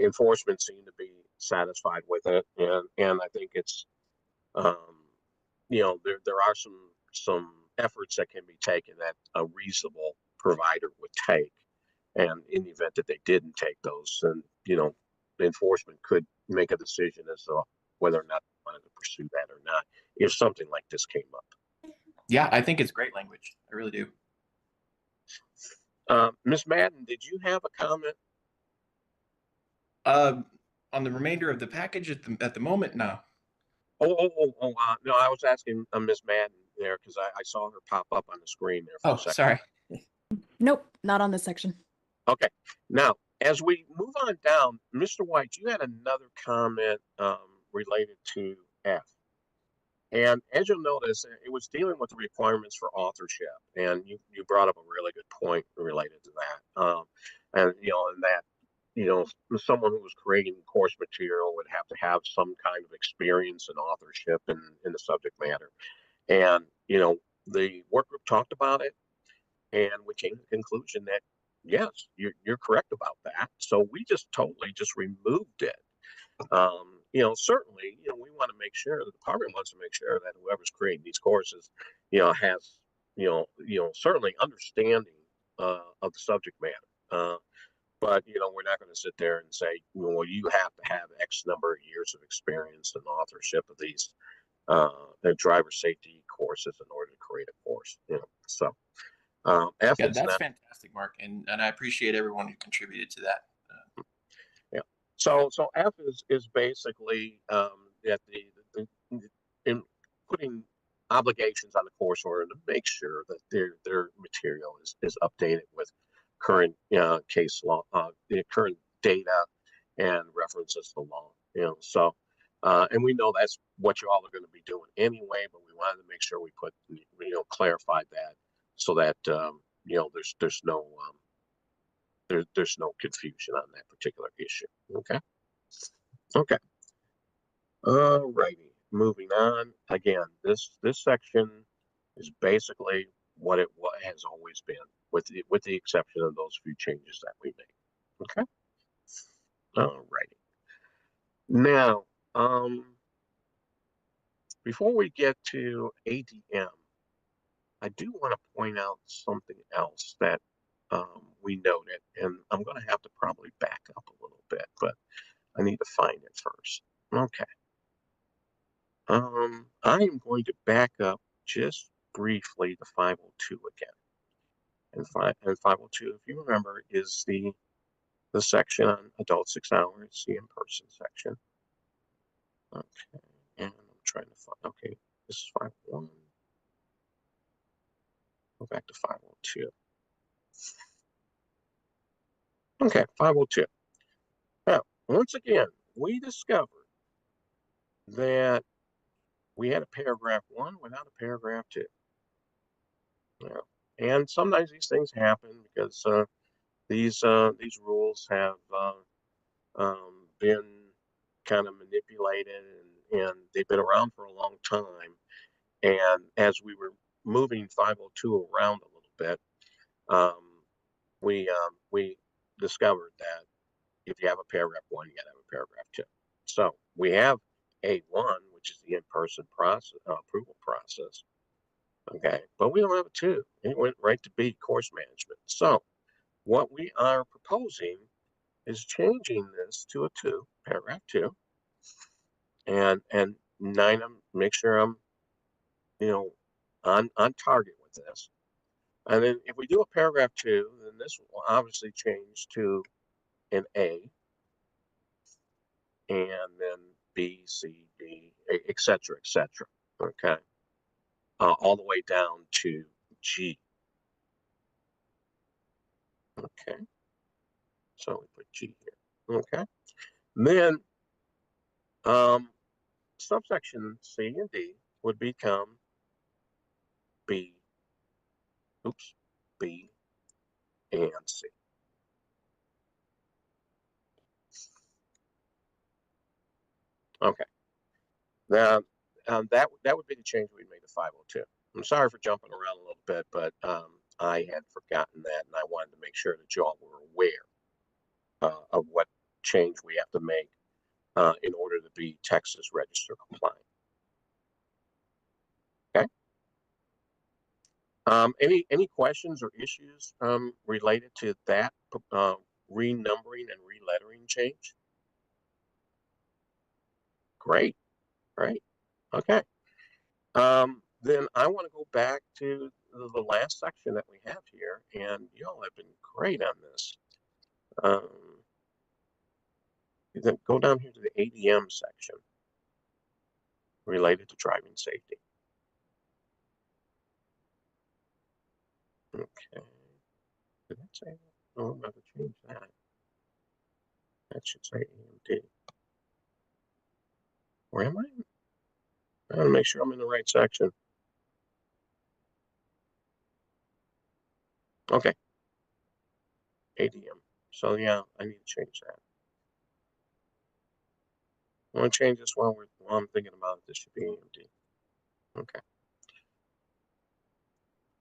enforcement seemed to be satisfied with it, and I think it's, you know, there are some efforts that can be taken that a reasonable provider would take, and in the event that they didn't take those, then, you know, the enforcement could make a decision as to whether or not they wanted to pursue that or not if something like this came up. Yeah, I think it's great language. I really do. Ms. Madden, did you have a comment? On the remainder of the package at the moment, no. No, I was asking Ms. Madden there because I saw her pop up on the screen there for a second. Sorry. Nope, not on this section. Okay. Now, as we move on down, Mr. White, you had another comment related to F. And as you'll notice, it was dealing with the requirements for authorship. And you brought up a really good point related to that. And, you know, and that, you know, someone who was creating course material would have to have some kind of experience in authorship in the subject matter. And, you know, the work group talked about it, and we came to the conclusion that, yes, you're correct about that. So we just totally removed it. You know, certainly, you know, we want to make sure, the department wants to make sure that whoever's creating these courses, you know, has, you know, certainly understanding of the subject matter. But, you know, we're not going to sit there and say, well, you have to have X number of years of experience in authorship of these driver safety courses in order to create a course, you know. So F Yeah, is that's not, fantastic, Mark, and I appreciate everyone who contributed to that. yeah. So F is basically that in putting obligations on the course order to make sure that their material is updated with current case law, current data, and references to law. You know, so and we know that's what you all are going to be doing anyway, but we wanted to make sure we put, you know, clarified that so that you know, there's no there's no confusion on that particular issue. Okay. Okay. All righty. Moving on. Again, this section is basically what has always been, with the exception of those few changes that we made. Okay. All righty. Now, before we get to ADM, I do want to point out something else that we note it, and I'm going to have to probably back up a little bit, but I need to find it first. Okay. I am going to back up just briefly to 502 again. And 502, if you remember, is the section on adult 6 hours, the in-person section. Okay, and I'm trying to find, okay, this is 501. Go back to 502. Okay, 502. Now, once again, we discovered that we had a paragraph 1 without a paragraph 2. Yeah. And sometimes these things happen because these rules have been kind of manipulated, and they've been around for a long time. And as we were moving 502 around a little bit, we discovered that if you have a paragraph 1, you got to have a paragraph 2. So we have A1, which is the in-person process approval process. Okay, but we don't have a 2. It went right to B, course management. So what we are proposing is changing this to a 2, paragraph 2, and 9, make sure I'm, on target with this. And then if we do a paragraph 2, then this will obviously change to an A, and then B, C, D, et cetera, okay? All the way down to G. Okay, so we put G here. Okay, then subsection C and D would become B, B and C. Okay, now that would be the change we made to 502. I'm sorry for jumping around a little bit, but I had forgotten that, and I wanted to make sure that you all were aware of what change we have to make in order to be Texas Register compliant. Okay. Any questions or issues related to that renumbering and relettering change? Great. Okay. Then I want to go back to the last section that we have here, and y'all have been great on this. Then go down here to the ADM section related to driving safety. Okay. Did that say that? Oh, I'm about to change that. That should say AMD. Where am I? I want to make sure I'm in the right section. Okay. ADM. So yeah, I need to change that. I want to change this while I'm thinking about it. This should be AMD. Okay.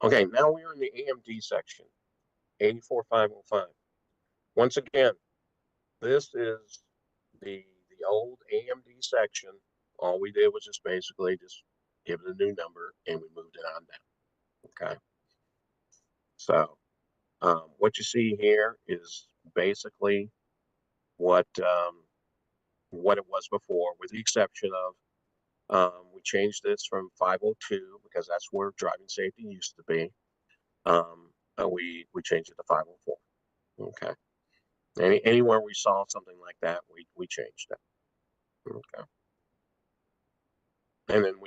Okay, now we're in the AMD section, 84505. Once again, this is the old AMD section. All we did was just basically just give it a new number, and we moved it on down. Okay. So what you see here is basically what it was before, with the exception of we changed this from 502 because that's where driving safety used to be. We changed it to 504. Okay. Anywhere we saw something like that, we changed it. Okay. And then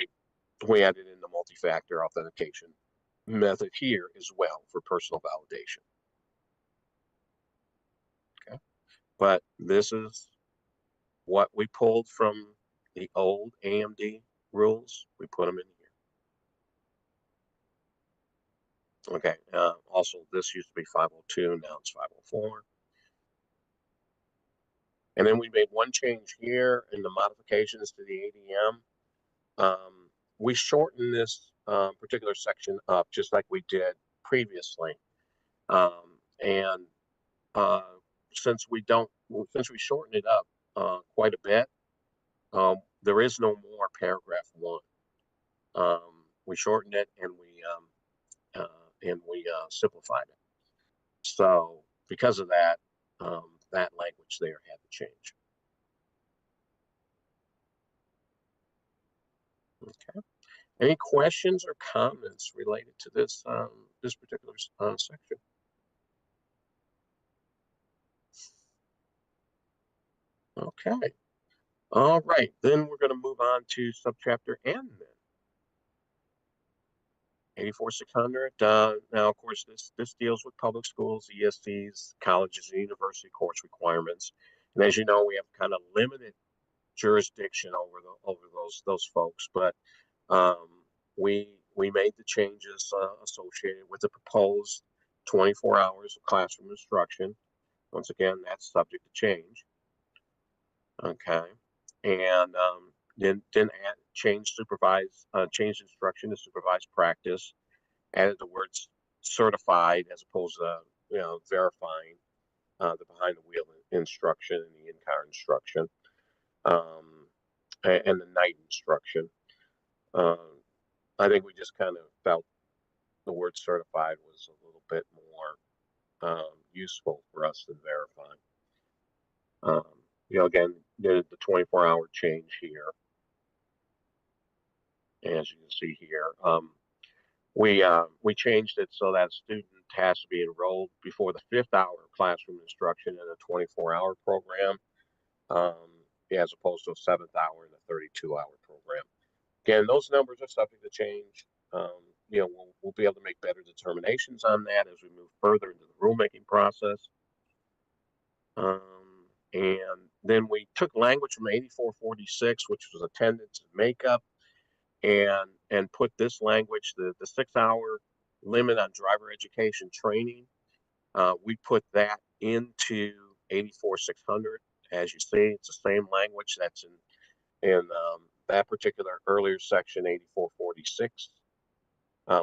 we added in the multi-factor authentication method here as well for personal validation. Okay. But this is what we pulled from the old AMD rules. We put them in here. Okay. Also, this used to be 502. Now it's 504. And then we made one change here in the modifications to the ADM. We shortened this particular section up just like we did previously. And since we shortened it up quite a bit, there is no more paragraph 1. We shortened it and we simplified it. So because of that, that language there had to change. Okay. Any questions or comments related to this this particular section? Okay. All right. Then we're going to move on to subchapter N then. 84600. Now, of course, this deals with public schools, ESCs, colleges, and university course requirements. And as you know, we have kind of limited jurisdiction over those folks, but we made the changes associated with the proposed 24 hours of classroom instruction. Once again, that's subject to change. Okay, and then change instruction to supervised practice. Added the words certified as opposed to verifying the behind the wheel instruction and the in-car instruction, and the night instruction. I think we just kind of felt the word certified was a little bit more useful for us than verifying. Again, the 24-hour change here, as you can see here. We changed it so that student has to be enrolled before the 5th hour of classroom instruction in a 24-hour program, as opposed to a 7th hour in a 32-hour program. Again, those numbers are subject to change. We'll be able to make better determinations on that as we move further into the rulemaking process. And then we took language from 8446, which was attendance and makeup, and put this language, the 6-hour limit on driver education training. We put that into 84600. As you see, it's the same language that's in that particular earlier section, 8446,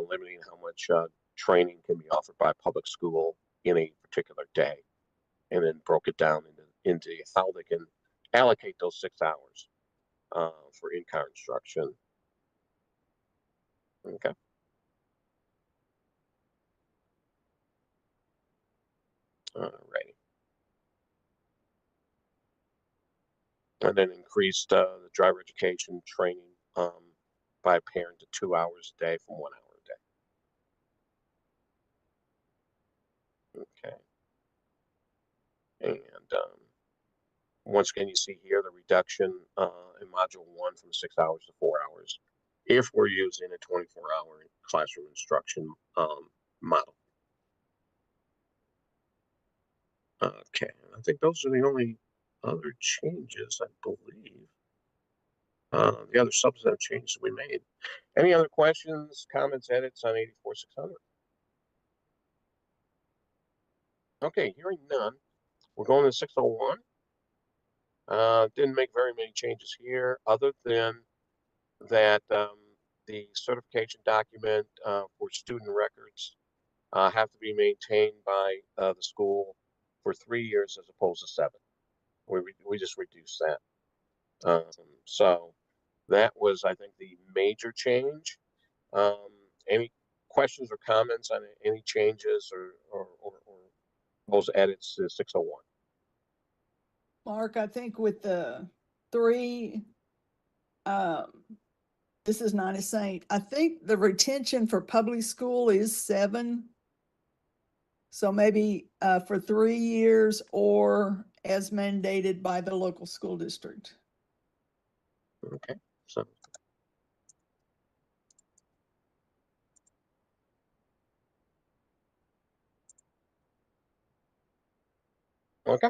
limiting how much training can be offered by a public school in a particular day, and then broke it down into how they can allocate those 6 hours for in-car instruction. Okay. All right. And then increased the driver education training by a parent to 2 hours a day from 1 hour a day. Okay. And once again, you see here the reduction in module 1 from 6 hours to 4 hours if we're using a 24-hour classroom instruction model. Okay, I think those are the only other changes, I believe. The other substantive changes we made. Any other questions, comments, edits on 84600? Okay, hearing none, we're going to 601. Didn't make very many changes here, other than that the certification document for student records have to be maintained by the school for 3 years as opposed to 7. We just reduced that. So that was, I think, the major change. Any questions or comments on any changes or those edits to 601? Mark, I think with the 3, this is not a saint. I think the retention for public school is 7. So maybe for 3 years or as mandated by the local school district. Okay, so. Okay.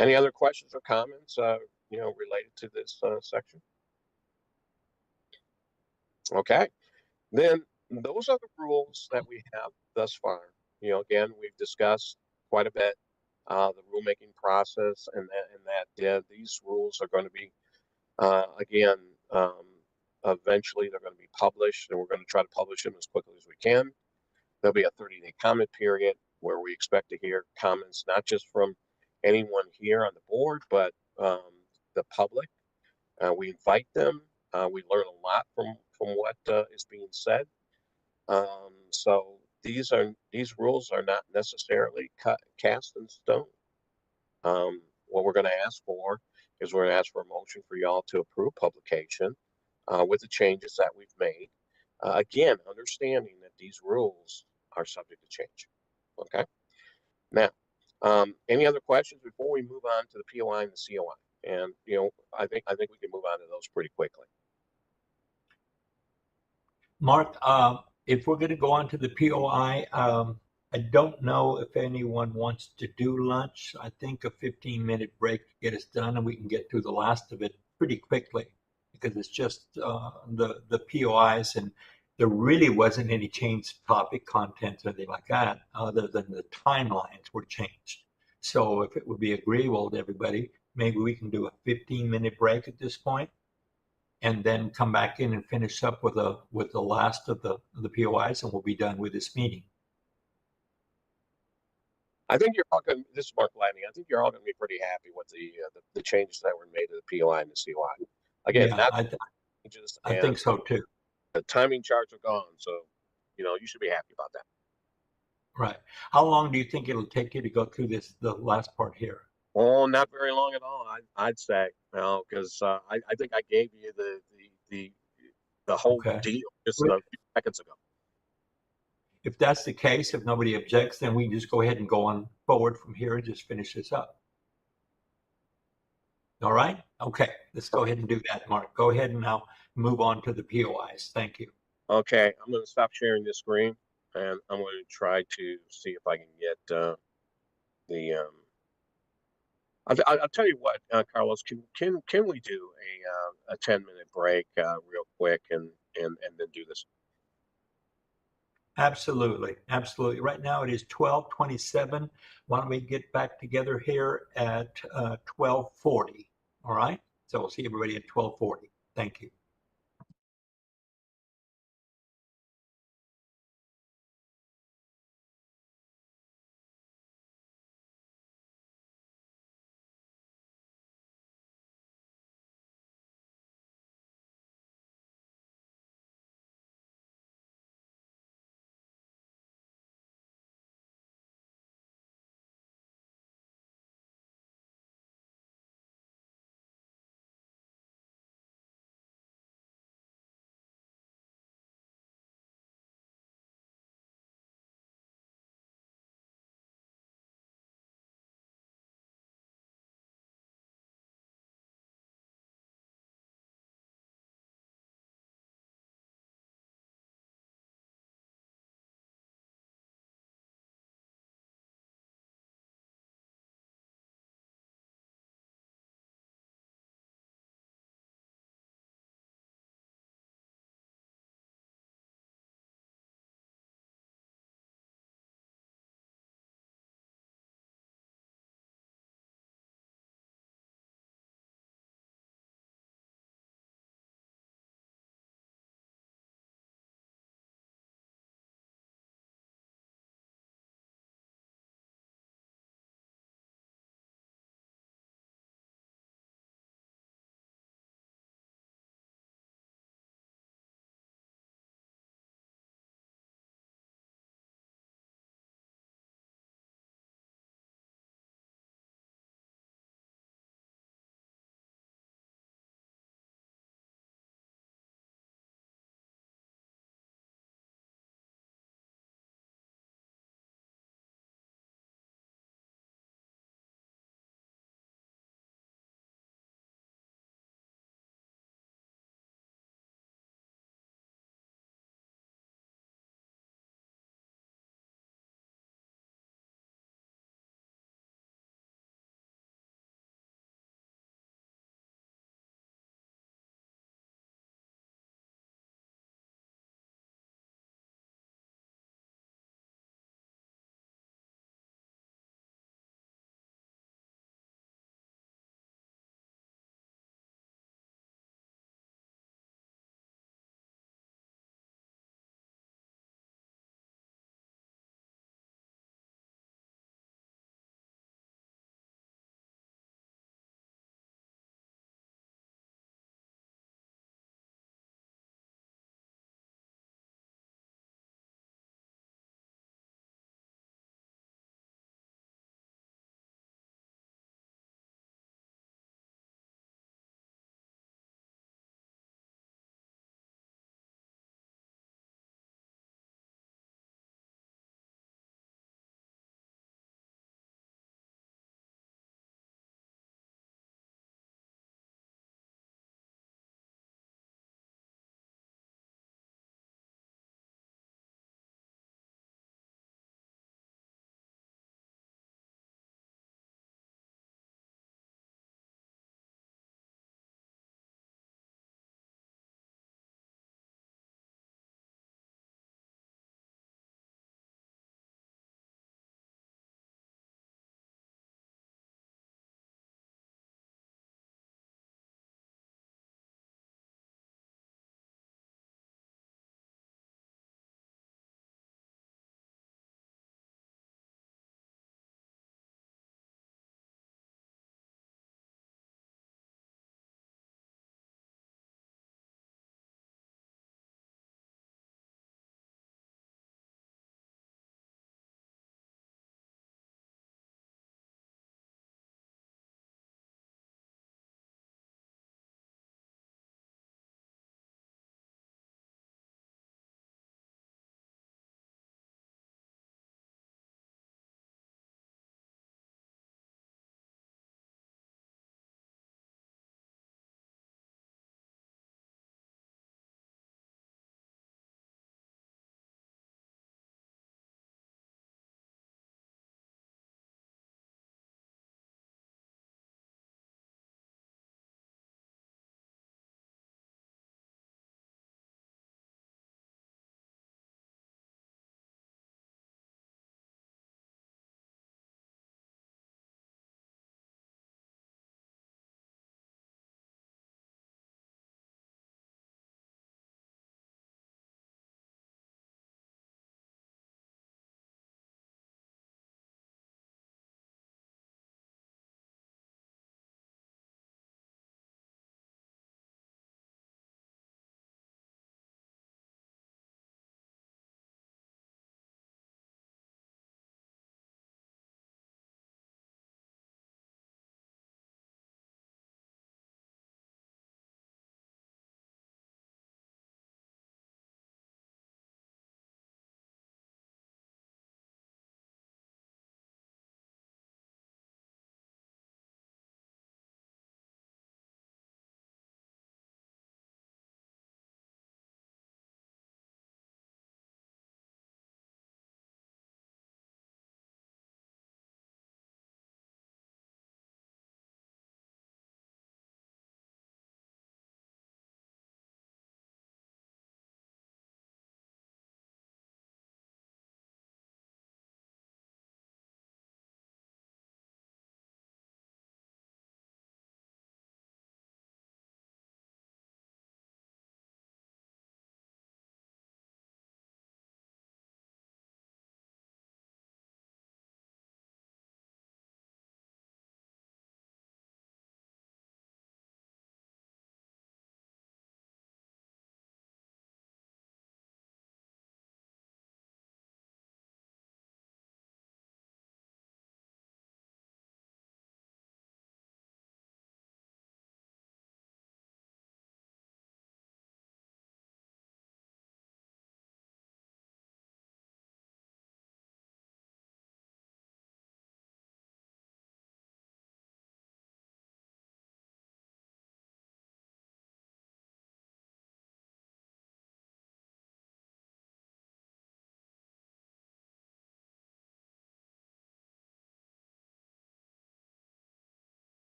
Any other questions or comments, related to this section? Okay, then those are the rules that we have thus far. Again, we've discussed quite a bit the rulemaking process, and that these rules are going to be, again, eventually they're going to be published, and we're going to try to publish them as quickly as we can. There'll be a 30-day comment period where we expect to hear comments, not just from anyone here on the board, but the public. We invite them. We learn a lot from what is being said. So these rules are not necessarily cast in stone. What we're going to ask for is we're going to ask for a motion for y'all to approve publication with the changes that we've made. Again, understanding that these rules are subject to change. Okay. Now, any other questions before we move on to the POI and the COI? And I think we can move on to those pretty quickly. Mark, if we're going to go on to the POI, I don't know if anyone wants to do lunch. I think a 15-minute break to get us done, and we can get through the last of it pretty quickly because it's just the POIs, and there really wasn't any change to topic content or anything like that, other than the timelines were changed. So if it would be agreeable to everybody, maybe we can do a 15-minute break at this point, and then come back in and finish up with the last of the POIs, and we'll be done with this meeting. I think you're all going. This is Mark Lightning. I think you're all going to be pretty happy with the changes that were made to the POI and the COI. Again, Yeah, I think so too. The timing charts are gone, so you should be happy about that. Right. How long do you think it'll take you to go through the last part here? Oh, not very long at all. I'd say, because I think I gave you the whole deal just a few seconds ago. If that's the case, if nobody objects, then we can just go ahead and go on forward from here and just finish this up. All right? Okay, let's go ahead and do that, Mark. Go ahead and now move on to the POIs. Thank you. Okay, I'm going to stop sharing this screen, and I'm going to try to see if I can get I'll tell you what, Carlos, can we do a 10-minute break real quick and then do this? Absolutely. Absolutely. Right now it is 12:27. Why don't we get back together here at 12:40? All right. So we'll see everybody at 12:40. Thank you.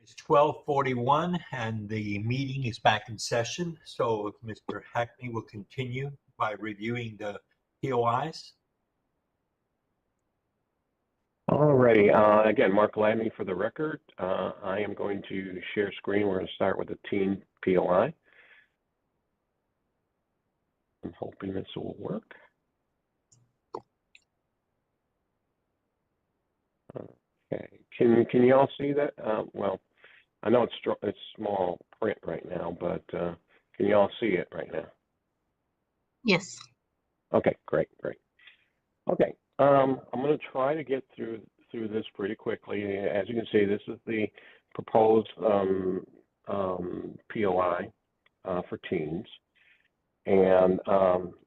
It's 12:41 and the meeting is back in session. So if Mr. Hackney will continue by reviewing the POIs. Alrighty, again, Mark Ladney for the record. I am going to share screen. We're going to start with the teen POI. I'm hoping this will work. Okay, can you all see that? Well, I know it's small print right now, but can you all see it right now? Yes. Okay, great. Okay, I'm going to try to get through this pretty quickly. As you can see, this is the proposed POI for teens, and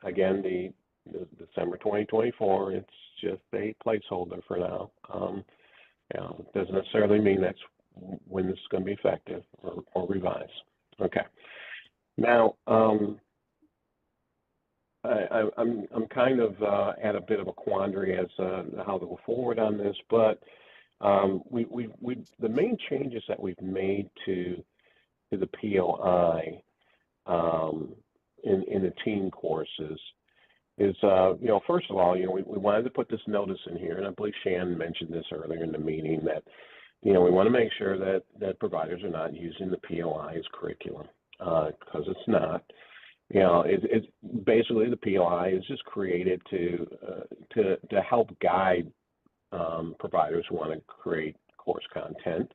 again, the December 2024. It's just a placeholder for now. It doesn't necessarily mean that's when this is going to be effective or revised. Okay. Now, I'm kind of at a bit of a quandary as how to go forward on this, but the main changes that we've made to the POI in the teen courses is, first of all, we wanted to put this notice in here, and I believe Shannon mentioned this earlier in the meeting, that, we want to make sure that providers are not using the POI as curriculum, because it's not. It's basically the POI is just created to help guide providers who want to create course content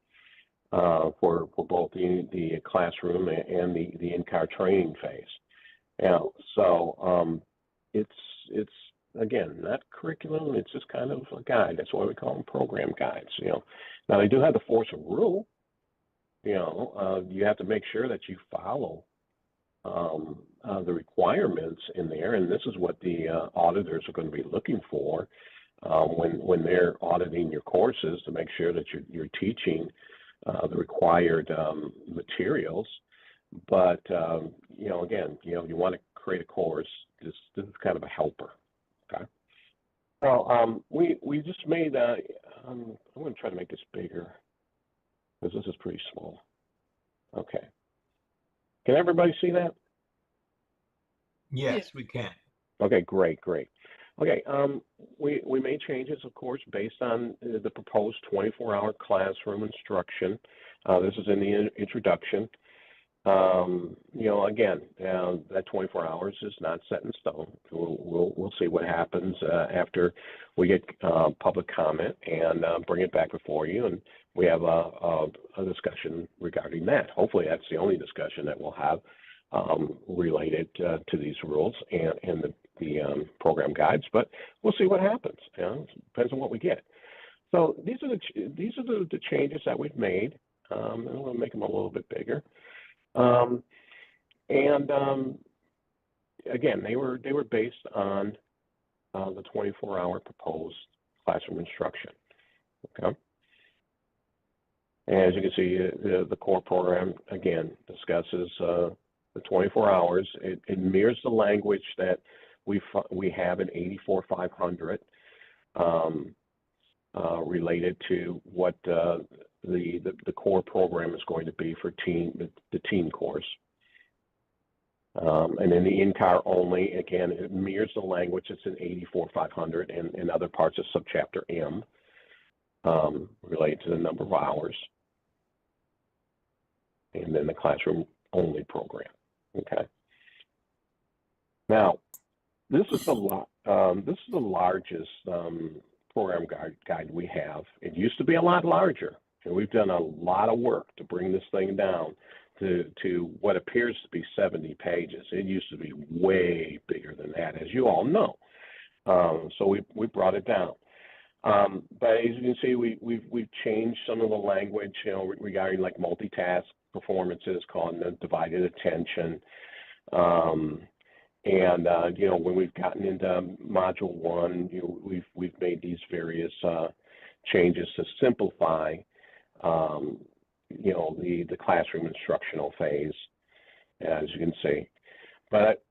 for both the classroom and the in-car training phase. So it's again not curriculum. It's just kind of a guide. That's why we call them program guides. Now they do have the force of rule. You have to make sure that you follow the requirements in there, and this is what the auditors are going to be looking for when they're auditing your courses, to make sure that you're teaching the required materials. But again, you want to create a course. This is kind of a helper. Okay. Well, we just made. I'm going to try to make this bigger because this is pretty small. Okay. Can everybody see that? Yes, we can. Okay, great. Okay, we made changes, of course, based on the proposed 24-hour classroom instruction. This is in the introduction. Again, that 24 hours is not set in stone. We'll see what happens after we get public comment and bring it back before you, and we have a discussion regarding that. Hopefully, that's the only discussion that we'll have related to these rules and the program guides. But we'll see what happens. It depends on what we get. So these are the changes that we've made. And I'm going to make them a little bit bigger. Again, they were based on the 24-hour proposed classroom instruction. Okay. And as you can see, the core program again discusses the 24 hours. It mirrors the language that we have in 84-500 related to what the core program is going to be for the teen course. And in the in-car only, again, it mirrors the language that's in 84-500 and other parts of subchapter M related to the number of hours. And then the classroom only program. Okay. Now, this is the largest program guide we have. It used to be a lot larger, and we've done a lot of work to bring this thing down to what appears to be 70 pages. It used to be way bigger than that, as you all know. So we brought it down. But as you can see, we've changed some of the language, regarding like multitask performances, calling them divided attention. When we've gotten into module 1, we've made these various changes to simplify, the classroom instructional phase, as you can see. But,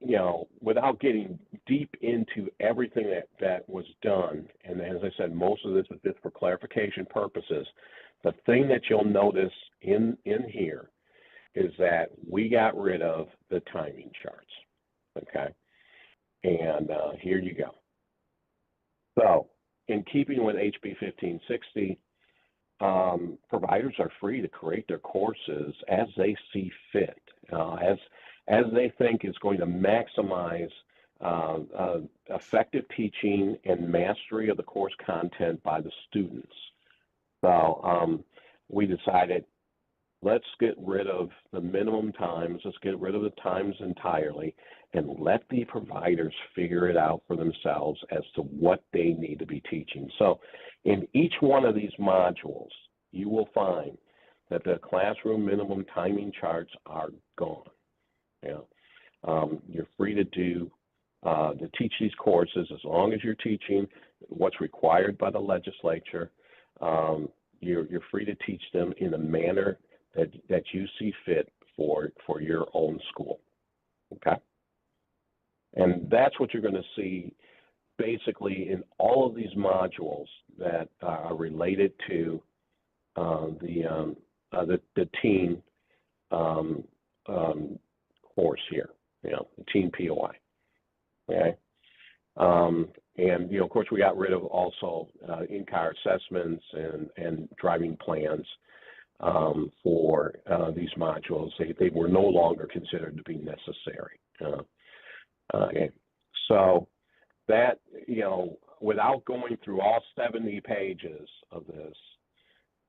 without getting deep into everything that was done, and as I said, most of this is just for clarification purposes, The thing that you'll notice in here is that we got rid of the timing charts, okay? And here you go. So in keeping with HB 1560, providers are free to create their courses as they see fit, as they think is going to maximize effective teaching and mastery of the course content by the students. So we decided, let's get rid of the minimum times, let's get rid of the times entirely, and let the providers figure it out for themselves as to what they need to be teaching. So in each one of these modules, you will find that the classroom minimum timing charts are gone. You're free to teach these courses as long as you're teaching what's required by the legislature. You're free to teach them in a manner that you see fit for your own school, okay? And that's what you're going to see basically in all of these modules that are related to the teen course here, the teen POI, okay? And, of course, we got rid of also in-car assessments and driving plans for these modules. They were no longer considered to be necessary. Okay. So that, without going through all 70 pages of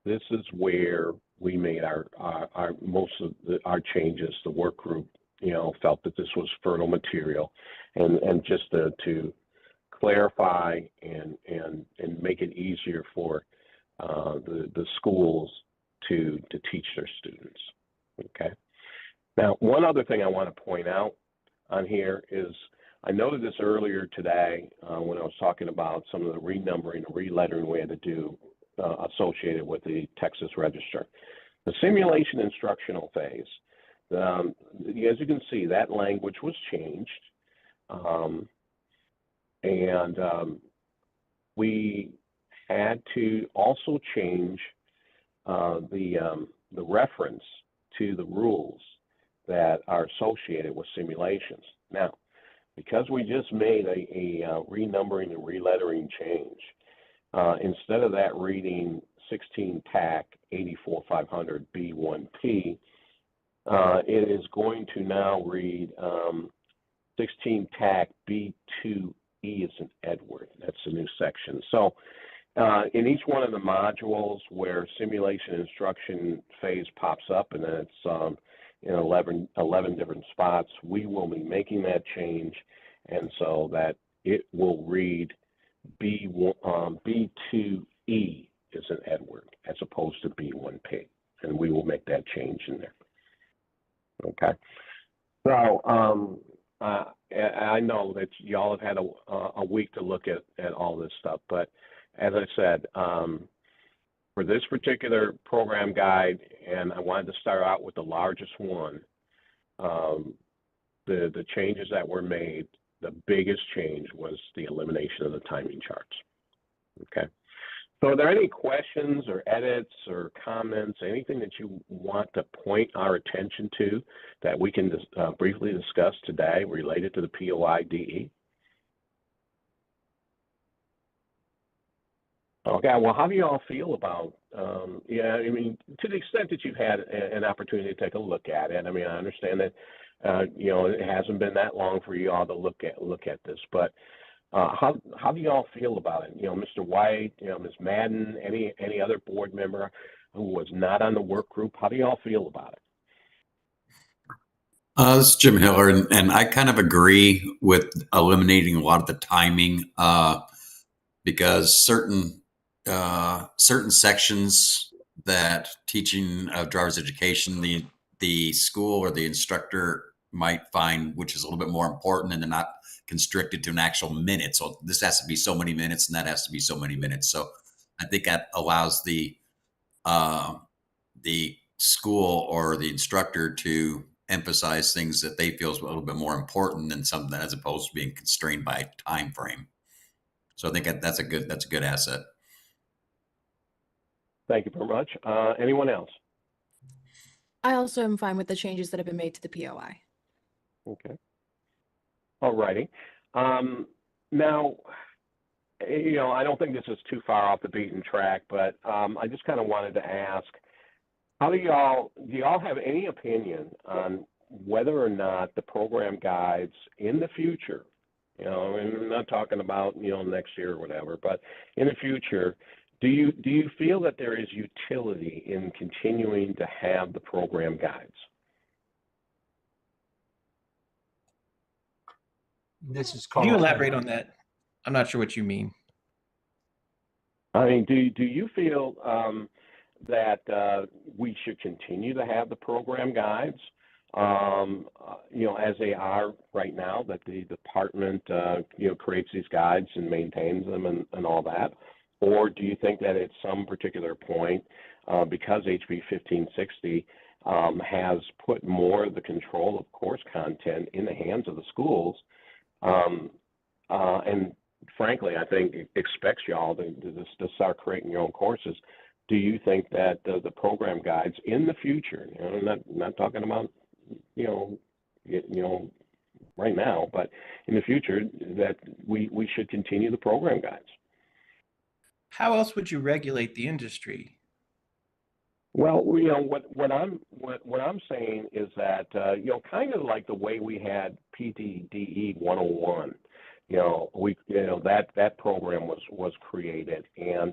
this is where we made our most of our changes. The work group, felt that this was fertile material, and just to clarify and make it easier for the schools to teach their students. Okay. Now, one other thing I want to point out on here is, I noted this earlier today when I was talking about some of the renumbering and relettering we had to do associated with the Texas Register. The simulation instructional phase, as you can see, that language was changed. We had to also change the reference to the rules that are associated with simulations. Now, because we just made a renumbering and relettering change, instead of that reading 16 TAC 84500 B1P, it is going to now read 16 TAC B2E as in Edward. That's a new section. So in each one of the modules where simulation instruction phase pops up, and then it's in 11 different spots, we will be making that change, and so that it will read B2E is an Edward as opposed to B1P, and we will make that change in there. Okay. So I know that y'all have had a week to look at all this stuff, but as I said, for this particular program guide, and I wanted to start out with the largest one, the changes that were made, the biggest change was the elimination of the timing charts. Okay. So are there any questions or edits or comments, anything that you want to point our attention to that we can briefly discuss today related to the POI-DE? Okay, well, how do you all feel about, to the extent that you've had an opportunity to take a look at it? I mean, I understand that, it hasn't been that long for you all to look at this, but how do you all feel about it? Mr. White, Ms. Madden, any other board member who was not on the work group, how do you all feel about it? This is Jim Hiller, and I kind of agree with eliminating a lot of the timing because certain sections that teaching of driver's education, the school or the instructor might find, which is a little bit more important, and they're not constricted to an actual minute. So this has to be so many minutes, and that has to be so many minutes. So I think that allows the school or the instructor to emphasize things that they feel is a little bit more important than something, as opposed to being constrained by time frame. So I think that's a good asset. Thank you very much. Anyone else? I also am fine with the changes that have been made to the POI. Okay. All righty. Now, I don't think this is too far off the beaten track, but I just kind of wanted to ask, how do y'all have any opinion on whether or not the program guides in the future, and I'm not talking about, next year or whatever, but in the future, do you feel that there is utility in continuing to have the program guides? This is Can you Carlos. elaborate on that? I'm not sure what you mean. I mean, do you feel that we should continue to have the program guides, as they are right now, that the department, creates these guides and maintains them and all that? Or do you think that at some particular point, because HB 1560 has put more of the control of course content in the hands of the schools, and frankly, I think expects y'all to start creating your own courses, do you think that the program guides in the future, not talking about, right now, but in the future, that we should continue the program guides? How else would you regulate the industry? Well, what I'm saying is that kind of like the way we had PTDE 101, that program was created, and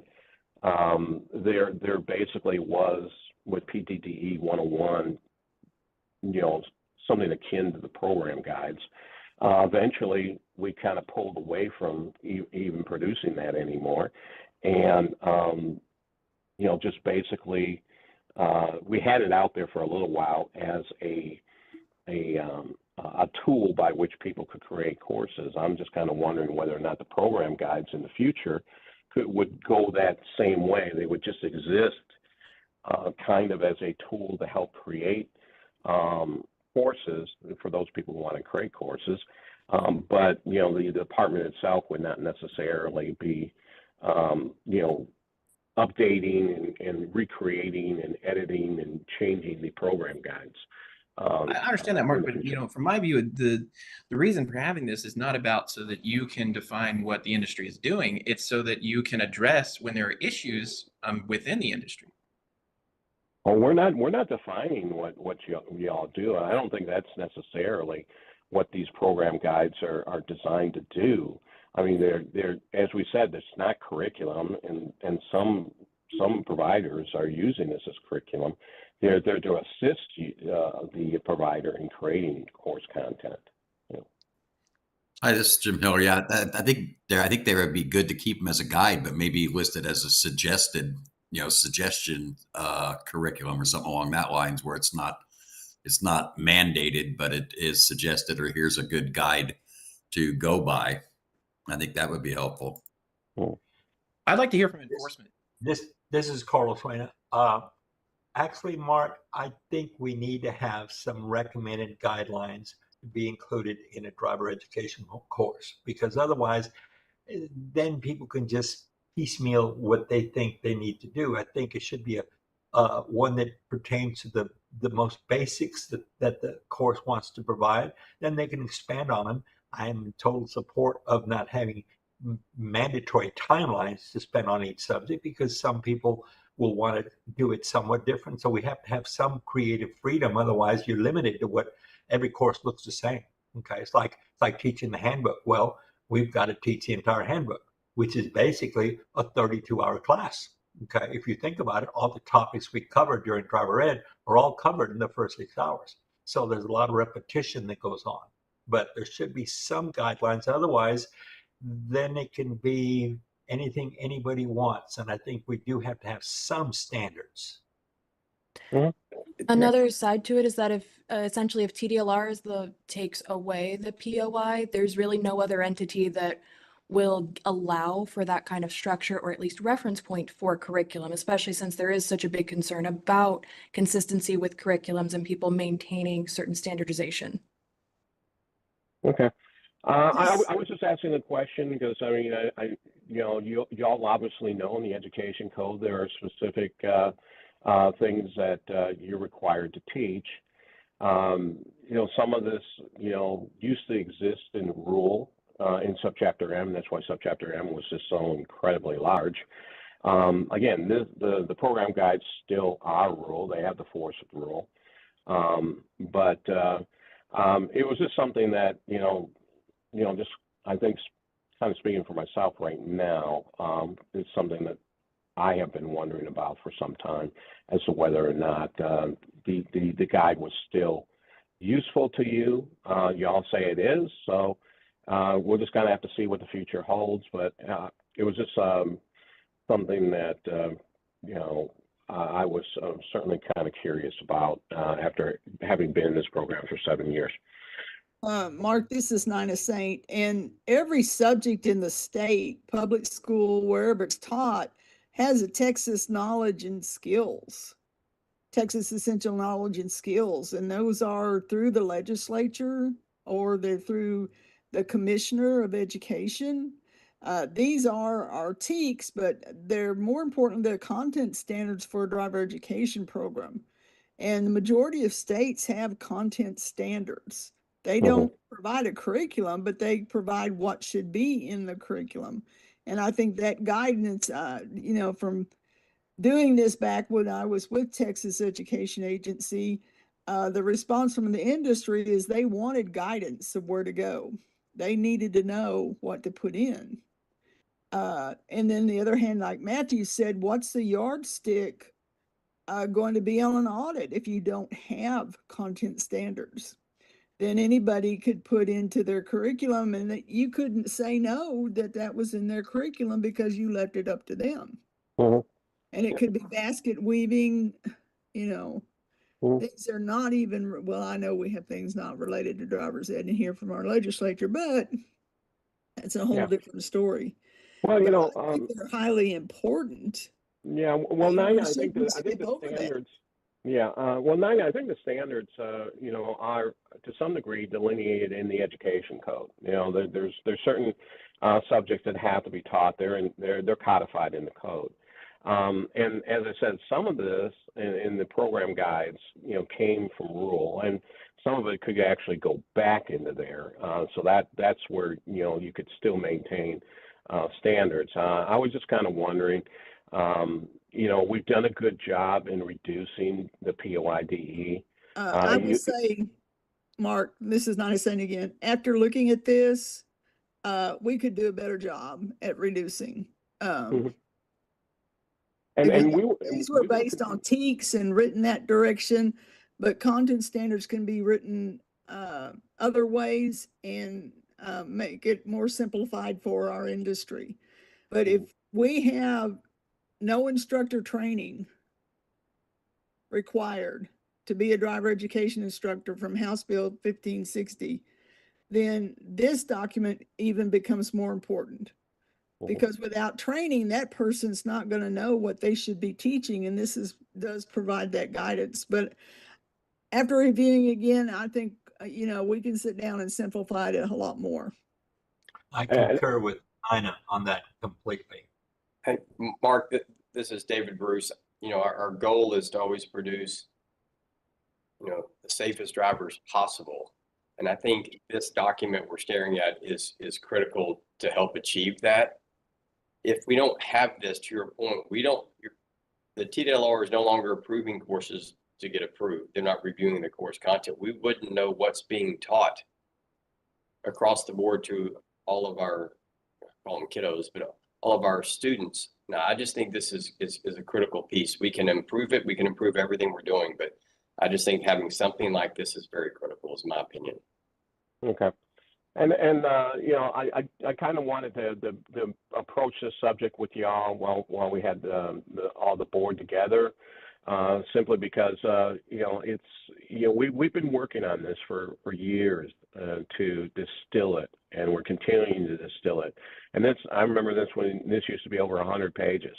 there basically was with PTDE 101, something akin to the program guides. Eventually, we kind of pulled away from even producing that anymore, and just basically. We had it out there for a little while as a tool by which people could create courses. I'm just kind of wondering whether or not the program guides in the future would go that same way. They would just exist kind of as a tool to help create courses for those people who want to create courses. But, the department itself would not necessarily be, updating and recreating and editing and changing the program guides. I understand that, Mark, but from my view, the reason for having this is not about so that you can define what the industry is doing. It's so that you can address when there are issues within the industry. Well, we're not defining what y'all do. I don't think that's necessarily what these program guides are designed to do. I mean, they're as we said, it's not curriculum, and some providers are using this as curriculum. They're to assist the provider in creating course content. Hi, this is Jim Hiller. Yeah, I think they would be good to keep them as a guide, but maybe listed as a suggestion curriculum or something along that lines, where it's not mandated, but it is suggested, or here's a good guide to go by. I think that would be helpful. I'd like to hear from enforcement. This is Carlos Reina. Actually, Mark, I think we need to have some recommended guidelines to be included in a driver education course, because otherwise, then people can just piecemeal what they think they need to do. I think it should be a one that pertains to the most basics that the course wants to provide. Then they can expand on them. I am in total support of not having mandatory timelines to spend on each subject, because some people will want to do it somewhat different. So we have to have some creative freedom. Otherwise, you're limited to what every course looks the same. Okay, it's like teaching the handbook. Well, we've got to teach the entire handbook, which is basically a 32-hour class. Okay, if you think about it, all the topics we covered during driver ed are all covered in the first 6 hours. So there's a lot of repetition that goes on. But there should be some guidelines. Otherwise, then it can be anything anybody wants. And I think we do have to have some standards. Another side to it is that if essentially if TDLR takes away the POI, there's really no other entity that will allow for that kind of structure, or at least reference point for curriculum, especially since there is such a big concern about consistency with curriculums and people maintaining certain standardization. Okay. I was just asking the question because I mean, y'all obviously know in the education code there are specific things that you're required to teach. Some of this, used to exist in rule in subchapter M. That's why subchapter M was just so incredibly large. Again, the program guides still are rule. They have the force of rule. But it was just something that, just I think kind of speaking for myself right now, it's something that I have been wondering about for some time as to whether or not the guide was still useful to you. Y'all say it is, so we're just gonna have to see what the future holds. But it was just something that I was certainly kind of curious about after having been in this program for 7 years. Mark, this is Nina Saint, and every subject in the state, public school, wherever it's taught, has a Texas knowledge and skills, Texas essential knowledge and skills, and those are through the legislature or they're through the commissioner of education. These are our TEKS, but they're more important, they're content standards for a driver education program. And the majority of states have content standards. They don't provide a curriculum, but they provide what should be in the curriculum. And I think that guidance, from doing this back when I was with Texas Education Agency, the response from the industry is they wanted guidance of where to go. They needed to know what to put in. And then the other hand, like Matthew said, what's the yardstick going to be on an audit if you don't have content standards? Then anybody could put into their curriculum, and that you couldn't say no that was in their curriculum because you left it up to them. And it could be basket weaving, things are not even, well, I know we have things not related to driver's ed in here from our legislature, but that's a whole different story. Well, I think they're highly important. Yeah, well, Nina, I think the standards. Yeah, well, Nina, I think the standards, are to some degree delineated in the education code. There's certain subjects that have to be taught there, and they're codified in the code. And as I said, some of this in the program guides, came from rule, and some of it could actually go back into there. So that's where you could still maintain standards. I was just kind of wondering. We've done a good job in reducing the POIDE. I would say, Mark, this is Nina saying again, after looking at this, we could do a better job at reducing. These were based on TEKS and written that direction, but content standards can be written other ways and make it more simplified for our industry. But if we have no instructor training required to be a driver education instructor from House Bill 1560, then this document even becomes more important. Because without training, that person's not going to know what they should be teaching, and this does provide that guidance. But after reviewing again, I think we can sit down and simplify it a lot more. I concur with Nina on that completely. Hey, Mark, this is David Bruce. Our goal is to always produce, the safest drivers possible. And I think this document we're staring at is critical to help achieve that. If we don't have this, to your point, the TDLR is no longer approving courses to get approved. They're not reviewing the course content. We wouldn't know what's being taught across the board to all of our, I call them kiddos, but all of our students. Now, I just think this is a critical piece. We can improve it. We can improve everything we're doing, but I just think having something like this is very critical, is my opinion. Okay. And I kind of wanted to approach this subject with y'all while we had all the board together, simply because we've been working on this for years to distill it, and we're continuing to distill it. And I remember this when this used to be over 100 pages.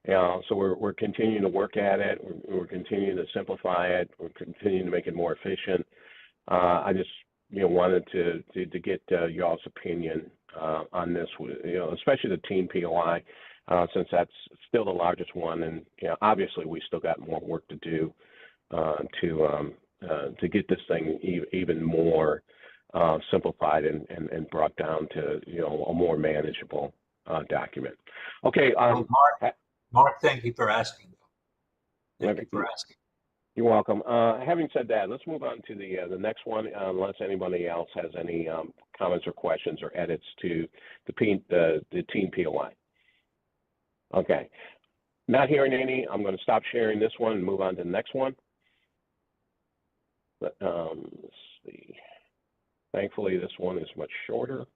So we're continuing to work at it. We're continuing to simplify it. We're continuing to make it more efficient. I just wanted to get y'all's opinion on this, especially the teen POI, since that's still the largest one, and obviously we still got more work to do to get this thing even more simplified and brought down to a more manageable document. Okay, Mark, thank you for asking. Thank you for asking. You're welcome. Having said that, let's move on to the next one, unless anybody else has any comments or questions or edits to the teen POI. Okay, not hearing any. I'm going to stop sharing this one and move on to the next one. But, let's see. Thankfully, this one is much shorter.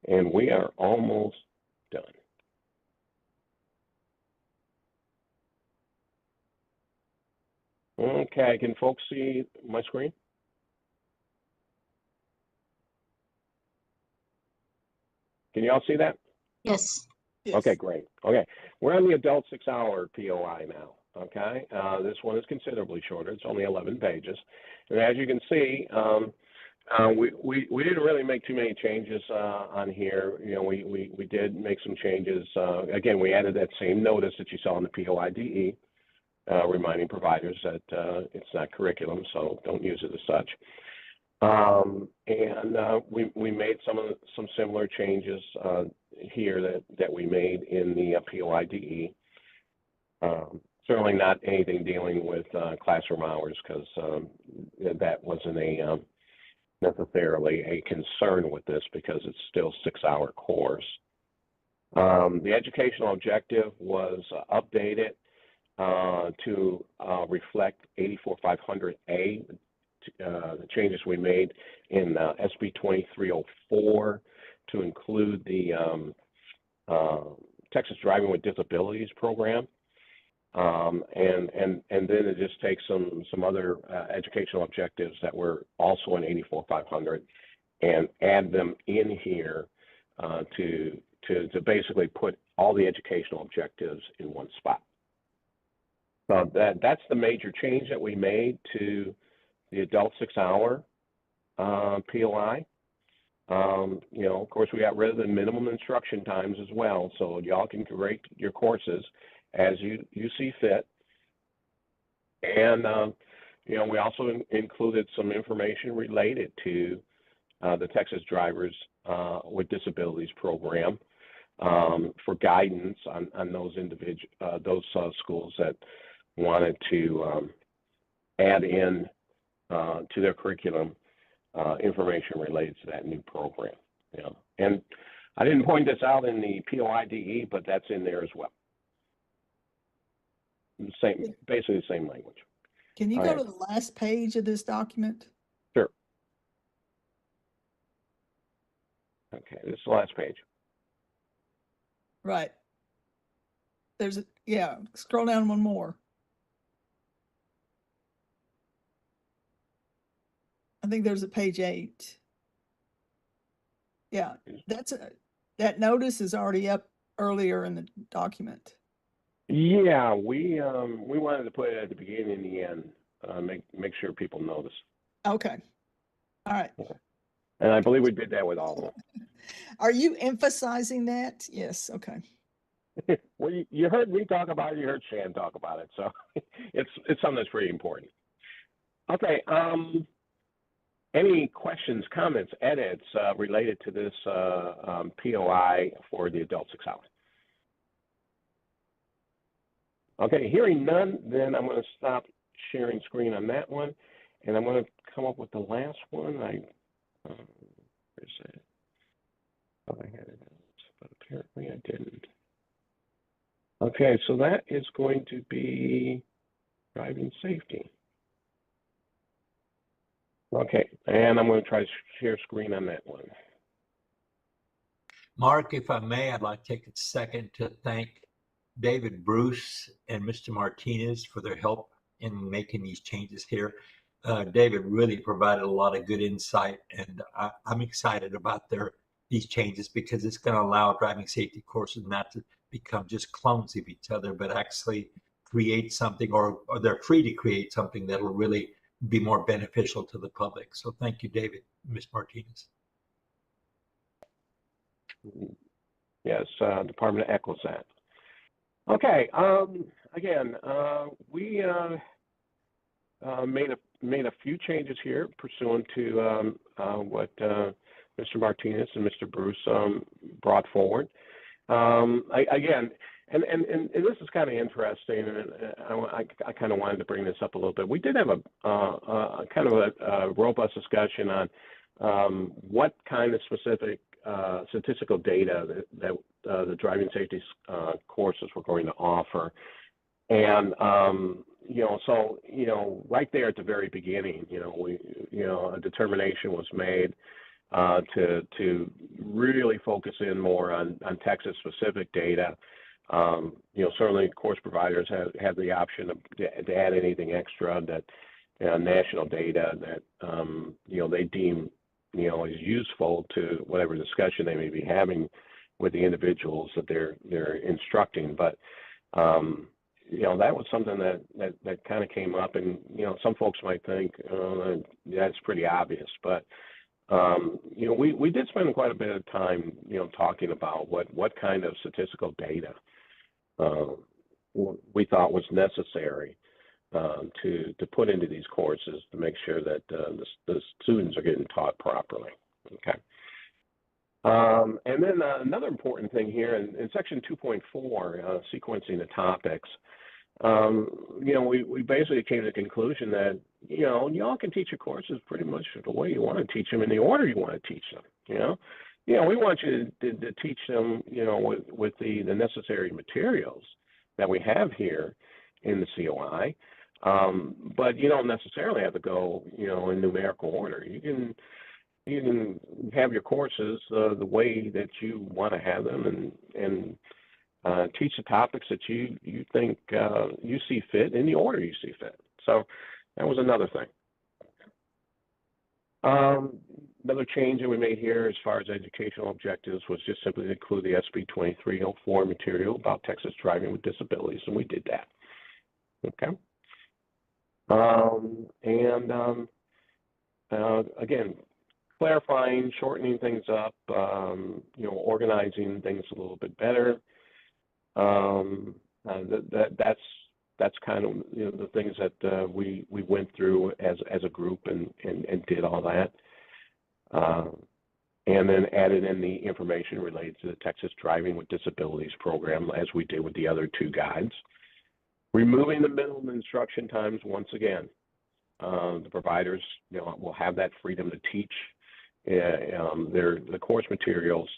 And we are almost done. Okay, can folks see my screen? Can you all see that? Yes. Okay, great. Okay, we're on the adult 6-hour POI now. Okay, this one is considerably shorter. It's only 11 pages. And as you can see, we didn't really make too many changes on here. We did make some changes. Again, we added that same notice that you saw in the POIDE, reminding providers that it's not curriculum, so don't use it as such. We made some similar changes here that we made in the POIDE. Certainly not anything dealing with classroom hours, because that wasn't necessarily a concern with this, because it's still 6-hour course. The educational objective was updated to reflect 84500A, the changes we made in SB 2304 to include the Texas Driving with Disabilities program. And then it just takes some other educational objectives that were also in 84500 and add them in here to basically put all the educational objectives in one spot. So that's the major change that we made to the adult 6-hour POI. Of course, we got rid of the minimum instruction times as well, so y'all can create your courses as you see fit. And we also included some information related to the Texas Drivers with Disabilities program for guidance on those schools that wanted to add in to their curriculum information related to that new program. And I didn't point this out in the POIDE, but that's in there as well. Basically the same language. Can you go to the last page of this document? Sure. Okay, this is the last page. Right. Scroll down one more. I think there's a page 8. Yeah, that notice is already up earlier in the document. Yeah, we wanted to put it at the beginning and the end, make sure people notice. Okay. All right. Okay. And I believe we did that with all of them. Are you emphasizing that? Yes. Okay. Well, you heard me talk about it. You heard Shan talk about it. So it's something that's pretty important. Okay. Any questions, comments, edits related to this POI for the adult 6 hours? Okay, hearing none, then I'm going to stop sharing screen on that one, and I'm going to come up with the last one. Where's it? Oh, I had it, but apparently I didn't. Okay, so that is going to be driving safety. Okay, and I'm going to try to share screen on that one. Mark, if I may, I'd like to take a second to thank David Bruce and Mr. Martinez for their help in making these changes here. David really provided a lot of good insight, and I'm excited about these changes because it's going to allow driving safety courses not to become just clones of each other, but actually create something, or they're free to create something that will really be more beneficial to the public. So thank you, David, Ms. Martinez. Yes, Department of ECHOSAT. Okay, again, we made a few changes here pursuant to what Mr. Martinez and Mr. Bruce brought forward. Again, and this is kind of interesting, and I kind of wanted to bring this up a little bit. We did have a kind of a robust discussion on what kind of specific statistical data that the driving safety courses were going to offer. And, so, right there at the very beginning, a determination was made to really focus in more on Texas specific data. Certainly course providers have the option to add anything extra that national data that, they deem is useful to whatever discussion they may be having with the individuals that they're instructing. But that was something that kind of came up, and some folks might think that's pretty obvious, but we did spend quite a bit of time talking about what kind of statistical data we thought was necessary to put into these courses to make sure that the students are getting taught properly. Okay. And then another important thing here in section 2.4, sequencing the topics, we basically came to the conclusion that, y'all can teach your courses pretty much the way you want to teach them in the order you want to teach them, we want you to teach them, with the necessary materials that we have here in the COI. But you don't necessarily have to go, in numerical order. You can have your courses the way that you want to have them, and teach the topics that you think you see fit in the order you see fit. So that was another thing. Another change that we made here as far as educational objectives was just simply to include the SB 2304 material about Texas driving with disabilities, and we did that. Okay. Again, clarifying, shortening things up, organizing things a little bit better. That's kind of the things that we went through as a group and did all that, and then added in the information related to the Texas Driving with Disabilities program, as we did with the other two guides. Removing the minimum instruction times once again. The providers, will have that freedom to teach the course materials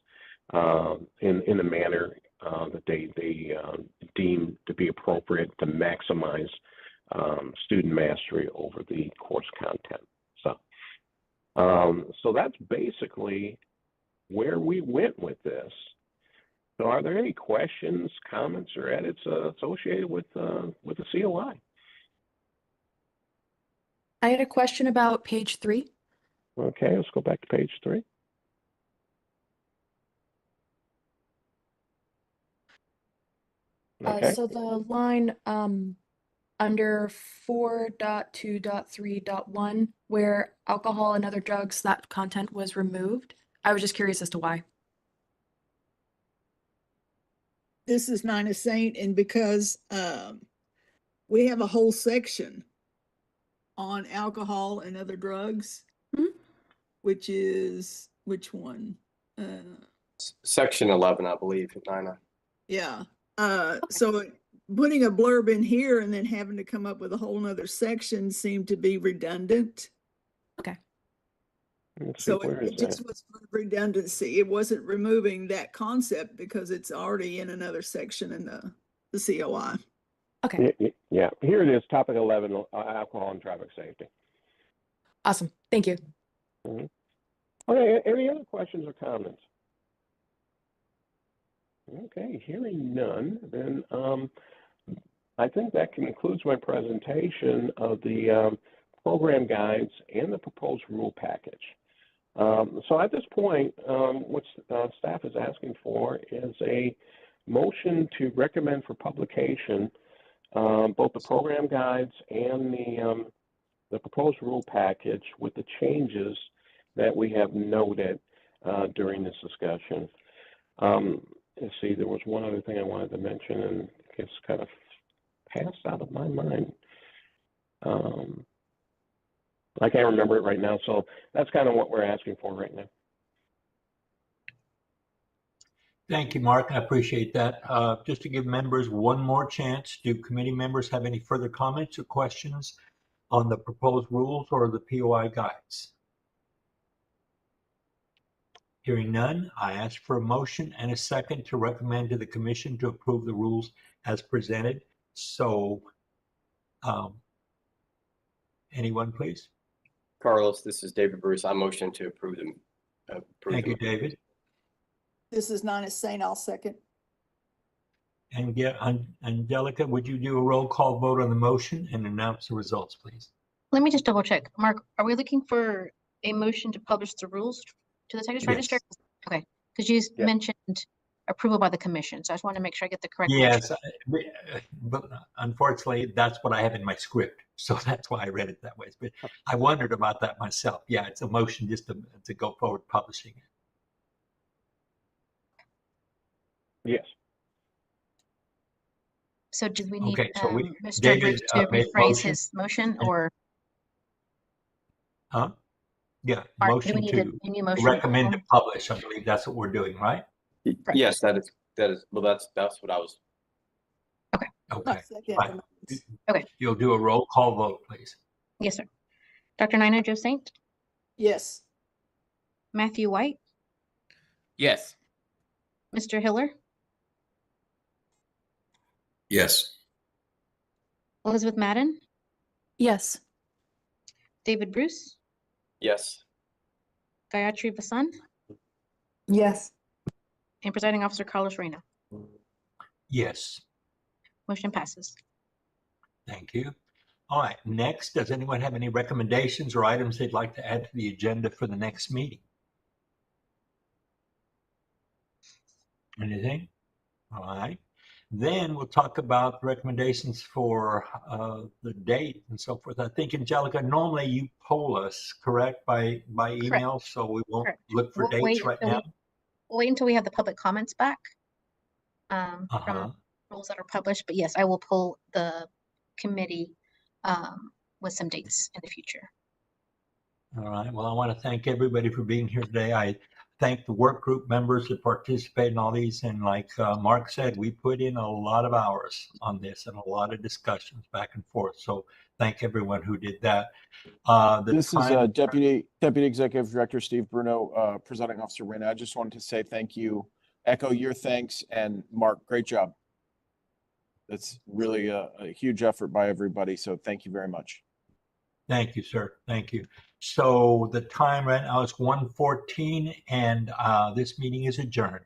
in the manner that they deem to be appropriate to maximize student mastery over the course content. So that's basically where we went with this. So are there any questions, comments, or edits associated with the COI? I had a question about page 3. Okay, let's go back to page 3. Okay. So the line under 4.2.3.1, where alcohol and other drugs, that content was removed. I was just curious as to why. This is Nina Saint, and because we have a whole section on alcohol and other drugs, which is, which one? Section 11, I believe, Nina. Yeah. So putting a blurb in here and then having to come up with a whole nother section seemed to be redundant. Okay. So it just was for redundancy. It wasn't removing that concept because it's already in another section in the COI. Okay. Yeah, here it is, topic 11, alcohol and traffic safety. Awesome. Thank you. Mm-hmm. Okay, any other questions or comments? Okay, hearing none, then I think that concludes my presentation of the program guides and the proposed rule package. So at this point, what staff is asking for is a motion to recommend for publication both the program guides and the proposed rule package with the changes that we have noted during this discussion. Let's see, there was one other thing I wanted to mention, and it's kind of passed out of my mind. I can't remember it right now, so that's kind of what we're asking for right now. Thank you, Mark. I appreciate that. Just to give members one more chance, do committee members have any further comments or questions on the proposed rules or the POI guides? Hearing none, I ask for a motion and a second to recommend to the commission to approve the rules as presented. So, anyone, please? Carlos, this is David Bruce. I motion to approve them. Thank you, David. This is Nina Sain. I'll second. And Angelica, would you do a roll call vote on the motion and announce the results, please? Let me just double check. Mark, are we looking for a motion to publish the rules to the Texas Register? Okay, because you mentioned approval by the commission, so I just want to make sure I get the correct. Yes, but unfortunately, that's what I have in my script, so that's why I read it that way. But I wondered about that myself. Yeah, it's a motion just to go forward publishing it. Yes. So do we need Okay, so Mr. David, Bruce to made a rephrase motion. his motion, or Yeah, do we motion need to a new motion? recommend to publish. I believe that's what we're doing, right? Yes, that is, well, that's what I was. Okay, Second. fine. Okay. You'll do a roll call vote, please. Yes, sir. Dr. Nina Joe Saint, Yes. Matthew White, Yes. Mr. Hiller, Yes. Elizabeth Madden, Yes. David Bruce, Yes. Gayatri Vasan, Yes. and Presiding Officer Carlos Reyna. Yes, Motion passes. thank you. All right, next, does anyone have any recommendations or items they'd like to add to the agenda for the next meeting? Anything? All right. Then we'll talk about recommendations for the date and so forth. I think, Angelica, normally you poll us, correct, by email, so we won't Correct. look for We'll dates wait right until now. We'll wait until we have the public comments back from rules that are published. But yes, I will pull the committee with some dates in the future. All right. Well, I want to thank everybody for being here today. I thank the work group members that participate in all these. And like Mark said, we put in a lot of hours on this and a lot of discussions back and forth. So thank everyone who did that. This is Deputy Executive Director Steve Bruno, Presiding Officer Reyna. I just wanted to say thank you, echo your thanks, and Mark, great job. That's really a huge effort by everybody. So thank you very much. Thank you, sir. Thank you. So the time right now is 1:14 and this meeting is adjourned.